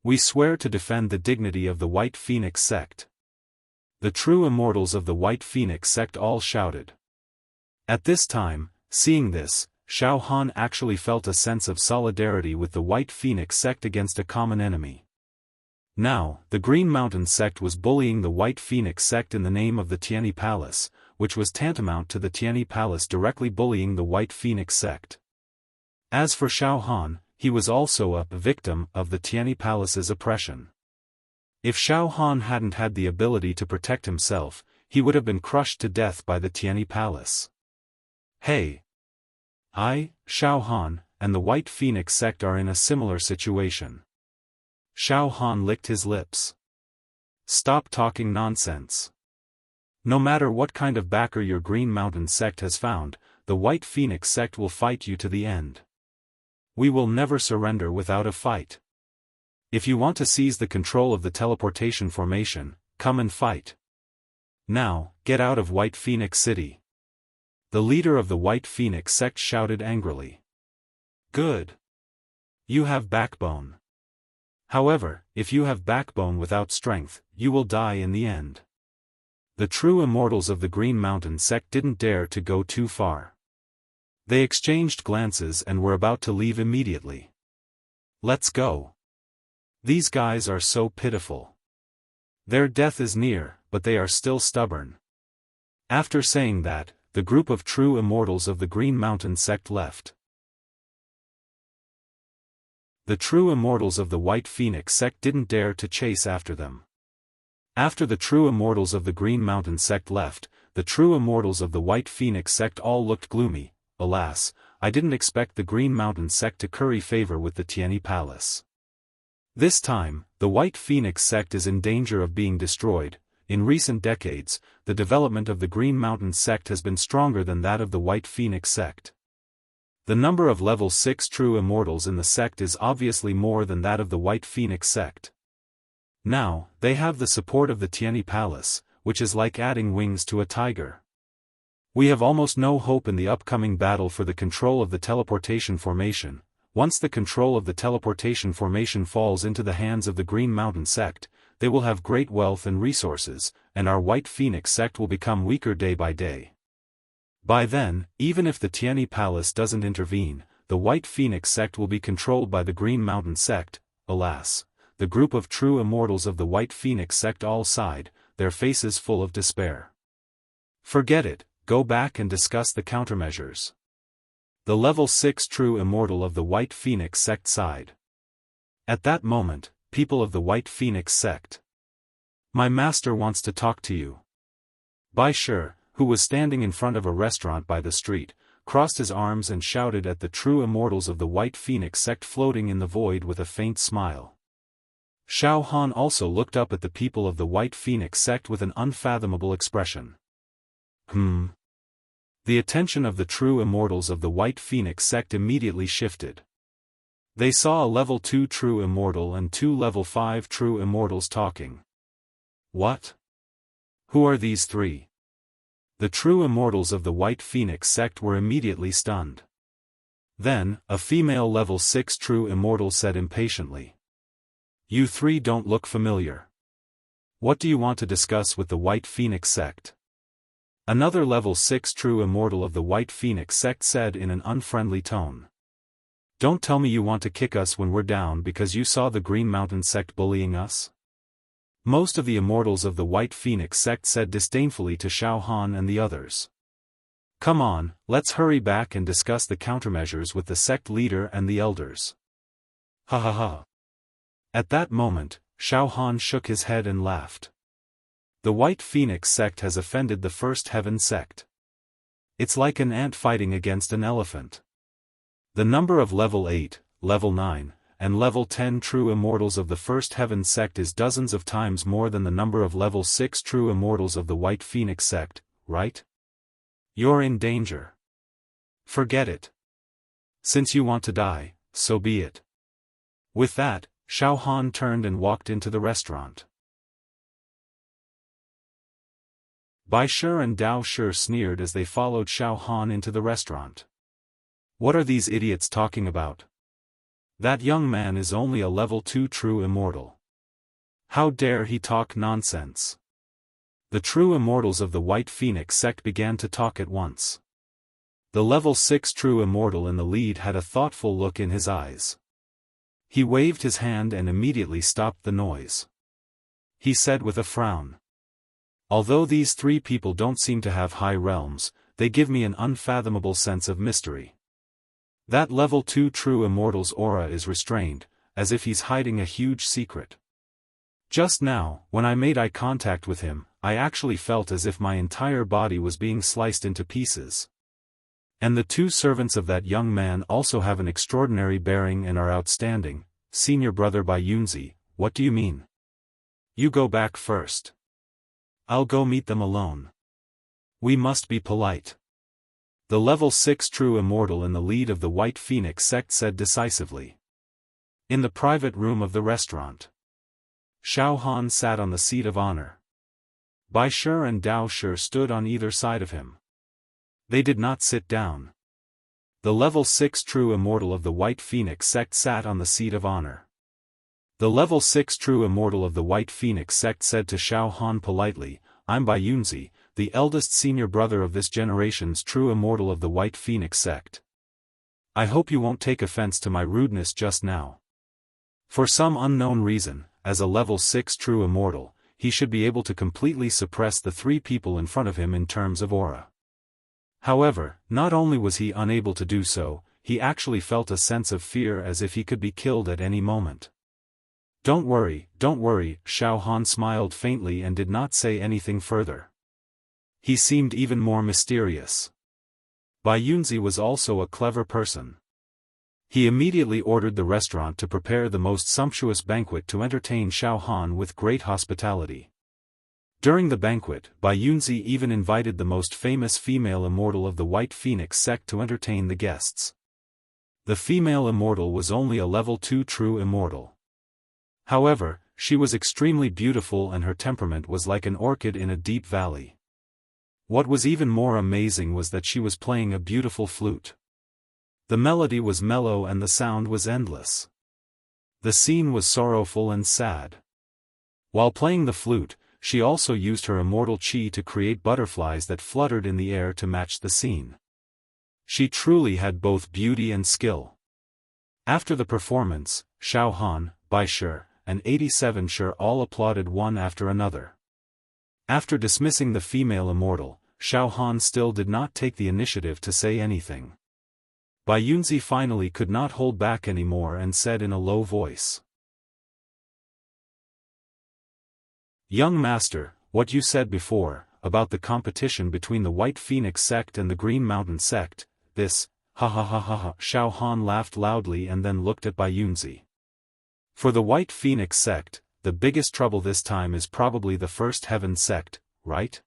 We swear to defend the dignity of the White Phoenix Sect. The true immortals of the White Phoenix Sect all shouted. At this time, seeing this, Xiaofan actually felt a sense of solidarity with the White Phoenix Sect against a common enemy. Now, the Green Mountain Sect was bullying the White Phoenix Sect in the name of the Tianyi Palace, which was tantamount to the Tianyi Palace directly bullying the White Phoenix Sect. As for Xiaofan, he was also a victim of the Tianyi Palace's oppression. If Xiaofan hadn't had the ability to protect himself, he would have been crushed to death by the Tianyi Palace. Hey! I, Xiaofan, and the White Phoenix Sect are in a similar situation. Xiaofan licked his lips. Stop talking nonsense. No matter what kind of backer your Green Mountain Sect has found, the White Phoenix Sect will fight you to the end. We will never surrender without a fight. If you want to seize the control of the teleportation formation, come and fight. Now, get out of White Phoenix City. The leader of the White Phoenix Sect shouted angrily. Good. You have backbone. However, if you have backbone without strength, you will die in the end. The true immortals of the Green Mountain Sect didn't dare to go too far. They exchanged glances and were about to leave immediately. Let's go. These guys are so pitiful. Their death is near, but they are still stubborn. After saying that, the group of true immortals of the Green Mountain Sect left. The true immortals of the White Phoenix Sect didn't dare to chase after them. After the true immortals of the Green Mountain Sect left, the true immortals of the White Phoenix sect all looked gloomy. Alas, I didn't expect the Green Mountain sect to curry favor with the Tianyi Palace. This time, the White Phoenix sect is in danger of being destroyed. In recent decades, the development of the Green Mountain sect has been stronger than that of the White Phoenix sect. The number of level 6 true immortals in the sect is obviously more than that of the White Phoenix sect. Now, they have the support of the Tianyi Palace, which is like adding wings to a tiger. We have almost no hope in the upcoming battle for the control of the teleportation formation. Once the control of the teleportation formation falls into the hands of the Green Mountain sect, they will have great wealth and resources, and our White Phoenix sect will become weaker day by day. By then, even if the Tianyi Palace doesn't intervene, the White Phoenix sect will be controlled by the Green Mountain sect. Alas, the group of true immortals of the White Phoenix sect all sighed, their faces full of despair. Forget it, go back and discuss the countermeasures. The level 6 true immortal of the White Phoenix sect sighed. At that moment, people of the White Phoenix sect. My master wants to talk to you. Bai Shi, who was standing in front of a restaurant by the street, crossed his arms and shouted at the true immortals of the White Phoenix sect floating in the void with a faint smile. Xiaofan also looked up at the people of the White Phoenix sect with an unfathomable expression. The attention of the true immortals of the White Phoenix sect immediately shifted. They saw a level 2 true immortal and 2 level 5 true immortals talking. What? Who are these three? The true immortals of the White Phoenix sect were immediately stunned. Then, a female level 6 true immortal said impatiently. You three don't look familiar. What do you want to discuss with the White Phoenix sect? Another level 6 true immortal of the White Phoenix sect said in an unfriendly tone. Don't tell me you want to kick us when we're down because you saw the Green Mountain sect bullying us? Most of the immortals of the White Phoenix sect said disdainfully to Xiaofan and the others. Come on, let's hurry back and discuss the countermeasures with the sect leader and the elders. Ha ha ha. At that moment, Xiaofan shook his head and laughed. The White Phoenix sect has offended the First Heaven sect. It's like an ant fighting against an elephant. The number of level 8, level 9, and level 10 true immortals of the First Heaven sect is dozens of times more than the number of level 6 true immortals of the White Phoenix sect, right? You're in danger. Forget it. Since you want to die, so be it. With that, Xiaofan turned and walked into the restaurant. Bai Shi and Dao Shi sneered as they followed Xiaofan into the restaurant. What are these idiots talking about? That young man is only a level 2 true immortal. How dare he talk nonsense? The true immortals of the White Phoenix sect began to talk at once. The level 6 true immortal in the lead had a thoughtful look in his eyes. He waved his hand and immediately stopped the noise. He said with a frown. Although these three people don't seem to have high realms, they give me an unfathomable sense of mystery. That level 2 true immortal's aura is restrained, as if he's hiding a huge secret. Just now, when I made eye contact with him, I actually felt as if my entire body was being sliced into pieces. And the two servants of that young man also have an extraordinary bearing and are outstanding. Senior brother Bai Yunzi, what do you mean? You go back first. I'll go meet them alone. We must be polite. The level 6 true immortal in the lead of the White Phoenix sect said decisively. In the private room of the restaurant, Xiaofan sat on the seat of honor. Bai Shi and Dao Shi stood on either side of him. They did not sit down. The level 6 true immortal of the White Phoenix sect sat on the seat of honor. The level 6 true immortal of the White Phoenix sect said to Xiaofan politely, I'm Bai Yunzi, the eldest senior brother of this generation's true immortal of the White Phoenix sect. I hope you won't take offense to my rudeness just now. For some unknown reason, as a level 6 true immortal, he should be able to completely suppress the three people in front of him in terms of aura. However, not only was he unable to do so, he actually felt a sense of fear as if he could be killed at any moment. Don't worry, Xiaofan smiled faintly and did not say anything further. he seemed even more mysterious. Bai Yunzi was also a clever person. He immediately ordered the restaurant to prepare the most sumptuous banquet to entertain Xiaofan with great hospitality. During the banquet, Bai Yunzi even invited the most famous female immortal of the White Phoenix sect to entertain the guests. The female immortal was only a level 2 true immortal. However, she was extremely beautiful and her temperament was like an orchid in a deep valley. What was even more amazing was that she was playing a beautiful flute. The melody was mellow and the sound was endless. The scene was sorrowful and sad. While playing the flute, she also used her immortal qi to create butterflies that fluttered in the air to match the scene. She truly had both beauty and skill. After the performance, Xiaofan, Bai Shi, and 87 Shi all applauded one after another. After dismissing the female immortal, Xiaofan still did not take the initiative to say anything. Bai Yunzi finally could not hold back anymore and said in a low voice. Young master, what you said before, about the competition between the White Phoenix sect and the Green Mountain sect, this, ha ha ha ha ha. Xiaofan laughed loudly and then looked at Bai Yunzi. For the White Phoenix sect, the biggest trouble this time is probably the First Heaven sect, right?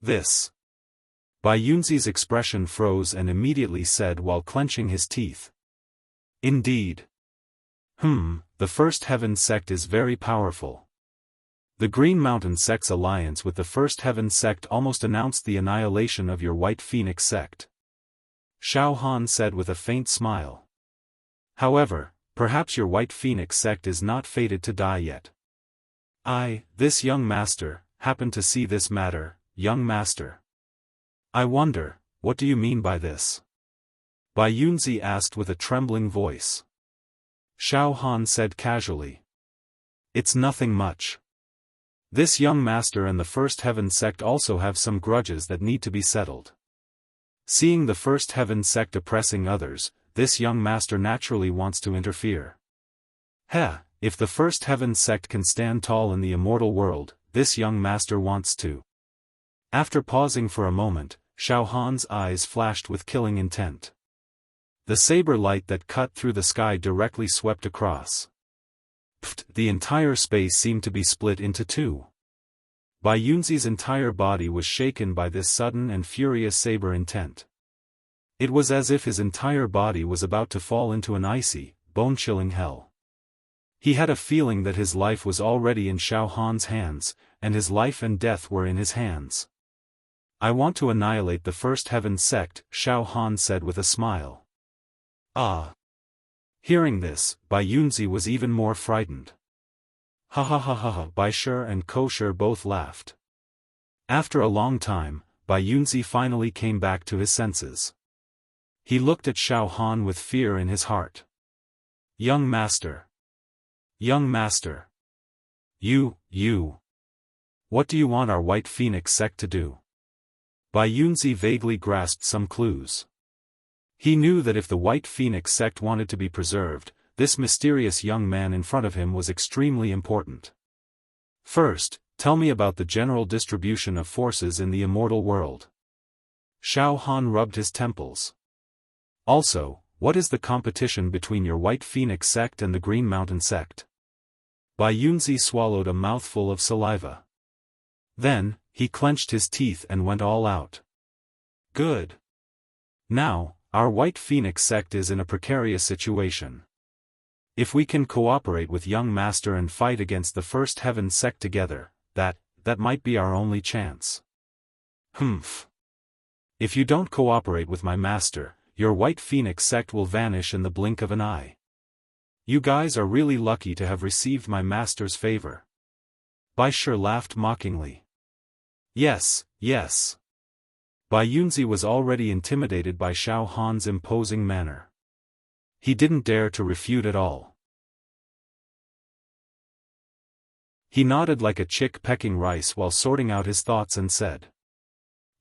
This. Bai Yunzi's expression froze and immediately said while clenching his teeth. Indeed. The First Heaven sect is very powerful. The Green Mountain sect's alliance with the First Heaven sect almost announced the annihilation of your White Phoenix sect. Xiaofan said with a faint smile. However, perhaps your White Phoenix sect is not fated to die yet. This young master, happened to see this matter, young master. I wonder, what do you mean by this? Bai Yunzi asked with a trembling voice. Xiaofan said casually. It's nothing much. This young master and the First Heaven sect also have some grudges that need to be settled. Seeing the First Heaven sect oppressing others, this young master naturally wants to interfere. If the First Heaven sect can stand tall in the immortal world, this young master wants to. After pausing for a moment, Xiaofan's eyes flashed with killing intent. The saber light that cut through the sky directly swept across. The entire space seemed to be split into two. Bai Yunzi's entire body was shaken by this sudden and furious saber intent. It was as if his entire body was about to fall into an icy, bone-chilling hell. He had a feeling that his life was already in Xiaofan's hands, and his life and death were in his hands. I want to annihilate the First Heaven sect, Xiaofan said with a smile. Hearing this, Bai Yunzi was even more frightened. Ha ha ha ha ha. Bai Shi and Ko Shi both laughed. After a long time, Bai Yunzi finally came back to his senses. He looked at Xiaofan with fear in his heart. Young master. Young master. You. What do you want our White Phoenix sect to do? Bai Yunzi vaguely grasped some clues. He knew that if the White Phoenix sect wanted to be preserved, this mysterious young man in front of him was extremely important. First, tell me about the general distribution of forces in the immortal world. Xiaofan rubbed his temples. Also, what is the competition between your White Phoenix sect and the Green Mountain sect? Bai Yunzi swallowed a mouthful of saliva. Then, he clenched his teeth and went all out. Good. Now, our White Phoenix sect is in a precarious situation. If we can cooperate with young master and fight against the First Heaven sect together, that might be our only chance. If you don't cooperate with my master, your White Phoenix sect will vanish in the blink of an eye. You guys are really lucky to have received my master's favor. Bai Shi laughed mockingly. Yes. Bai Yunzi was already intimidated by Xiaofan's imposing manner. He didn't dare to refute at all. He nodded like a chick pecking rice while sorting out his thoughts and said,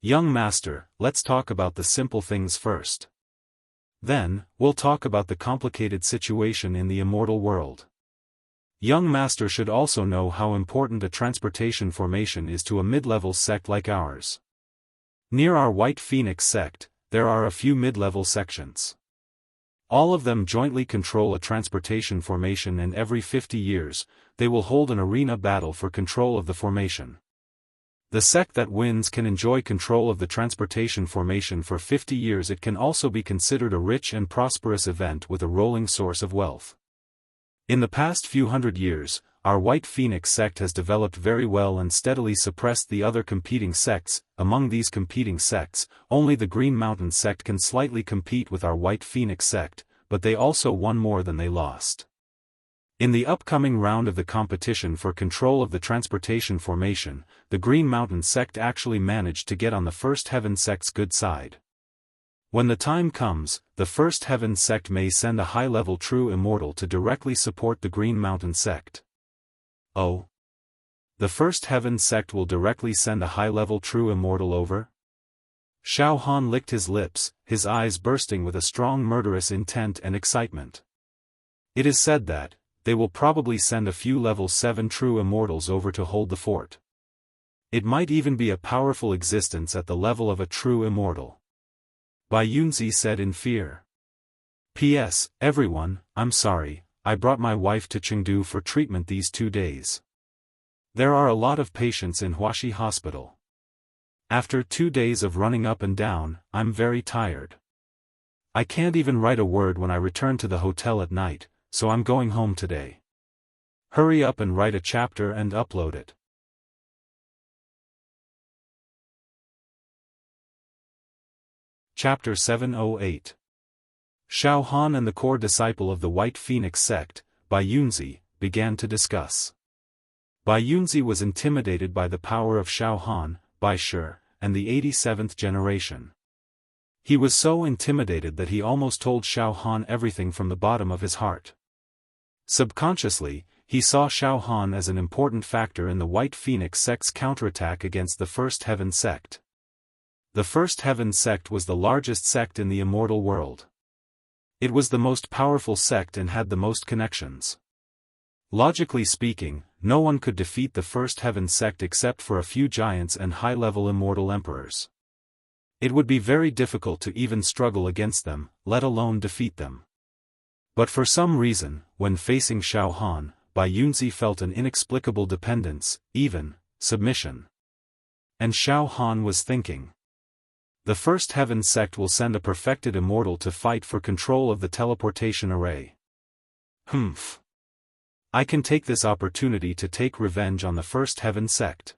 Young master, let's talk about the simple things first. Then, we'll talk about the complicated situation in the immortal world. Young master should also know how important a transportation formation is to a mid-level sect like ours. Near our White Phoenix sect, there are a few mid-level sections. All of them jointly control a transportation formation, and every 50 years, they will hold an arena battle for control of the formation. The sect that wins can enjoy control of the transportation formation for 50 years. It can also be considered a rich and prosperous event with a rolling source of wealth. In the past few hundred years, our White Phoenix sect has developed very well and steadily suppressed the other competing sects. Among these competing sects, only the Green Mountain sect can slightly compete with our White Phoenix sect, but they also won more than they lost. In the upcoming round of the competition for control of the transportation formation, the Green Mountain sect actually managed to get on the First Heaven sect's good side. When the time comes, the First Heaven sect may send a high-level true immortal to directly support the Green Mountain sect. Oh. The First Heaven sect will directly send a high-level true immortal over? Xiaofan licked his lips, his eyes bursting with a strong murderous intent and excitement. It is said that they will probably send a few level 7 true immortals over to hold the fort. It might even be a powerful existence at the level of a true immortal. Bai Yunzi said in fear. P.S. Everyone, I'm sorry, I brought my wife to Chengdu for treatment these 2 days. There are a lot of patients in Huaxi Hospital. After 2 days of running up and down, I'm very tired. I can't even write a word when I return to the hotel at night, so I'm going home today. Hurry up and write a chapter and upload it. Chapter 708. Xiaofan and the core disciple of the White Phoenix sect, Bai Yunzi, began to discuss. Bai Yunzi was intimidated by the power of Xiaofan, Bai Shi, and the 87th generation. He was so intimidated that he almost told Xiaofan everything from the bottom of his heart. Subconsciously, he saw Xiaofan as an important factor in the White Phoenix sect's counterattack against the First Heaven sect. The First Heaven sect was the largest sect in the immortal world. It was the most powerful sect and had the most connections. Logically speaking, no one could defeat the First Heaven sect except for a few giants and high-level immortal emperors. It would be very difficult to even struggle against them, let alone defeat them. But for some reason, when facing Xiaofan, Bai Yunzi felt an inexplicable dependence, even submission. And Xiaofan was thinking. The First Heaven sect will send a perfected immortal to fight for control of the teleportation array. Humph. I can take this opportunity to take revenge on the First Heaven sect.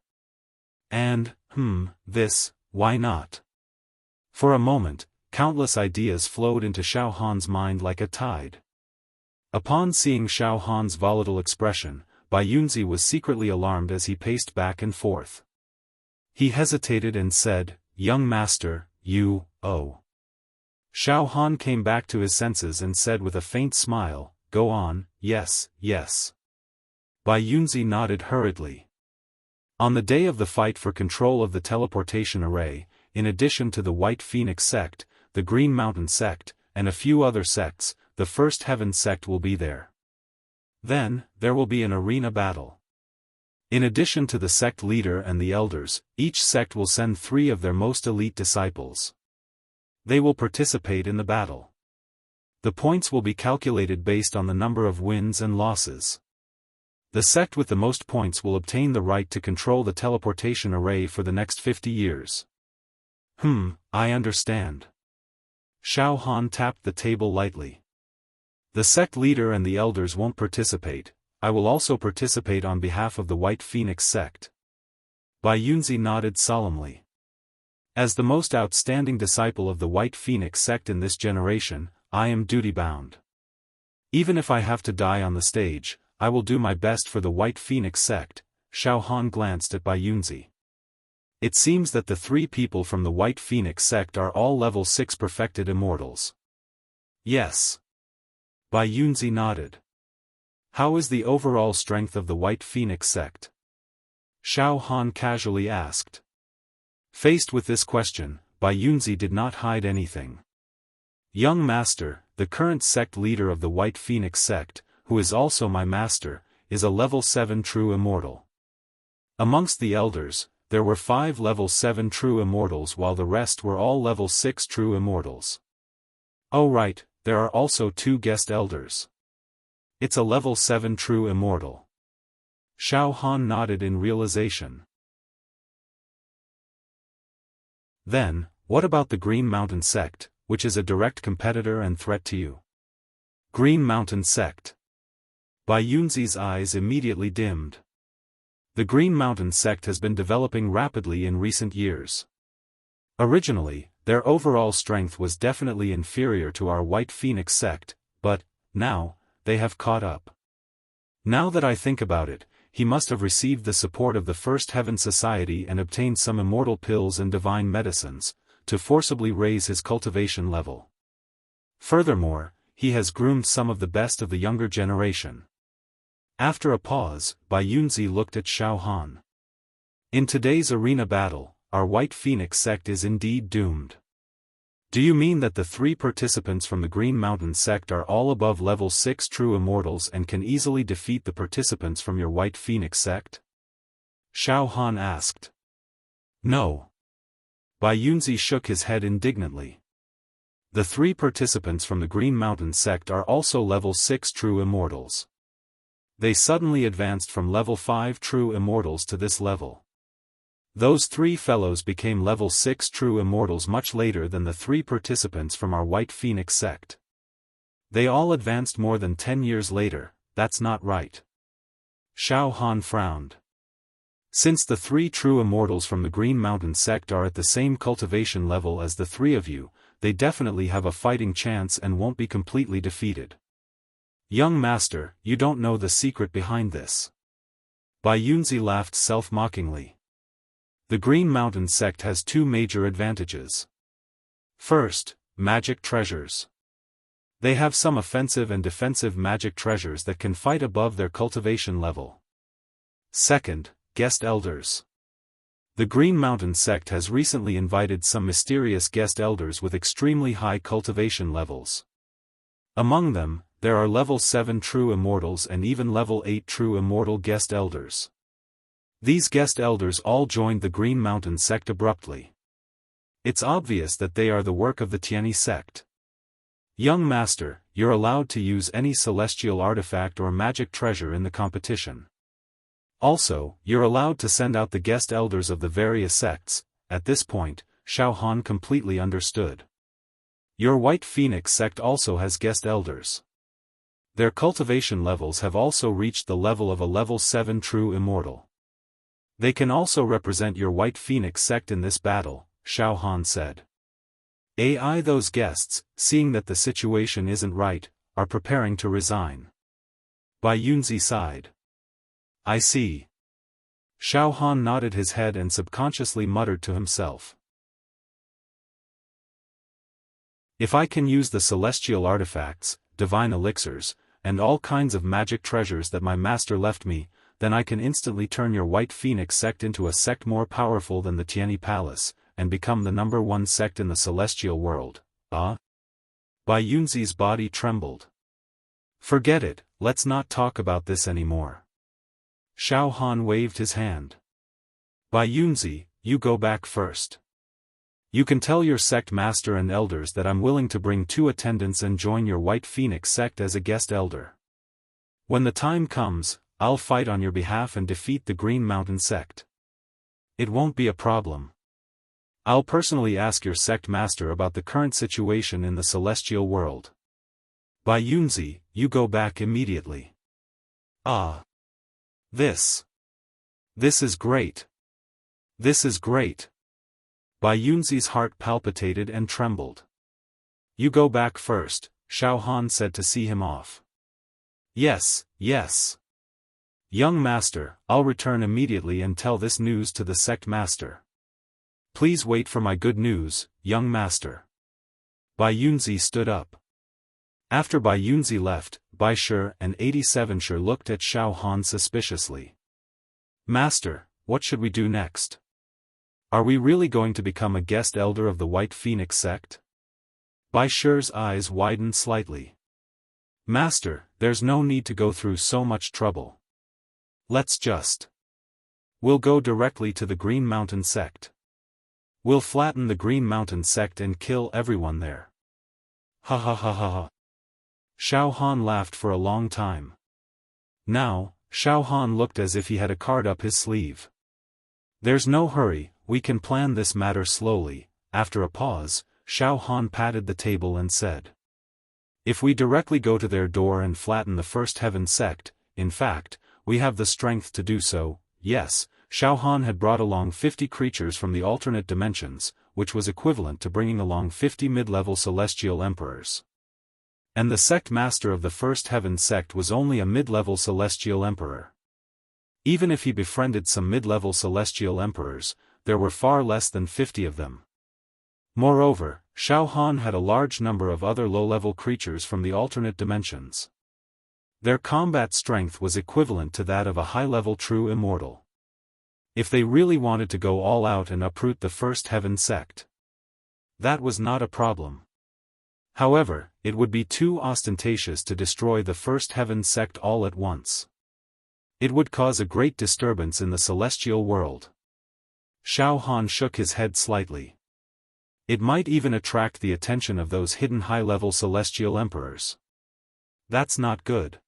And, why not? For a moment, countless ideas flowed into Xiaofan's mind like a tide. Upon seeing Xiaofan's volatile expression, Bai Yunzi was secretly alarmed as he paced back and forth. He hesitated and said, "Young master, you, oh." Xiaofan came back to his senses and said with a faint smile, "Go on, yes, yes." Bai Yunzi nodded hurriedly. On the day of the fight for control of the teleportation array, in addition to the White Phoenix sect, the Green Mountain sect, and a few other sects, the First Heaven sect will be there. Then, there will be an arena battle. In addition to the sect leader and the elders, each sect will send 3 of their most elite disciples. They will participate in the battle. The points will be calculated based on the number of wins and losses. The sect with the most points will obtain the right to control the teleportation array for the next 50 years. I understand. Xiaofan tapped the table lightly. The sect leader and the elders won't participate. I will also participate on behalf of the White Phoenix sect. Bai Yunzi nodded solemnly. As the most outstanding disciple of the White Phoenix sect in this generation, I am duty-bound. Even if I have to die on the stage, I will do my best for the White Phoenix sect. Xiaofan glanced at Bai Yunzi. It seems that the 3 people from the White Phoenix sect are all level 6 perfected immortals. Yes. Bai Yunzi nodded. How is the overall strength of the White Phoenix sect? Xiaofan casually asked. Faced with this question, Bai Yunzi did not hide anything. Young master, the current sect leader of the White Phoenix sect, who is also my master, is a level 7 true immortal. Amongst the elders, there were 5 level 7 true immortals while the rest were all level 6 true immortals. Oh right, there are also 2 guest elders. It's a level 7 true immortal. Xiaofan nodded in realization. Then, what about the Green Mountain sect, which is a direct competitor and threat to you? Green Mountain sect. Bai Yunzi's eyes immediately dimmed. The Green Mountain sect has been developing rapidly in recent years. Originally, their overall strength was definitely inferior to our White Phoenix sect, but, now, they have caught up. Now that I think about it, he must have received the support of the First Heaven Society and obtained some immortal pills and divine medicines, to forcibly raise his cultivation level. Furthermore, he has groomed some of the best of the younger generation. After a pause, Bai Yunzi looked at Xiaofan. In today's arena battle, our White Phoenix sect is indeed doomed. Do you mean that the 3 participants from the Green Mountain sect are all above level 6 true immortals and can easily defeat the participants from your White Phoenix sect? Xiaofan asked. No. Bai Yunzi shook his head indignantly. The 3 participants from the Green Mountain sect are also level 6 true immortals. They suddenly advanced from level 5 true immortals to this level. Those 3 fellows became level 6 true immortals much later than the 3 participants from our White Phoenix sect. They all advanced more than 10 years later. That's not right. Xiaofan frowned. Since the 3 true immortals from the Green Mountain sect are at the same cultivation level as the 3 of you, they definitely have a fighting chance and won't be completely defeated. Young master, you don't know the secret behind this. Bai Yunzi laughed self-mockingly. The Green Mountain sect has 2 major advantages. First, magic treasures. They have some offensive and defensive magic treasures that can fight above their cultivation level. Second, guest elders. The Green Mountain sect has recently invited some mysterious guest elders with extremely high cultivation levels. Among them, there are level 7 true immortals and even level 8 true immortal guest elders. These guest elders all joined the Green Mountain sect abruptly. It's obvious that they are the work of the Tianyi sect. Young master, you're allowed to use any celestial artifact or magic treasure in the competition. Also, you're allowed to send out the guest elders of the various sects. At this point, Xiaofan completely understood. Your White Phoenix sect also has guest elders. Their cultivation levels have also reached the level of a level 7 true immortal. They can also represent your White Phoenix sect in this battle, Xiaofan said. Those guests, seeing that the situation isn't right, are preparing to resign. Bai Yunzi sighed. I see. Xiaofan nodded his head and subconsciously muttered to himself. If I can use the celestial artifacts, divine elixirs, and all kinds of magic treasures that my master left me, then I can instantly turn your White Phoenix sect into a sect more powerful than the Tianyi Palace, and become the #1 sect in the celestial world. Bai Yunzi's body trembled. Forget it, let's not talk about this anymore. Xiaofan waved his hand. Bai Yunzi, you go back first. You can tell your sect master and elders that I'm willing to bring 2 attendants and join your White Phoenix sect as a guest elder. When the time comes, I'll fight on your behalf and defeat the Green Mountain sect. It won't be a problem. I'll personally ask your sect master about the current situation in the celestial world. Bai Yunzi, you go back immediately. This is great. This is great. Bai Yunzi's heart palpitated and trembled. You go back first, Xiaofan said to see him off. Yes. Young master, I'll return immediately and tell this news to the sect master. Please wait for my good news, young master. Bai Yunzi stood up. After Bai Yunzi left, Bai Shi and 87 Shi looked at Xiaofan suspiciously. Master, what should we do next? Are we really going to become a guest elder of the White Phoenix sect? Bai Shi's eyes widened slightly. Master, there's no need to go through so much trouble. Let's just We'll go directly to the Green Mountain sect. We'll flatten the Green Mountain sect and kill everyone there. Ha ha ha ha ha. Xiaofan laughed for a long time. Now, Xiaofan looked as if he had a card up his sleeve. There's no hurry, we can plan this matter slowly. After a pause, Xiaofan patted the table and said. If we directly go to their door and flatten the First Heaven sect, in fact, we have the strength to do so. Yes, Xiaofan had brought along 50 creatures from the alternate dimensions, which was equivalent to bringing along 50 mid-level celestial emperors. And the sect master of the First Heaven sect was only a mid-level celestial emperor. Even if he befriended some mid-level celestial emperors, there were far less than 50 of them. Moreover, Xiaofan had a large number of other low-level creatures from the alternate dimensions. Their combat strength was equivalent to that of a high-level true immortal. If they really wanted to go all out and uproot the First Heaven sect, that was not a problem. However, it would be too ostentatious to destroy the First Heaven sect all at once. It would cause a great disturbance in the celestial world. Xiaofan shook his head slightly. It might even attract the attention of those hidden high-level celestial emperors. That's not good.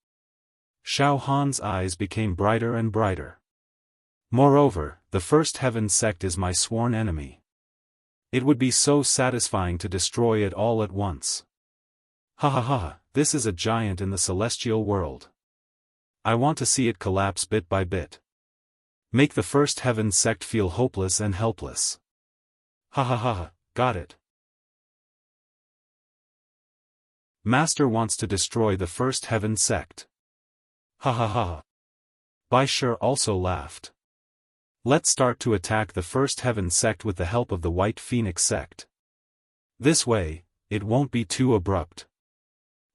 Xiaofan's eyes became brighter and brighter. Moreover, the First Heaven sect is my sworn enemy. It would be so satisfying to destroy it all at once. Ha ha ha, this is a giant in the celestial world. I want to see it collapse bit by bit. Make the First Heaven sect feel hopeless and helpless. Ha ha ha, got it. Master wants to destroy the First Heaven sect. Ha ha ha. Baishir also laughed. Let's start to attack the First Heaven sect with the help of the White Phoenix sect. This way, it won't be too abrupt.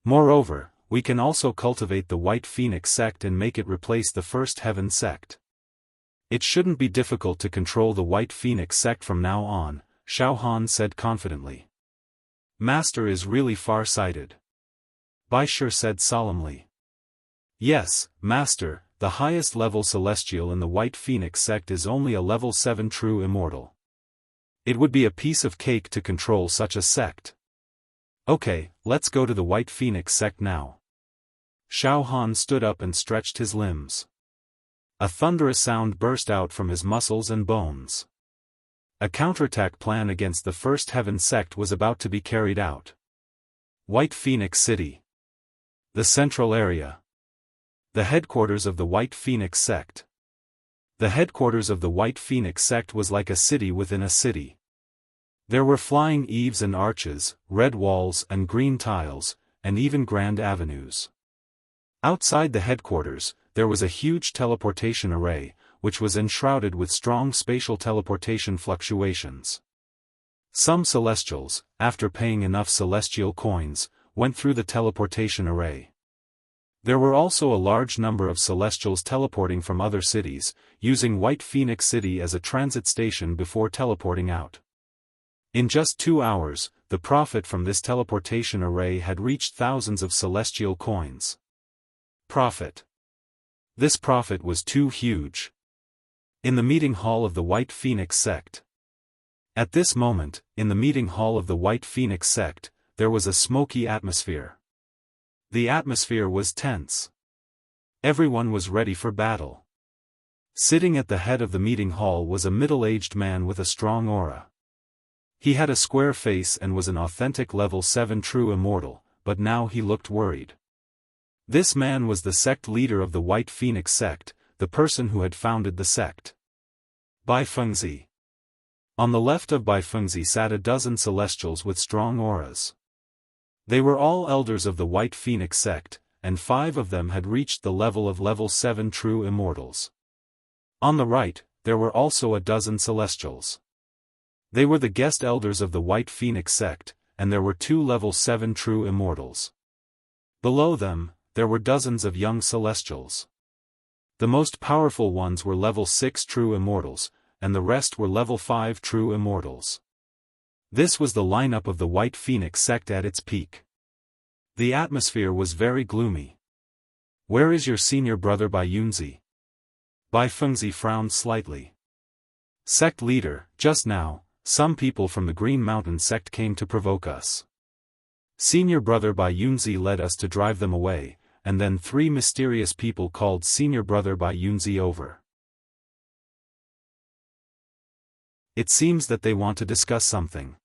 Moreover, we can also cultivate the White Phoenix sect and make it replace the First Heaven sect. It shouldn't be difficult to control the White Phoenix sect from now on, Xiaofan said confidently. Master is really far-sighted. Baishir said solemnly. Yes, Master, the highest level celestial in the White Phoenix sect is only a level 7 true immortal. It would be a piece of cake to control such a sect. Okay, let's go to the White Phoenix sect now. Xiaofan stood up and stretched his limbs. A thunderous sound burst out from his muscles and bones. A counterattack plan against the First Heaven sect was about to be carried out. White Phoenix City. The central area. The headquarters of the White Phoenix sect. The headquarters of the White Phoenix sect was like a city within a city. There were flying eaves and arches, red walls and green tiles, and even grand avenues. Outside the headquarters, there was a huge teleportation array, which was enshrouded with strong spatial teleportation fluctuations. Some celestials, after paying enough celestial coins, went through the teleportation array. There were also a large number of celestials teleporting from other cities, using White Phoenix City as a transit station before teleporting out. In just 2 hours, the profit from this teleportation array had reached thousands of celestial coins. Profit. This profit was too huge. In the meeting hall of the White Phoenix sect. At this moment, in the meeting hall of the White Phoenix sect, there was a smoky atmosphere. The atmosphere was tense. Everyone was ready for battle. Sitting at the head of the meeting hall was a middle-aged man with a strong aura. He had a square face and was an authentic level 7 true immortal, but now he looked worried. This man was the sect leader of the White Phoenix sect, the person who had founded the sect. Bai Fengzi. On the left of Bai Fengzi sat a dozen celestials with strong auras. They were all elders of the White Phoenix sect, and 5 of them had reached the level of level 7 true immortals. On the right, there were also a dozen celestials. They were the guest elders of the White Phoenix sect, and there were 2 level 7 true immortals. Below them, there were dozens of young celestials. The most powerful ones were level 6 true immortals, and the rest were level 5 true immortals. This was the lineup of the White Phoenix sect at its peak. The atmosphere was very gloomy. Where is your senior brother Bai Yunzi? Bai Fengzi frowned slightly. Sect leader, just now, some people from the Green Mountain sect came to provoke us. Senior brother Bai Yunzi led us to drive them away, and then 3 mysterious people called senior brother Bai Yunzi over. It seems that they want to discuss something.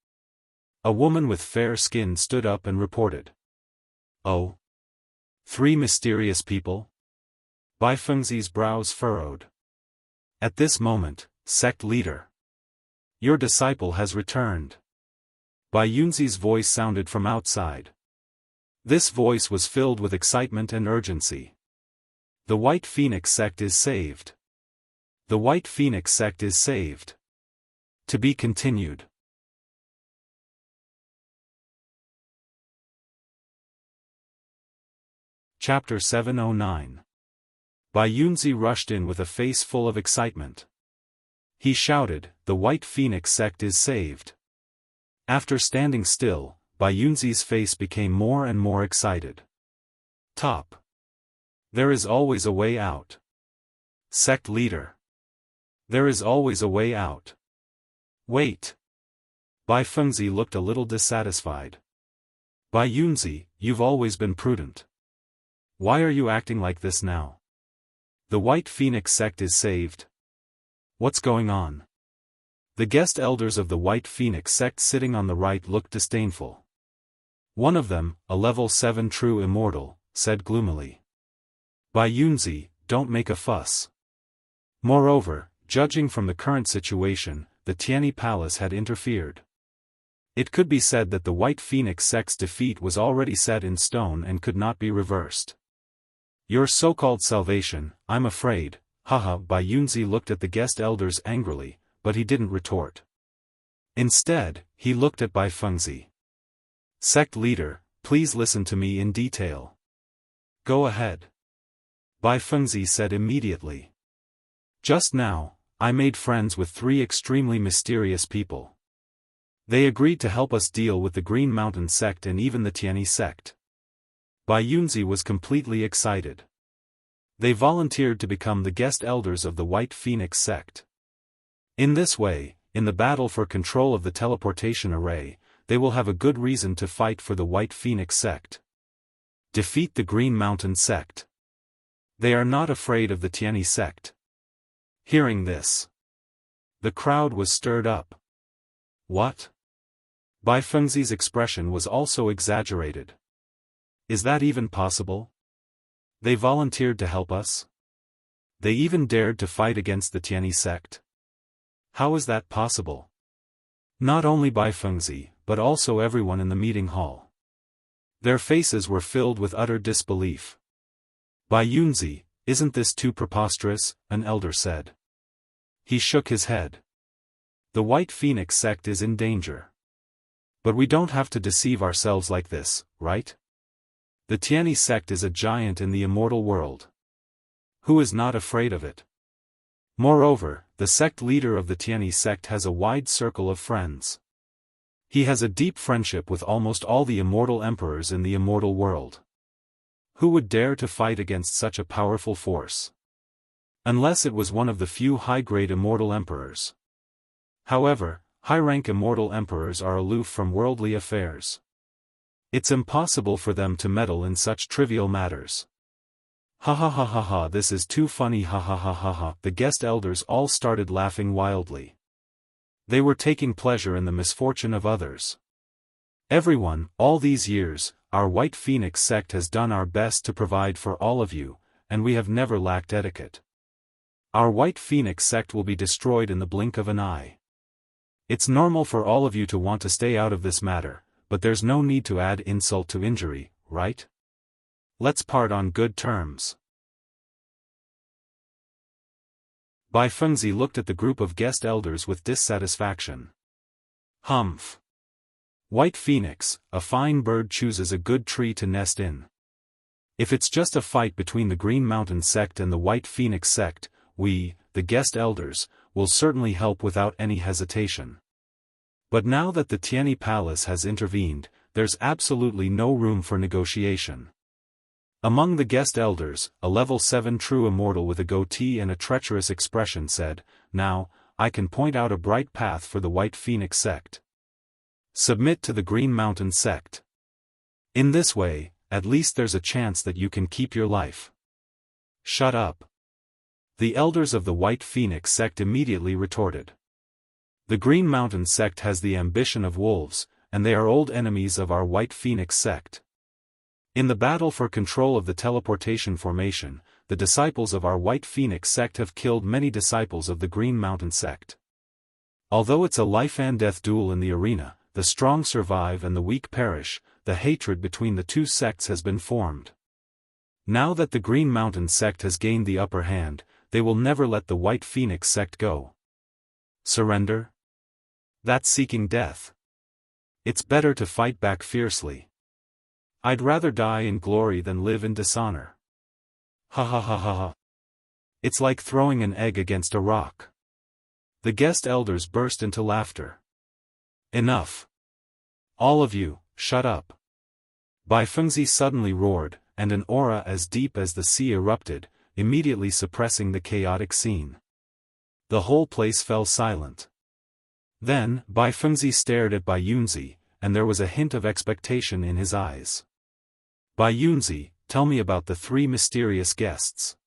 A woman with fair skin stood up and reported. Oh? 3 mysterious people? Bai Fengzi's brows furrowed. At this moment, sect leader. Your disciple has returned. Bai Yunzi's voice sounded from outside. This voice was filled with excitement and urgency. The White Phoenix sect is saved. The White Phoenix sect is saved. To be continued. Chapter 709. Bai Yunzi rushed in with a face full of excitement. He shouted, "The White Phoenix sect is saved." After standing still, Bai Yunzi's face became more and more excited. Top. There is always a way out. Sect leader. There is always a way out. Wait. Bai Fengzi looked a little dissatisfied. Bai Yunzi, you've always been prudent. Why are you acting like this now? The White Phoenix sect is saved. What's going on? The guest elders of the White Phoenix sect sitting on the right looked disdainful. One of them, a level 7 true immortal, said gloomily. Bai Yunzi, don't make a fuss. Moreover, judging from the current situation, the Tianyi Palace had interfered. It could be said that the White Phoenix sect's defeat was already set in stone and could not be reversed. Your so-called salvation, I'm afraid, haha. Bai Yunzi looked at the guest elders angrily, but he didn't retort. Instead, he looked at Bai Fengzi. Sect leader, please listen to me in detail. Go ahead. Bai Fengzi said immediately. Just now, I made friends with 3 extremely mysterious people. They agreed to help us deal with the Green Mountain sect and even the Tianyi sect. Bai Yunzi was completely excited. They volunteered to become the guest elders of the White Phoenix sect. In this way, in the battle for control of the teleportation array, they will have a good reason to fight for the White Phoenix sect. Defeat the Green Mountain sect. They are not afraid of the Tianyi sect. Hearing this, the crowd was stirred up. What? Bai Fengzi's expression was also exaggerated. Is that even possible? They volunteered to help us? They even dared to fight against the Tianyi sect? How is that possible? Not only Bai Fengzi, but also everyone in the meeting hall. Their faces were filled with utter disbelief. Bai Yunzi, isn't this too preposterous? An elder said. He shook his head. The White Phoenix sect is in danger. But we don't have to deceive ourselves like this, right? The Tianyi sect is a giant in the immortal world. Who is not afraid of it? Moreover, the sect leader of the Tianyi sect has a wide circle of friends. He has a deep friendship with almost all the immortal emperors in the immortal world. Who would dare to fight against such a powerful force? Unless it was one of the few high-grade immortal emperors. However, high-rank immortal emperors are aloof from worldly affairs. It's impossible for them to meddle in such trivial matters. Ha ha ha ha ha, this is too funny, ha ha ha ha ha. The guest elders all started laughing wildly. They were taking pleasure in the misfortune of others. Everyone, all these years, our White Phoenix sect has done our best to provide for all of you, and we have never lacked etiquette. Our White Phoenix sect will be destroyed in the blink of an eye. It's normal for all of you to want to stay out of this matter, but there's no need to add insult to injury, right? Let's part on good terms. Bai Fengzi looked at the group of guest elders with dissatisfaction. Humph. White Phoenix, a fine bird chooses a good tree to nest in. If it's just a fight between the Green Mountain sect and the White Phoenix sect, we, the guest elders, will certainly help without any hesitation. But now that the Tianyi Palace has intervened, there's absolutely no room for negotiation. Among the guest elders, a level 7 true immortal with a goatee and a treacherous expression said, "Now, I can point out a bright path for the White Phoenix sect. Submit to the Green Mountain sect. In this way, at least there's a chance that you can keep your life." "Shut up." The elders of the White Phoenix sect immediately retorted. "The Green Mountain sect has the ambition of wolves, and they are old enemies of our White Phoenix sect. In the battle for control of the teleportation formation, the disciples of our White Phoenix sect have killed many disciples of the Green Mountain sect. Although it's a life-and-death duel in the arena, the strong survive and the weak perish. The hatred between the two sects has been formed. Now that the Green Mountain sect has gained the upper hand, they will never let the White Phoenix sect go. Surrender? That's seeking death. It's better to fight back fiercely. I'd rather die in glory than live in dishonor. Ha ha ha ha ha. It's like throwing an egg against a rock." The guest elders burst into laughter. "Enough. All of you, shut up." Bai Fengzi suddenly roared, and an aura as deep as the sea erupted, immediately suppressing the chaotic scene. The whole place fell silent. Then, Bai Fengzi stared at Bai Yunzi, and there was a hint of expectation in his eyes. "Bai Yunzi, tell me about the 3 mysterious guests."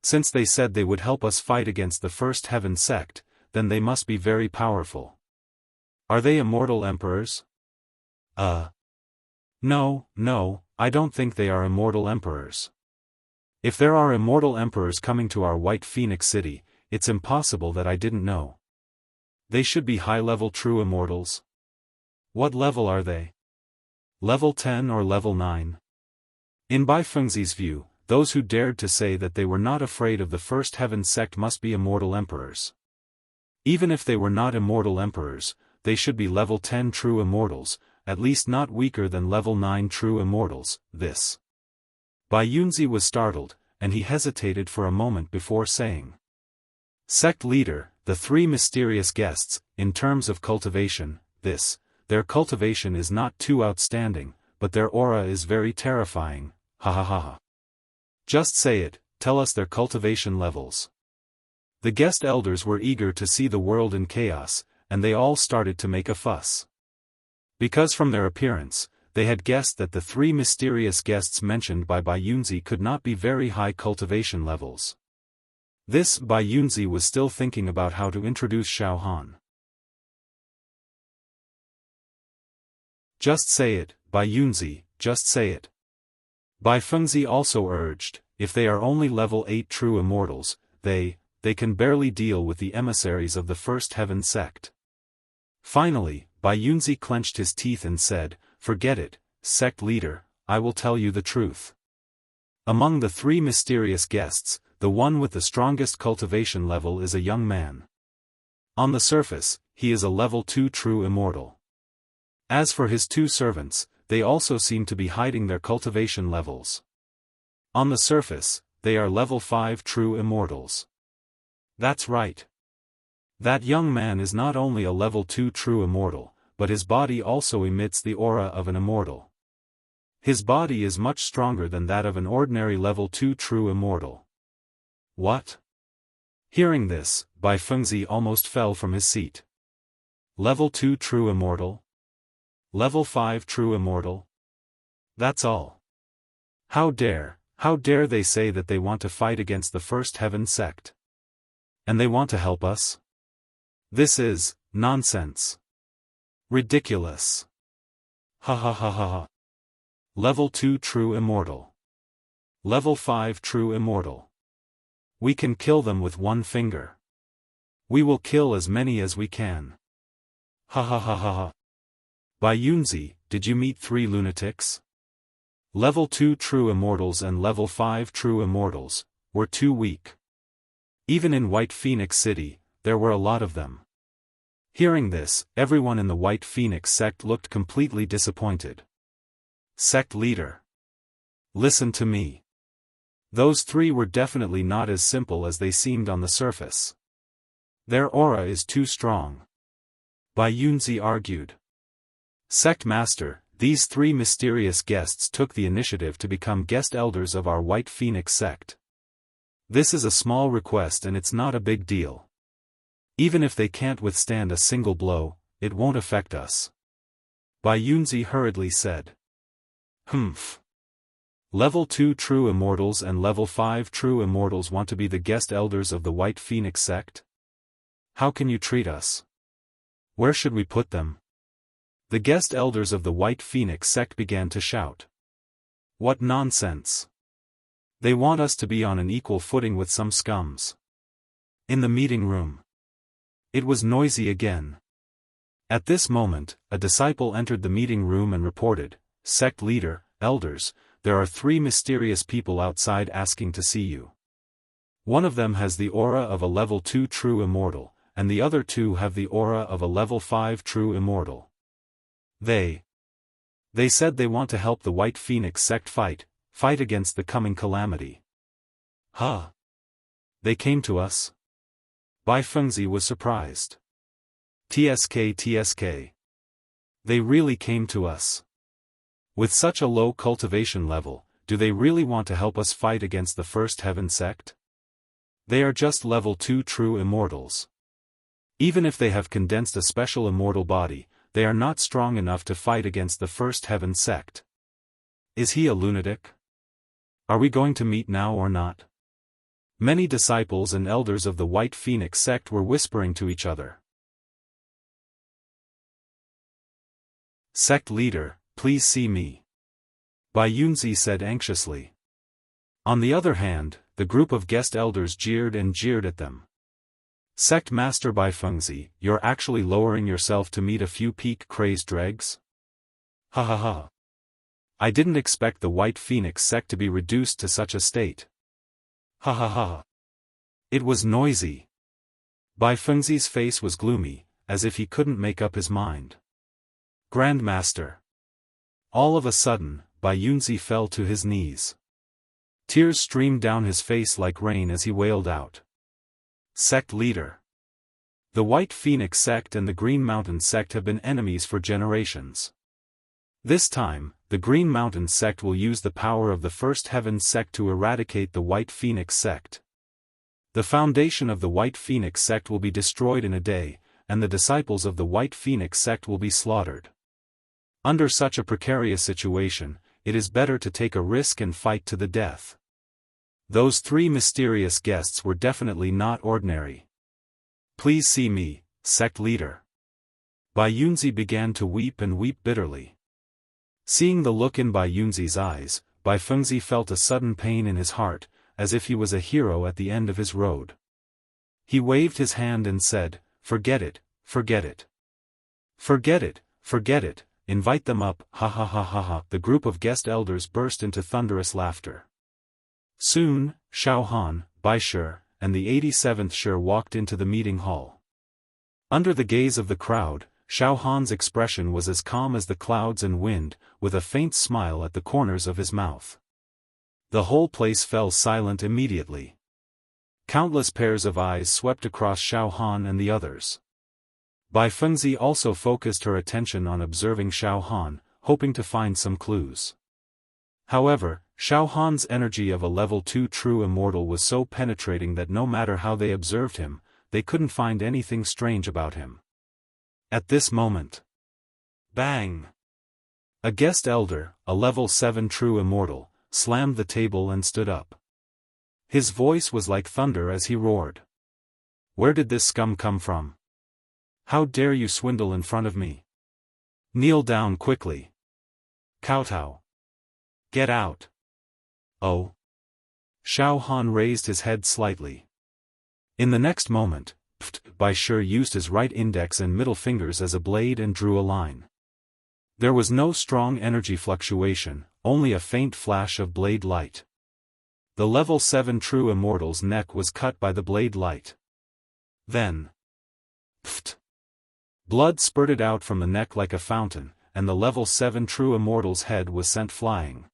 Since they said they would help us fight against the First Heaven sect, then they must be very powerful. Are they immortal emperors? No, I don't think they are immortal emperors. If there are immortal emperors coming to our White Phoenix city, it's impossible that I didn't know. They should be high-level true immortals. What level are they? Level 10 or level 9? In Bai Fengzi's view, those who dared to say that they were not afraid of the First Heaven sect must be immortal emperors. Even if they were not immortal emperors, they should be level 10 true immortals, at least not weaker than level 9 true immortals. This. Bai Yunzi was startled, and he hesitated for a moment before saying. "Sect leader, the 3 mysterious guests, in terms of cultivation, their cultivation is not too outstanding, but their aura is very terrifying, ha ha ha ha. Just say it, tell us their cultivation levels." The guest elders were eager to see the world in chaos, and they all started to make a fuss. Because from their appearance, they had guessed that the 3 mysterious guests mentioned by Bai Yunzi could not be very high cultivation levels. This Bai Yunzi was still thinking about how to introduce Xiaofan. "Just say it, Bai Yunzi, just say it." Bai Fengzi also urged, "If they are only level 8 true immortals, they can barely deal with the emissaries of the First Heaven sect." Finally, Bai Yunzi clenched his teeth and said, "Forget it, sect leader, I will tell you the truth. Among the 3 mysterious guests, the one with the strongest cultivation level is a young man. On the surface, he is a level 2 true immortal. As for his 2 servants, they also seem to be hiding their cultivation levels. On the surface, they are level 5 true immortals. That's right. That young man is not only a level 2 true immortal, but his body also emits the aura of an immortal. His body is much stronger than that of an ordinary level 2 true immortal." "What?" Hearing this, Bai Fengzi almost fell from his seat. Level 2 true immortal? Level 5 true immortal? That's all. How dare they say that they want to fight against the First Heaven sect? And they want to help us? This is nonsense. Ridiculous. Ha ha ha ha ha. Level 2 true immortal. Level 5 true immortal. We can kill them with one finger. We will kill as many as we can. Ha ha ha ha ha. Bai Yunzi, did you meet 3 lunatics? Level 2 true immortals and level 5 true immortals were too weak. Even in White Phoenix City, there were a lot of them. Hearing this, everyone in the White Phoenix sect looked completely disappointed. Sect leader. Listen to me. Those 3 were definitely not as simple as they seemed on the surface. Their aura is too strong. Bai Yunzi argued. Sect master, these three mysterious guests took the initiative to become guest elders of our White Phoenix sect. This is a small request and it's not a big deal. Even if they can't withstand a single blow, it won't affect us. Bai Yunzi hurriedly said. Humph. Level 2 True Immortals and Level 5 True Immortals want to be the guest elders of the White Phoenix sect? How can you treat us? Where should we put them? The guest elders of the White Phoenix sect began to shout. What nonsense! They want us to be on an equal footing with some scums. In the meeting room. It was noisy again. At this moment, a disciple entered the meeting room and reported, Sect leader, elders, there are 3 mysterious people outside asking to see you. One of them has the aura of a level 2 true immortal, and the other 2 have the aura of a level 5 true immortal. They said they want to help the White Phoenix sect fight against the coming calamity. Huh? They came to us? Bai Fengzi was surprised. TSK. They really came to us. With such a low cultivation level, do they really want to help us fight against the First Heaven sect? They are just level 2 true immortals. Even if they have condensed a special immortal body, they are not strong enough to fight against the First Heaven sect. Is he a lunatic? Are we going to meet now or not? Many disciples and elders of the White Phoenix sect were whispering to each other. Sect leader, please see me. Bai Yunzi said anxiously. On the other hand, the group of guest elders jeered at them. Sect Master Bai Fengzi, you're actually lowering yourself to meet a few peak-crazed dregs? Ha ha ha. I didn't expect the White Phoenix sect to be reduced to such a state. Ha ha ha. It was noisy. Bai Fengzi's face was gloomy, as if he couldn't make up his mind. Grandmaster. All of a sudden, Bai Yunzi fell to his knees. Tears streamed down his face like rain as he wailed out. Sect leader. The White Phoenix sect and the Green Mountain sect have been enemies for generations. This time, the Green Mountain sect will use the power of the First Heaven sect to eradicate the White Phoenix sect. The foundation of the White Phoenix sect will be destroyed in a day, and the disciples of the White Phoenix sect will be slaughtered. Under such a precarious situation, it is better to take a risk and fight to the death. Those 3 mysterious guests were definitely not ordinary. Please see me, sect leader. Bai Yunzi began to weep and weep bitterly. Seeing the look in Bai Yunzi's eyes, Bai Fengzi felt a sudden pain in his heart, as if he was a hero at the end of his road. He waved his hand and said, Forget it, forget it. Forget it, forget it, invite them up, ha ha ha ha ha. The group of guest elders burst into thunderous laughter. Soon, Xiaofan, Bai Shi, and the 87th Shi walked into the meeting hall. Under the gaze of the crowd, Xiaofan's expression was as calm as the clouds and wind, with a faint smile at the corners of his mouth. The whole place fell silent immediately. Countless pairs of eyes swept across Xiaofan and the others. Bai Fengzi also focused her attention on observing Xiaofan, hoping to find some clues. However, Xiaofan's energy of a level 2 true immortal was so penetrating that no matter how they observed him, they couldn't find anything strange about him. At this moment, bang! A guest elder, a level 7 true immortal, slammed the table and stood up. His voice was like thunder as he roared. Where did this scum come from? How dare you swindle in front of me? Kneel down quickly. Kowtow. Get out. Oh. Xiaofan raised his head slightly. In the next moment, Bai Shi used his right index and middle fingers as a blade and drew a line. There was no strong energy fluctuation, only a faint flash of blade light. The level 7 true immortal's neck was cut by the blade light. Then, blood spurted out from the neck like a fountain, and the level 7 true immortal's head was sent flying.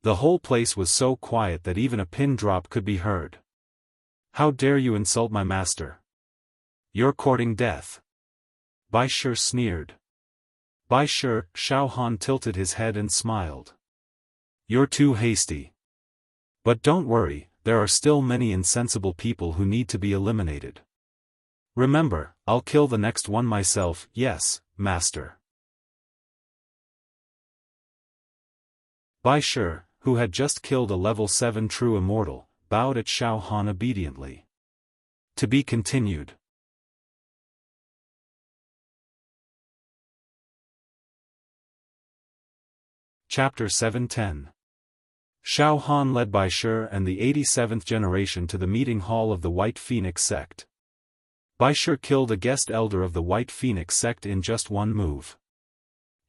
The whole place was so quiet that even a pin drop could be heard. How dare you insult my master? You're courting death. Bai Shi sneered. By sure, Xiaofan tilted his head and smiled. You're too hasty. But don't worry, there are still many insensible people who need to be eliminated. Remember, I'll kill the next one myself, yes, master. By sure, who had just killed a level 7 true immortal, bowed at Xiaofan obediently. To be continued. Chapter 710. Xiaofan led Bai Shi and the 87th generation to the meeting hall of the White Phoenix sect. Bai Shi killed a guest elder of the White Phoenix sect in just one move.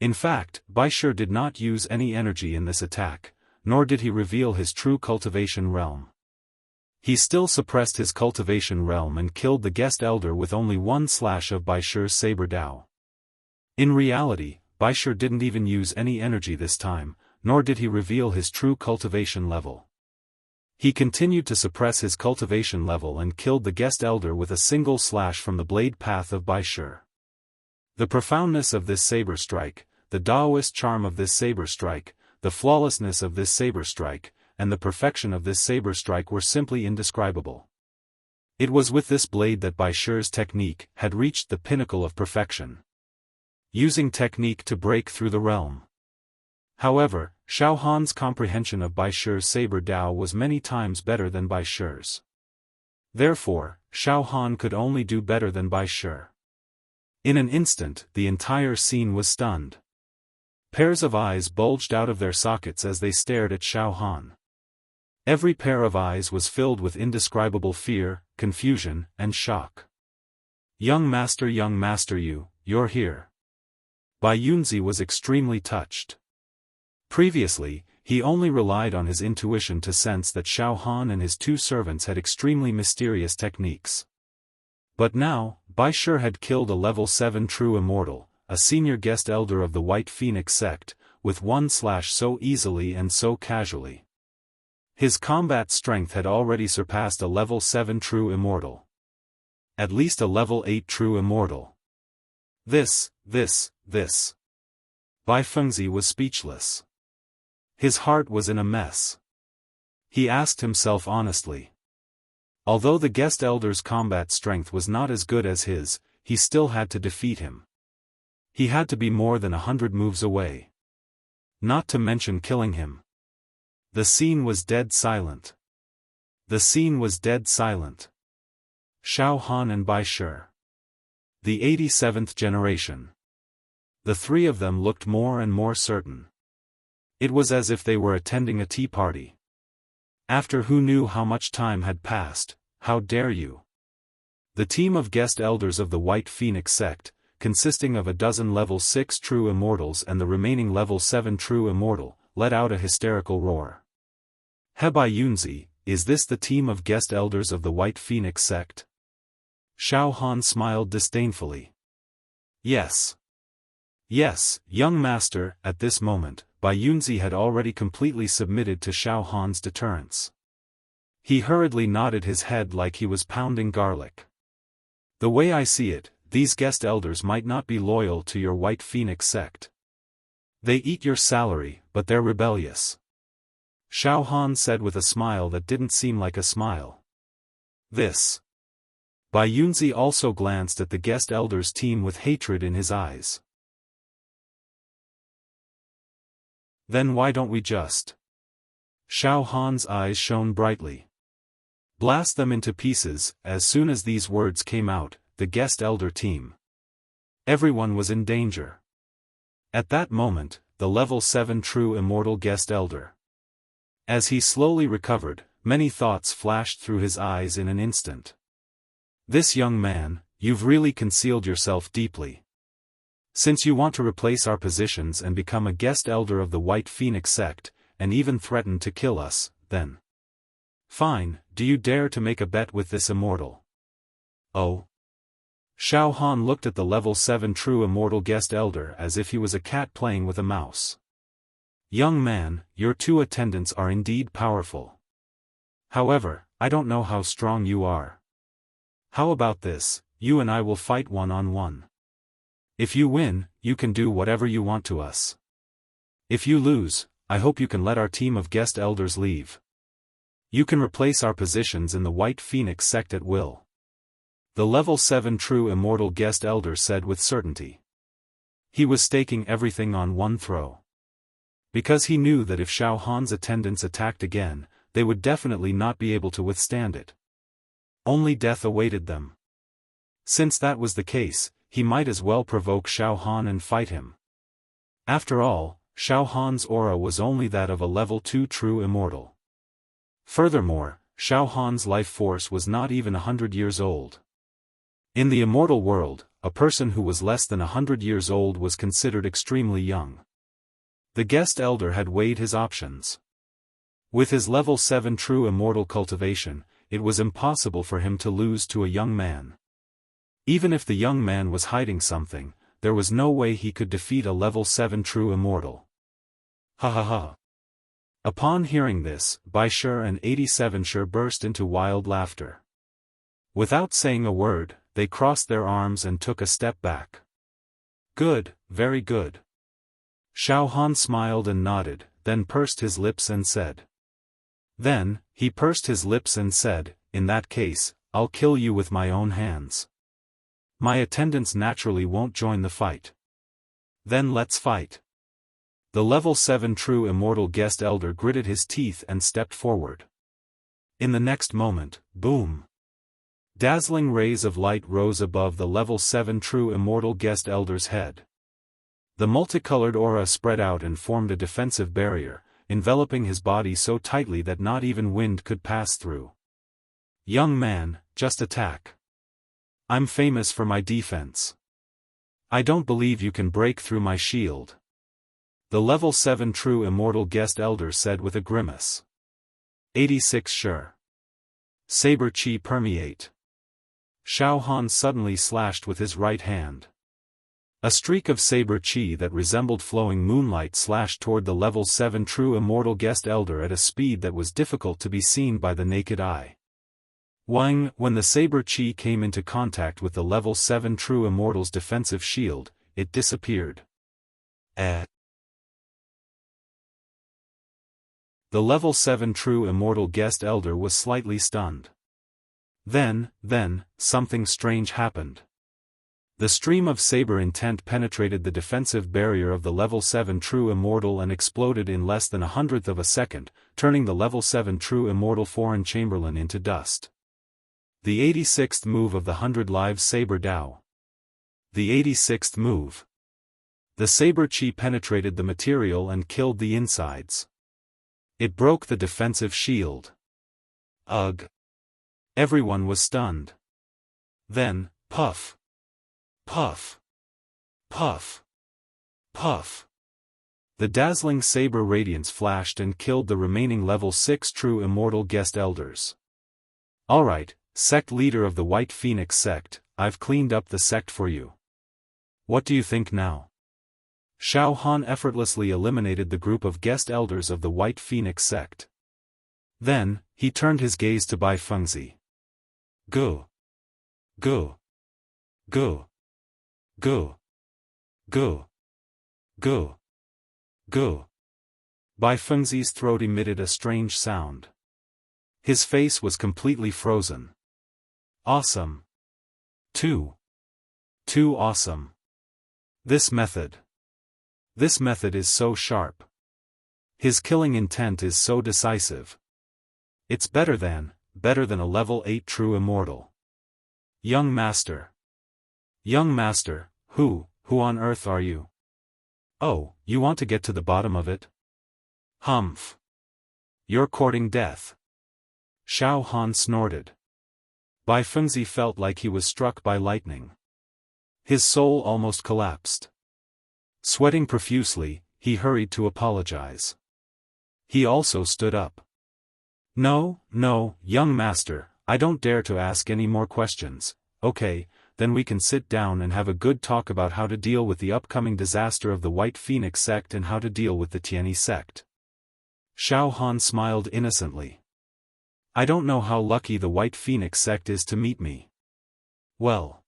In fact, Bai Shi did not use any energy in this attack, nor did he reveal his true cultivation realm. He still suppressed his cultivation realm and killed the guest elder with only one slash of Bai Shi's saber dao. In reality, Bai Shi didn't even use any energy this time, nor did he reveal his true cultivation level. He continued to suppress his cultivation level and killed the guest elder with a single slash from the blade path of Bai Shi. The profoundness of this saber strike, the Taoist charm of this saber strike, the flawlessness of this saber strike, and the perfection of this saber strike were simply indescribable. It was with this blade that Bai Shi's technique had reached the pinnacle of perfection. Using technique to break through the realm. However, Xiaofan's comprehension of Bai Shi's saber dao was many times better than Bai Shi's. Therefore, Xiaofan could only do better than Bai Shi. In an instant, the entire scene was stunned. Pairs of eyes bulged out of their sockets as they stared at Xiaofan. Every pair of eyes was filled with indescribable fear, confusion, and shock. Young master, you're here. Bai Yunzi was extremely touched. Previously, he only relied on his intuition to sense that Xiaofan and his two servants had extremely mysterious techniques. But now, Bai Shi had killed a level 7 true immortal, a senior guest elder of the White Phoenix sect, with one slash so easily and so casually. His combat strength had already surpassed a level 7 true immortal. At least a level 8 true immortal. This. Bai Fengzi was speechless. His heart was in a mess. He asked himself honestly. Although the guest elder's combat strength was not as good as his, he still had to defeat him. He had to be more than 100 moves away. Not to mention killing him. The scene was dead silent. Xiaofan and Bai Shi. The 87th generation. The three of them looked more and more certain. It was as if they were attending a tea party. After who knew how much time had passed, how dare you? The team of guest elders of the White Phoenix sect, consisting of a dozen level 6 true immortals and the remaining level 7 true immortal, let out a hysterical roar. He Bai Yunzi, is this the team of guest elders of the White Phoenix sect? Xiaofan smiled disdainfully. Yes, young master. At this moment, Bai Yunzi had already completely submitted to Xiaofan's deterrence. He hurriedly nodded his head like he was pounding garlic. The way I see it, these guest elders might not be loyal to your White Phoenix sect. They eat your salary, but they're rebellious. Xiaofan said with a smile that didn't seem like a smile. This. Bai Yunzi also glanced at the guest elders' team with hatred in his eyes. Then why don't we just? Xiaofan's eyes shone brightly. Blast them into pieces. As soon as these words came out, the guest elder team. Everyone was in danger. At that moment, the level 7 true immortal guest elder. As he slowly recovered, many thoughts flashed through his eyes in an instant. This young man, you've really concealed yourself deeply. Since you want to replace our positions and become a guest elder of the White Phoenix sect, and even threaten to kill us, then. Fine, do you dare to make a bet with this immortal? Oh. Xiaofan looked at the level 7 true immortal guest elder as if he was a cat playing with a mouse. Young man, your two attendants are indeed powerful. However, I don't know how strong you are. How about this, you and I will fight one-on-one. If you win, you can do whatever you want to us. If you lose, I hope you can let our team of guest elders leave. You can replace our positions in the White Phoenix sect at will. The level 7 true immortal guest elder said with certainty. He was staking everything on one throw. Because he knew that if Xiaofan's attendants attacked again, they would definitely not be able to withstand it. Only death awaited them. Since that was the case, he might as well provoke Xiaofan and fight him. After all, Xiaofan's aura was only that of a level 2 true immortal. Furthermore, Xiaofan's life force was not even 100 years old. In the immortal world, a person who was less than 100 years old was considered extremely young. The guest elder had weighed his options. With his level 7 true immortal cultivation, it was impossible for him to lose to a young man. Even if the young man was hiding something, there was no way he could defeat a level 7 true immortal. Ha ha ha. Upon hearing this, Baishur and 87 Shur burst into wild laughter. Without saying a word, they crossed their arms and took a step back. Good, very good. Xiaofan smiled and nodded, then pursed his lips and said. Then, he pursed his lips and said, in that case, I'll kill you with my own hands. My attendants naturally won't join the fight. Then let's fight. The level 7 true immortal guest elder gritted his teeth and stepped forward. In the next moment, boom! Dazzling rays of light rose above the level 7 true immortal guest elder's head. The multicolored aura spread out and formed a defensive barrier, enveloping his body so tightly that not even wind could pass through. Young man, just attack. I'm famous for my defense. I don't believe you can break through my shield. The level 7 true immortal guest elder said with a grimace. 86 Sure. Saber chi permeate. Xiaofan suddenly slashed with his right hand. A streak of saber chi that resembled flowing moonlight slashed toward the level 7 true immortal guest elder at a speed that was difficult to be seen by the naked eye. When the saber chi came into contact with the level 7 true immortal's defensive shield, it disappeared. The level 7 true immortal guest elder was slightly stunned. Then, something strange happened. The stream of saber intent penetrated the defensive barrier of the level 7 true immortal and exploded in less than 1/100th of a second, turning the level 7 true immortal foreign chamberlain into dust. The 86th move of the 100 Lives Saber Dao. The 86th move. The saber chi penetrated the material and killed the insides. It broke the defensive shield. Ugh! Everyone was stunned. Then, puff! Puff! Puff! Puff! The dazzling saber radiance flashed and killed the remaining level 6 true immortal guest elders. Alright, sect leader of the White Phoenix sect, I've cleaned up the sect for you. What do you think now? Xiaofan effortlessly eliminated the group of guest elders of the White Phoenix sect. Then, he turned his gaze to Bai Fengzi. Go! Go! Go! Go! Go! Go! Go! Bai Fengzi's throat emitted a strange sound. His face was completely frozen. Awesome! Too awesome! This method is so sharp. His killing intent is so decisive. It's better than a level 8 true immortal. Young master, who on earth are you? Oh, you want to get to the bottom of it? Humph. You're courting death. Xiaofan snorted. Bai Fengzi felt like he was struck by lightning. His soul almost collapsed. Sweating profusely, he hurried to apologize. He also stood up. No, young master, I don't dare to ask any more questions. Okay, then we can sit down and have a good talk about how to deal with the upcoming disaster of the White Phoenix sect and how to deal with the Tianyi sect. Xiaofan smiled innocently. I don't know how lucky the White Phoenix sect is to meet me. Well,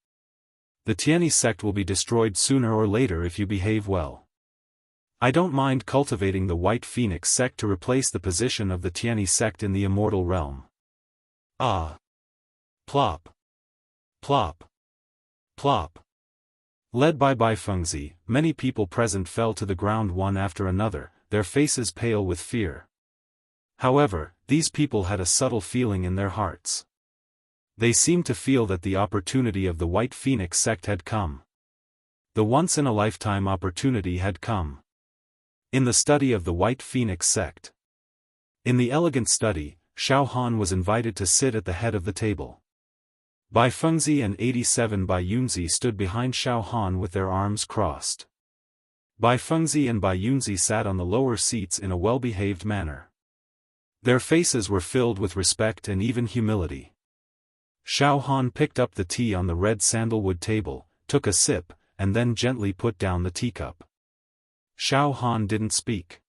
The Tianyi sect will be destroyed sooner or later if you behave well. I don't mind cultivating the White Phoenix sect to replace the position of the Tianyi sect in the immortal realm. Ah! Plop! Plop! Plop! Led by Bai Fengzi, many people present fell to the ground one after another, their faces pale with fear. However, these people had a subtle feeling in their hearts. They seemed to feel that the opportunity of the White Phoenix sect had come. The once-in-a-lifetime opportunity had come. In the study of the White Phoenix sect. In the elegant study, Xiaofan was invited to sit at the head of the table. Bai Fengzi and 87 Bai Yunzi stood behind Xiaofan with their arms crossed. Bai Fengzi and Bai Yunzi sat on the lower seats in a well-behaved manner. Their faces were filled with respect and even humility. Xiaofan picked up the tea on the red sandalwood table, took a sip, and then gently put down the teacup. Xiaofan didn't speak.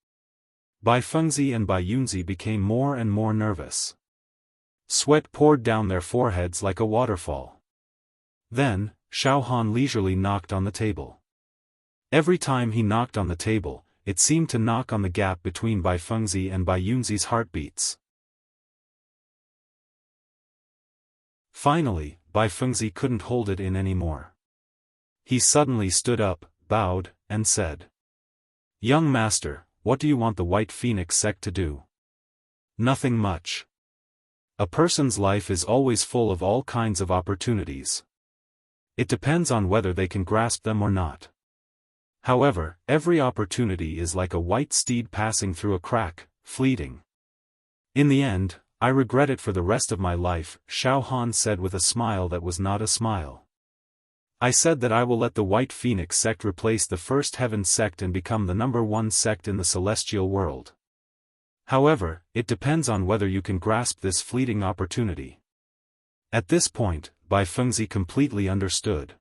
Bai Fengzi and Bai Yunzi became more and more nervous. Sweat poured down their foreheads like a waterfall. Then, Xiaofan leisurely knocked on the table. Every time he knocked on the table, it seemed to knock on the gap between Bai Fengzi and Bai Yunzi's heartbeats. Finally, Bai Fengzi couldn't hold it in anymore. He suddenly stood up, bowed, and said, "Young master, what do you want the White Phoenix sect to do?" "Nothing much. A person's life is always full of all kinds of opportunities. It depends on whether they can grasp them or not. However, every opportunity is like a white steed passing through a crack, fleeting. In the end, I regret it for the rest of my life," Xiaofan said with a smile that was not a smile. "I said that I will let the White Phoenix sect replace the First Heaven sect and become the #1 sect in the celestial world. However, it depends on whether you can grasp this fleeting opportunity." At this point, Bai Fengzi completely understood.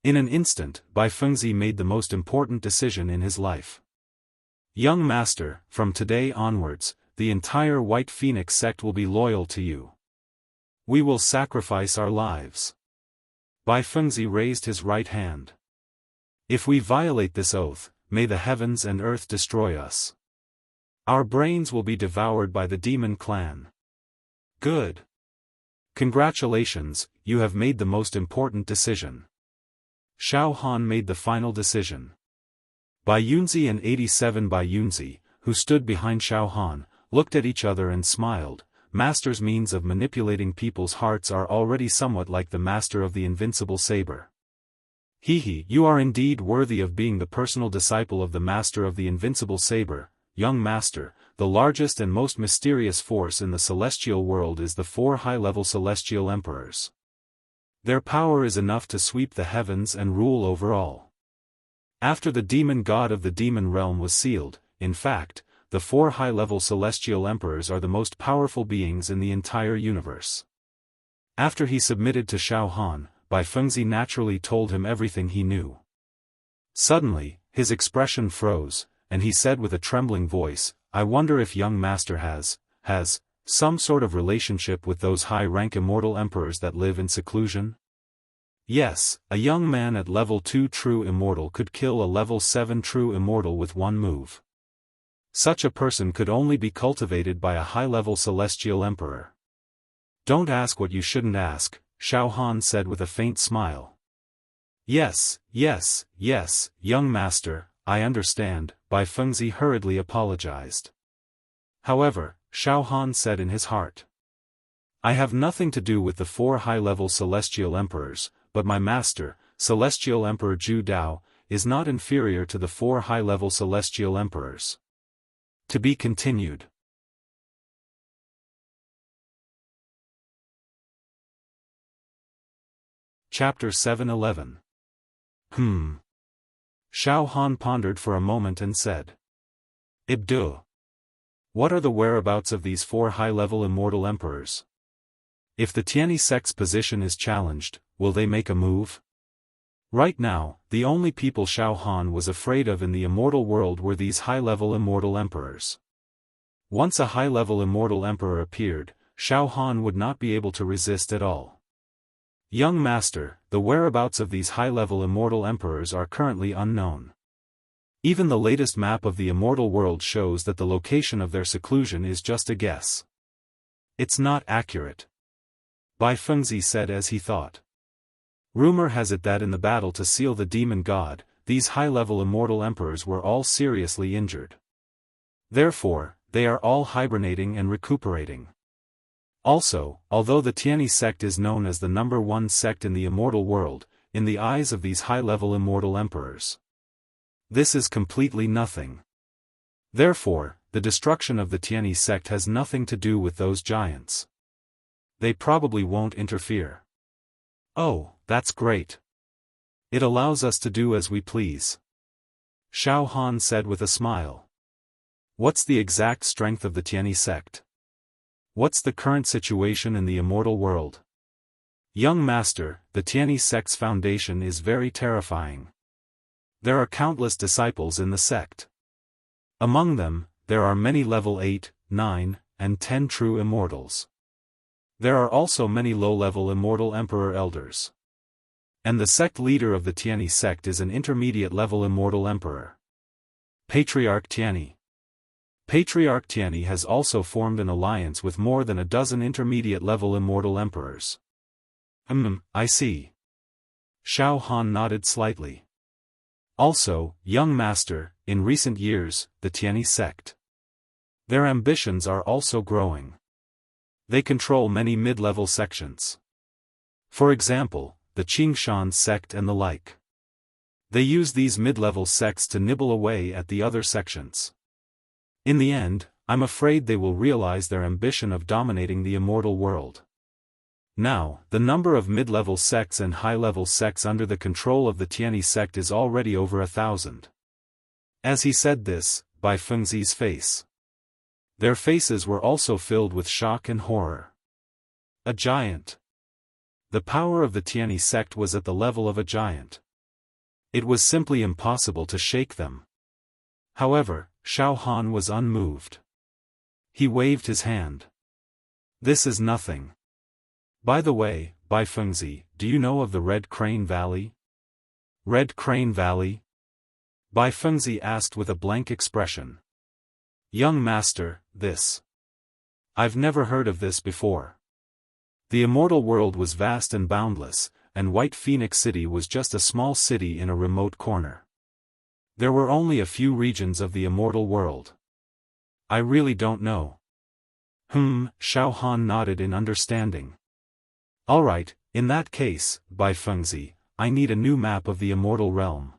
In an instant, Bai Fengzi made the most important decision in his life. "Young master, from today onwards, the entire White Phoenix sect will be loyal to you. We will sacrifice our lives." Bai Fengzi raised his right hand. "If we violate this oath, may the heavens and earth destroy us. Our brains will be devoured by the demon clan." "Good. Congratulations, you have made the most important decision." Xiaofan made the final decision. Bai Yunzi and 87 Bai Yunzi, who stood behind Xiaofan, looked at each other and smiled. Master's means of manipulating people's hearts are already somewhat like the master of the invincible saber. Hehe, you are indeed worthy of being the personal disciple of the master of the invincible saber, young master. The largest and most mysterious force in the celestial world is the 4 high-level celestial emperors. Their power is enough to sweep the heavens and rule over all. After the demon god of the demon realm was sealed, in fact, the 4 high-level celestial emperors are the most powerful beings in the entire universe. After he submitted to Xiaofan, Bai Fengzi naturally told him everything he knew. Suddenly, his expression froze, and he said with a trembling voice, "I wonder if young master has some sort of relationship with those high-rank immortal emperors that live in seclusion?" Yes, a young man at level 2 true immortal could kill a level 7 true immortal with one move. Such a person could only be cultivated by a high-level celestial emperor. "Don't ask what you shouldn't ask," Xiaofan said with a faint smile. Yes, young master, I understand," Bai Fengzi hurriedly apologized. However, Xiaofan said in his heart, "I have nothing to do with the 4 high-level celestial emperors, but my master, Celestial Emperor Zhu Dao, is not inferior to the 4 high-level celestial emperors." To be continued. Chapter 711. Xiaofan pondered for a moment and said, "Ibdu. What are the whereabouts of these 4 high-level immortal emperors? If the Tianyi sect's position is challenged, will they make a move?" Right now, the only people Xiaofan was afraid of in the immortal world were these high-level immortal emperors. Once a high-level immortal emperor appeared, Xiaofan would not be able to resist at all. "Young master, the whereabouts of these high-level immortal emperors are currently unknown. Even the latest map of the immortal world shows that the location of their seclusion is just a guess. It's not accurate. Bai Fengzi said as he thought. Rumor has it that in the battle to seal the demon god, these high-level immortal emperors were all seriously injured. Therefore, they are all hibernating and recuperating. Also, although the Tianyi sect is known as the #1 sect in the immortal world, in the eyes of these high-level immortal emperors, this is completely nothing. Therefore, the destruction of the Tianyi sect has nothing to do with those giants. They probably won't interfere. Oh, that's great. It allows us to do as we please. Xiaofan said with a smile. What's the exact strength of the Tianyi sect? What's the current situation in the immortal world? Young master, the Tianyi sect's foundation is very terrifying. There are countless disciples in the sect. Among them, there are many level 8, 9, and 10 true immortals. There are also many low-level immortal emperor elders. And the sect leader of the Tianyi sect is an intermediate-level immortal emperor. Patriarch Tianyi. Patriarch Tianyi has also formed an alliance with more than a dozen intermediate-level immortal emperors. I see. Xiaofan nodded slightly. Also, young master, in recent years, the Tianyi sect. Their ambitions are also growing. They control many mid-level sections. For example, the Qingshan sect and the like. They use these mid-level sects to nibble away at the other sections. In the end, I'm afraid they will realize their ambition of dominating the immortal world. Now, the number of mid-level sects and high-level sects under the control of the Tianyi sect is already over 1,000. As he said this, Bai Fengzi's face. Their faces were also filled with shock and horror. A giant. The power of the Tianyi sect was at the level of a giant. It was simply impossible to shake them. However, Xiaofan was unmoved. He waved his hand. This is nothing. By the way, Bai Fengzi, do you know of the Red Crane Valley? Red Crane Valley? Bai Fengzi asked with a blank expression. Young master, this. I've never heard of this before. The immortal world was vast and boundless, and White Phoenix City was just a small city in a remote corner. There were only a few regions of the immortal world. I really don't know. Xiaofan nodded in understanding. Alright, in that case, Bai Fengzi, I need a new map of the immortal realm.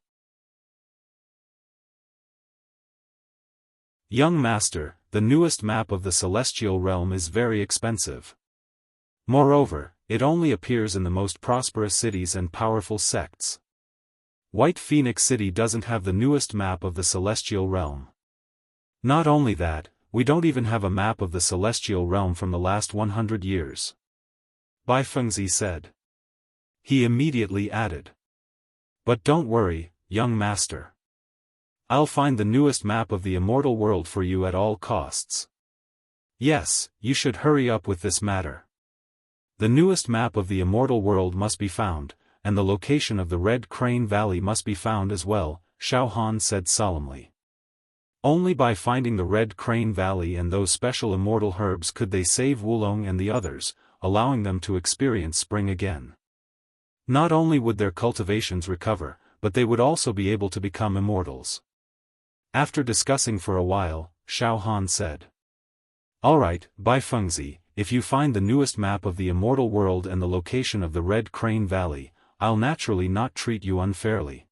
Young master, the newest map of the celestial realm is very expensive. Moreover, it only appears in the most prosperous cities and powerful sects. White Phoenix City doesn't have the newest map of the celestial realm. Not only that, we don't even have a map of the celestial realm from the last 100 years. Bai Fengzi said. He immediately added. But don't worry, young master. I'll find the newest map of the immortal world for you at all costs. Yes, you should hurry up with this matter. The newest map of the immortal world must be found, and the location of the Red Crane Valley must be found as well, Xiaofan said solemnly. Only by finding the Red Crane Valley and those special immortal herbs could they save Wulong and the others, allowing them to experience spring again. Not only would their cultivations recover, but they would also be able to become immortals. After discussing for a while, Xiaofan said. Alright, Bai Fengzi, if you find the newest map of the immortal world and the location of the Red Crane Valley, I'll naturally not treat you unfairly.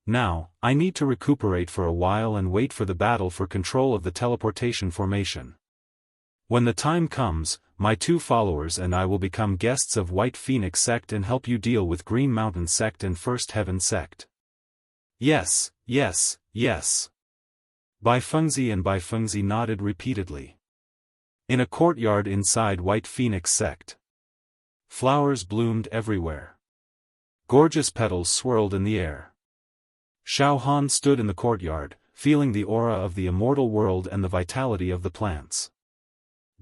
Now, I need to recuperate for a while and wait for the battle for control of the teleportation formation. When the time comes, my 2 followers and I will become guests of White Phoenix Sect and help you deal with Green Mountain Sect and First Heaven Sect. Yes, yes, yes. Bai Fengzi and Bai Fengzi nodded repeatedly. In a courtyard inside White Phoenix Sect. Flowers bloomed everywhere. Gorgeous petals swirled in the air. Xiaofan stood in the courtyard, feeling the aura of the immortal world and the vitality of the plants.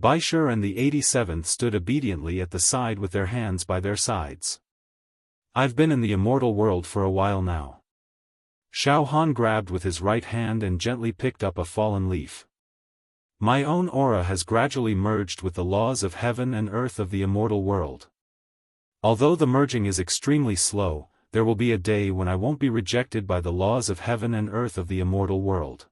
Baishur and the 87th stood obediently at the side with their hands by their sides. I've been in the immortal world for a while now. Xiaofan grabbed with his right hand and gently picked up a fallen leaf. My own aura has gradually merged with the laws of heaven and earth of the immortal world. Although the merging is extremely slow, there will be a day when I won't be rejected by the laws of heaven and earth of the immortal world.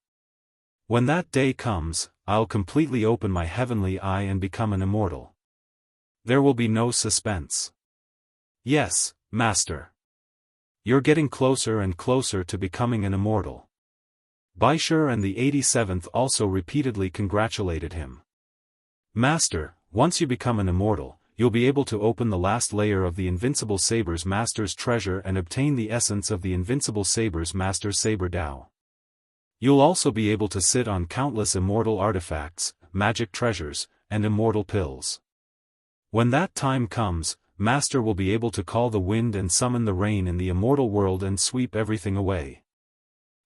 When that day comes, I'll completely open my heavenly eye and become an immortal. There will be no suspense. Yes, Master. You're getting closer and closer to becoming an immortal. Baishur and the 87th also repeatedly congratulated him. Master, once you become an immortal, you'll be able to open the last layer of the Invincible Saber's Master's treasure and obtain the essence of the Invincible Saber's Master's Saber Dao. You'll also be able to sit on countless immortal artifacts, magic treasures, and immortal pills. When that time comes, Master will be able to call the wind and summon the rain in the immortal world and sweep everything away.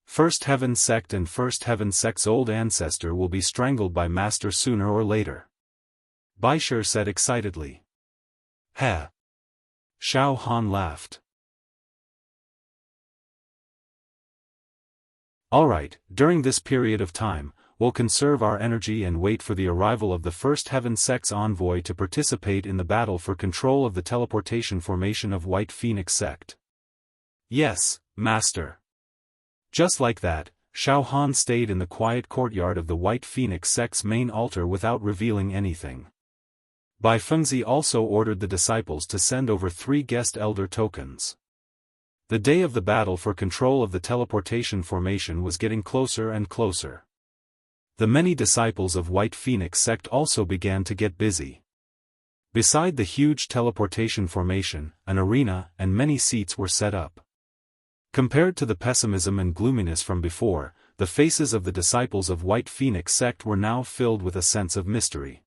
First Heaven Sect and First Heaven Sect's old ancestor will be strangled by Master sooner or later. Baishur said excitedly. Heh. Xiaofan laughed. Alright, during this period of time, we'll conserve our energy and wait for the arrival of the First Heaven Sect's envoy to participate in the battle for control of the teleportation formation of White Phoenix Sect. Yes, Master. Just like that, Xiaofan stayed in the quiet courtyard of the White Phoenix Sect's main altar without revealing anything. Bai Fengzi also ordered the disciples to send over 3 guest elder tokens. The day of the battle for control of the teleportation formation was getting closer and closer. The many disciples of White Phoenix Sect also began to get busy. Beside the huge teleportation formation, an arena and many seats were set up. Compared to the pessimism and gloominess from before, the faces of the disciples of White Phoenix Sect were now filled with a sense of mystery.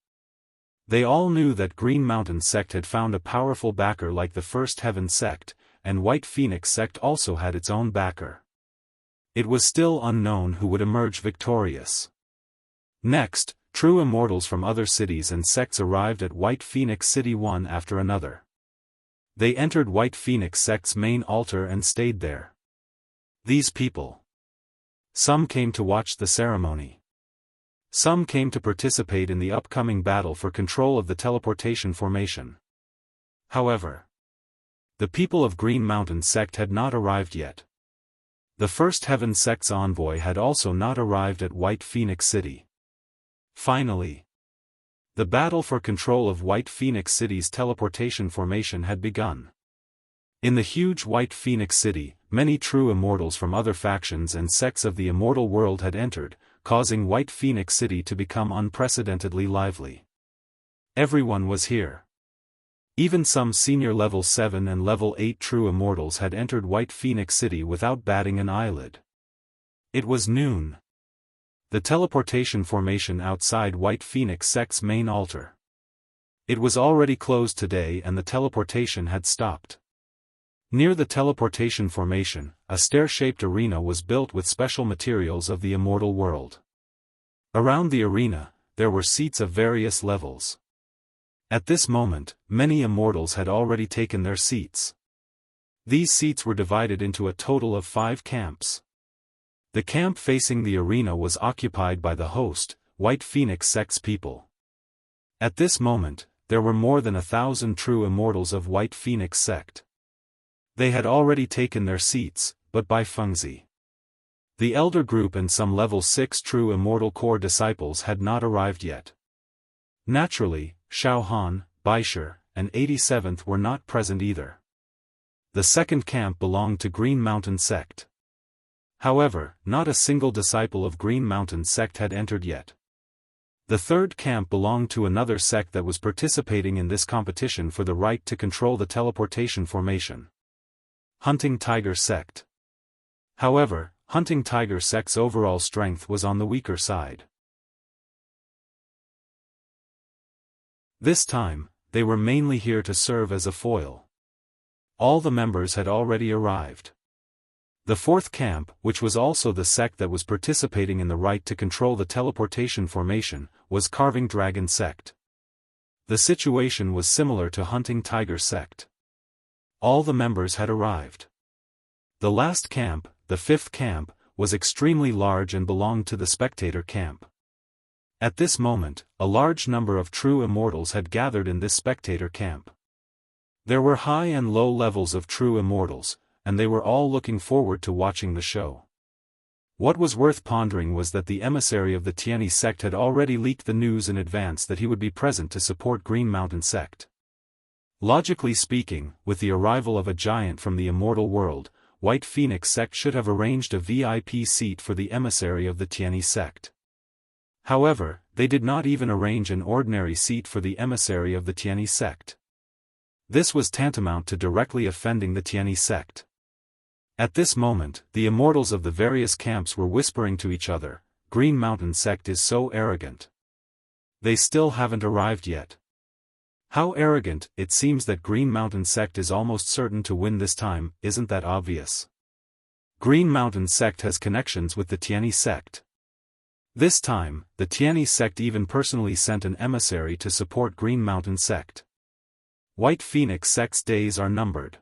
They all knew that Green Mountain Sect had found a powerful backer like the First Heaven Sect, and White Phoenix Sect also had its own backer. It was still unknown who would emerge victorious. Next, true immortals from other cities and sects arrived at White Phoenix City one after another. They entered White Phoenix Sect's main altar and stayed there. These people. Some came to watch the ceremony. Some came to participate in the upcoming battle for control of the teleportation formation. However, the people of Green Mountain Sect had not arrived yet. The First Heaven Sect's envoy had also not arrived at White Phoenix City. Finally, the battle for control of White Phoenix City's teleportation formation had begun. In the huge White Phoenix City, many true immortals from other factions and sects of the immortal world had entered, causing White Phoenix City to become unprecedentedly lively. Everyone was here. Even some senior level 7 and level 8 true immortals had entered White Phoenix City without batting an eyelid. It was noon. The teleportation formation outside White Phoenix Sect's main altar. It was already closed today and the teleportation had stopped. Near the teleportation formation, a stair-shaped arena was built with special materials of the immortal world. Around the arena, there were seats of various levels. At this moment, many immortals had already taken their seats. These seats were divided into a total of 5 camps. The camp facing the arena was occupied by the host, White Phoenix Sect's people. At this moment, there were more than 1,000 true immortals of White Phoenix Sect. They had already taken their seats, but Bai Fengzi, the elder group and some level 6 true immortal core disciples had not arrived yet. Naturally, Xiaofan, Baishur, and 87th were not present either. The second camp belonged to Green Mountain Sect. However, not a single disciple of Green Mountain Sect had entered yet. The third camp belonged to another sect that was participating in this competition for the right to control the teleportation formation. Hunting Tiger Sect. However, Hunting Tiger Sect's overall strength was on the weaker side. This time, they were mainly here to serve as a foil. All the members had already arrived. The fourth camp, which was also the sect that was participating in the right to control the teleportation formation, was Carving Dragon Sect. The situation was similar to Hunting Tiger Sect. all the members had arrived. The last camp, the fifth camp, was extremely large and belonged to the spectator camp. At this moment, a large number of true immortals had gathered in this spectator camp. There were high and low levels of true immortals, and they were all looking forward to watching the show. What was worth pondering was that the emissary of the Tianyi sect had already leaked the news in advance that he would be present to support Green Mountain sect. Logically speaking, with the arrival of a giant from the immortal world, White Phoenix sect should have arranged a VIP seat for the emissary of the Tianyi sect. However, they did not even arrange an ordinary seat for the emissary of the Tianyi sect. This was tantamount to directly offending the Tianyi sect. At this moment, the immortals of the various camps were whispering to each other, "Green Mountain sect is so arrogant. They still haven't arrived yet. How arrogant! It seems that Green Mountain sect is almost certain to win this time, isn't that obvious? Green Mountain sect has connections with the Tianyi sect." This time, the Tianyi sect even personally sent an emissary to support Green Mountain sect. White Phoenix sect's days are numbered.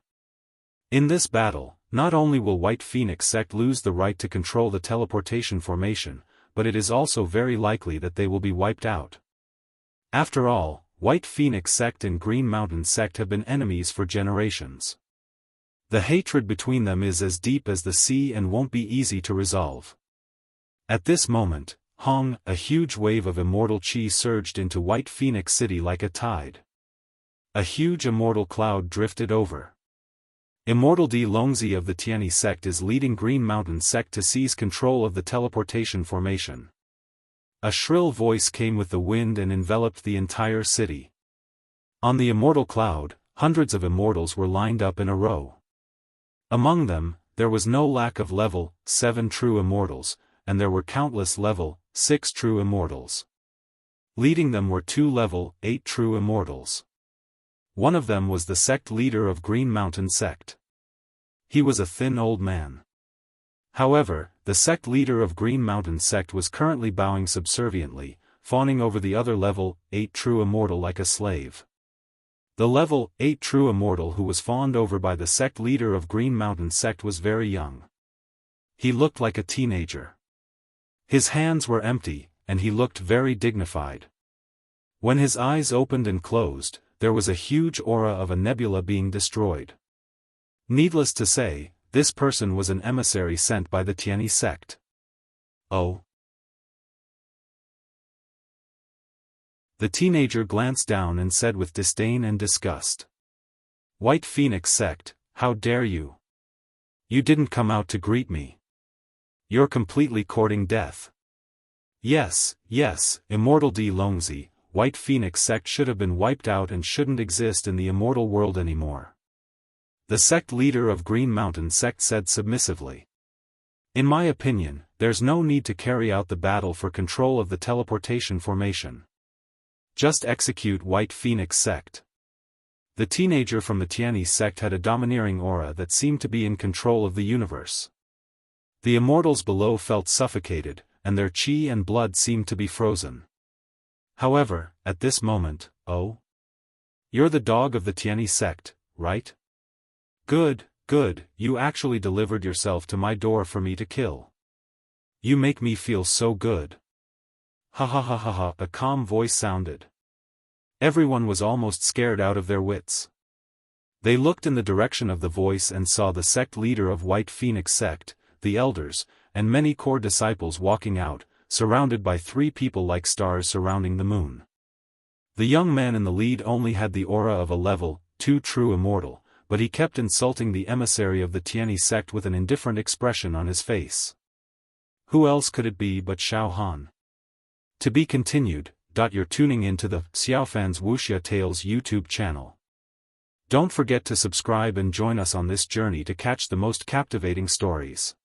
In this battle, not only will White Phoenix sect lose the right to control the teleportation formation, but it is also very likely that they will be wiped out. After all, White Phoenix sect and Green Mountain sect have been enemies for generations. The hatred between them is as deep as the sea and won't be easy to resolve. At this moment, a huge wave of immortal chi surged into White Phoenix City like a tide. A huge immortal cloud drifted over. Immortal Di Longzi of the Tianyi sect is leading Green Mountain sect to seize control of the teleportation formation. A shrill voice came with the wind and enveloped the entire city. On the immortal cloud, hundreds of immortals were lined up in a row. Among them, there was no lack of level 7 true immortals, and there were countless level 6 true immortals. Leading them were 2 level 8 true immortals. One of them was the sect leader of Green Mountain sect. He was a thin old man. However, the sect leader of Green Mountain sect was currently bowing subserviently, fawning over the other level 8 true immortal like a slave. The level 8 true immortal who was fawned over by the sect leader of Green Mountain sect was very young. He looked like a teenager. His hands were empty, and he looked very dignified. When his eyes opened and closed, there was a huge aura of a nebula being destroyed. Needless to say, this person was an emissary sent by the Tianyi sect. Oh. The teenager glanced down and said with disdain and disgust. "White Phoenix sect, how dare you? You didn't come out to greet me. You're completely courting death." Yes, Immortal Di Longzi, White Phoenix sect should have been wiped out and shouldn't exist in the immortal world anymore. The sect leader of Green Mountain sect said submissively. "In my opinion, there's no need to carry out the battle for control of the teleportation formation. Just execute White Phoenix sect." The teenager from the Tianyi sect had a domineering aura that seemed to be in control of the universe. The immortals below felt suffocated, and their chi and blood seemed to be frozen. However, at this moment, "Oh? You're the dog of the Tianyi sect, right? Good, you actually delivered yourself to my door for me to kill. You make me feel so good." Ha, a calm voice sounded. Everyone was almost scared out of their wits. They looked in the direction of the voice and saw the sect leader of White Phoenix sect, the elders, and many core disciples walking out, surrounded by 3 people like stars surrounding the moon. The young man in the lead only had the aura of a level 2 true immortal, but he kept insulting the emissary of the Tianyi sect with an indifferent expression on his face. Who else could it be but Xiaofan? To be continued. You're tuning into the Xiaofan's Wuxia Tales YouTube channel. Don't forget to subscribe and join us on this journey to catch the most captivating stories.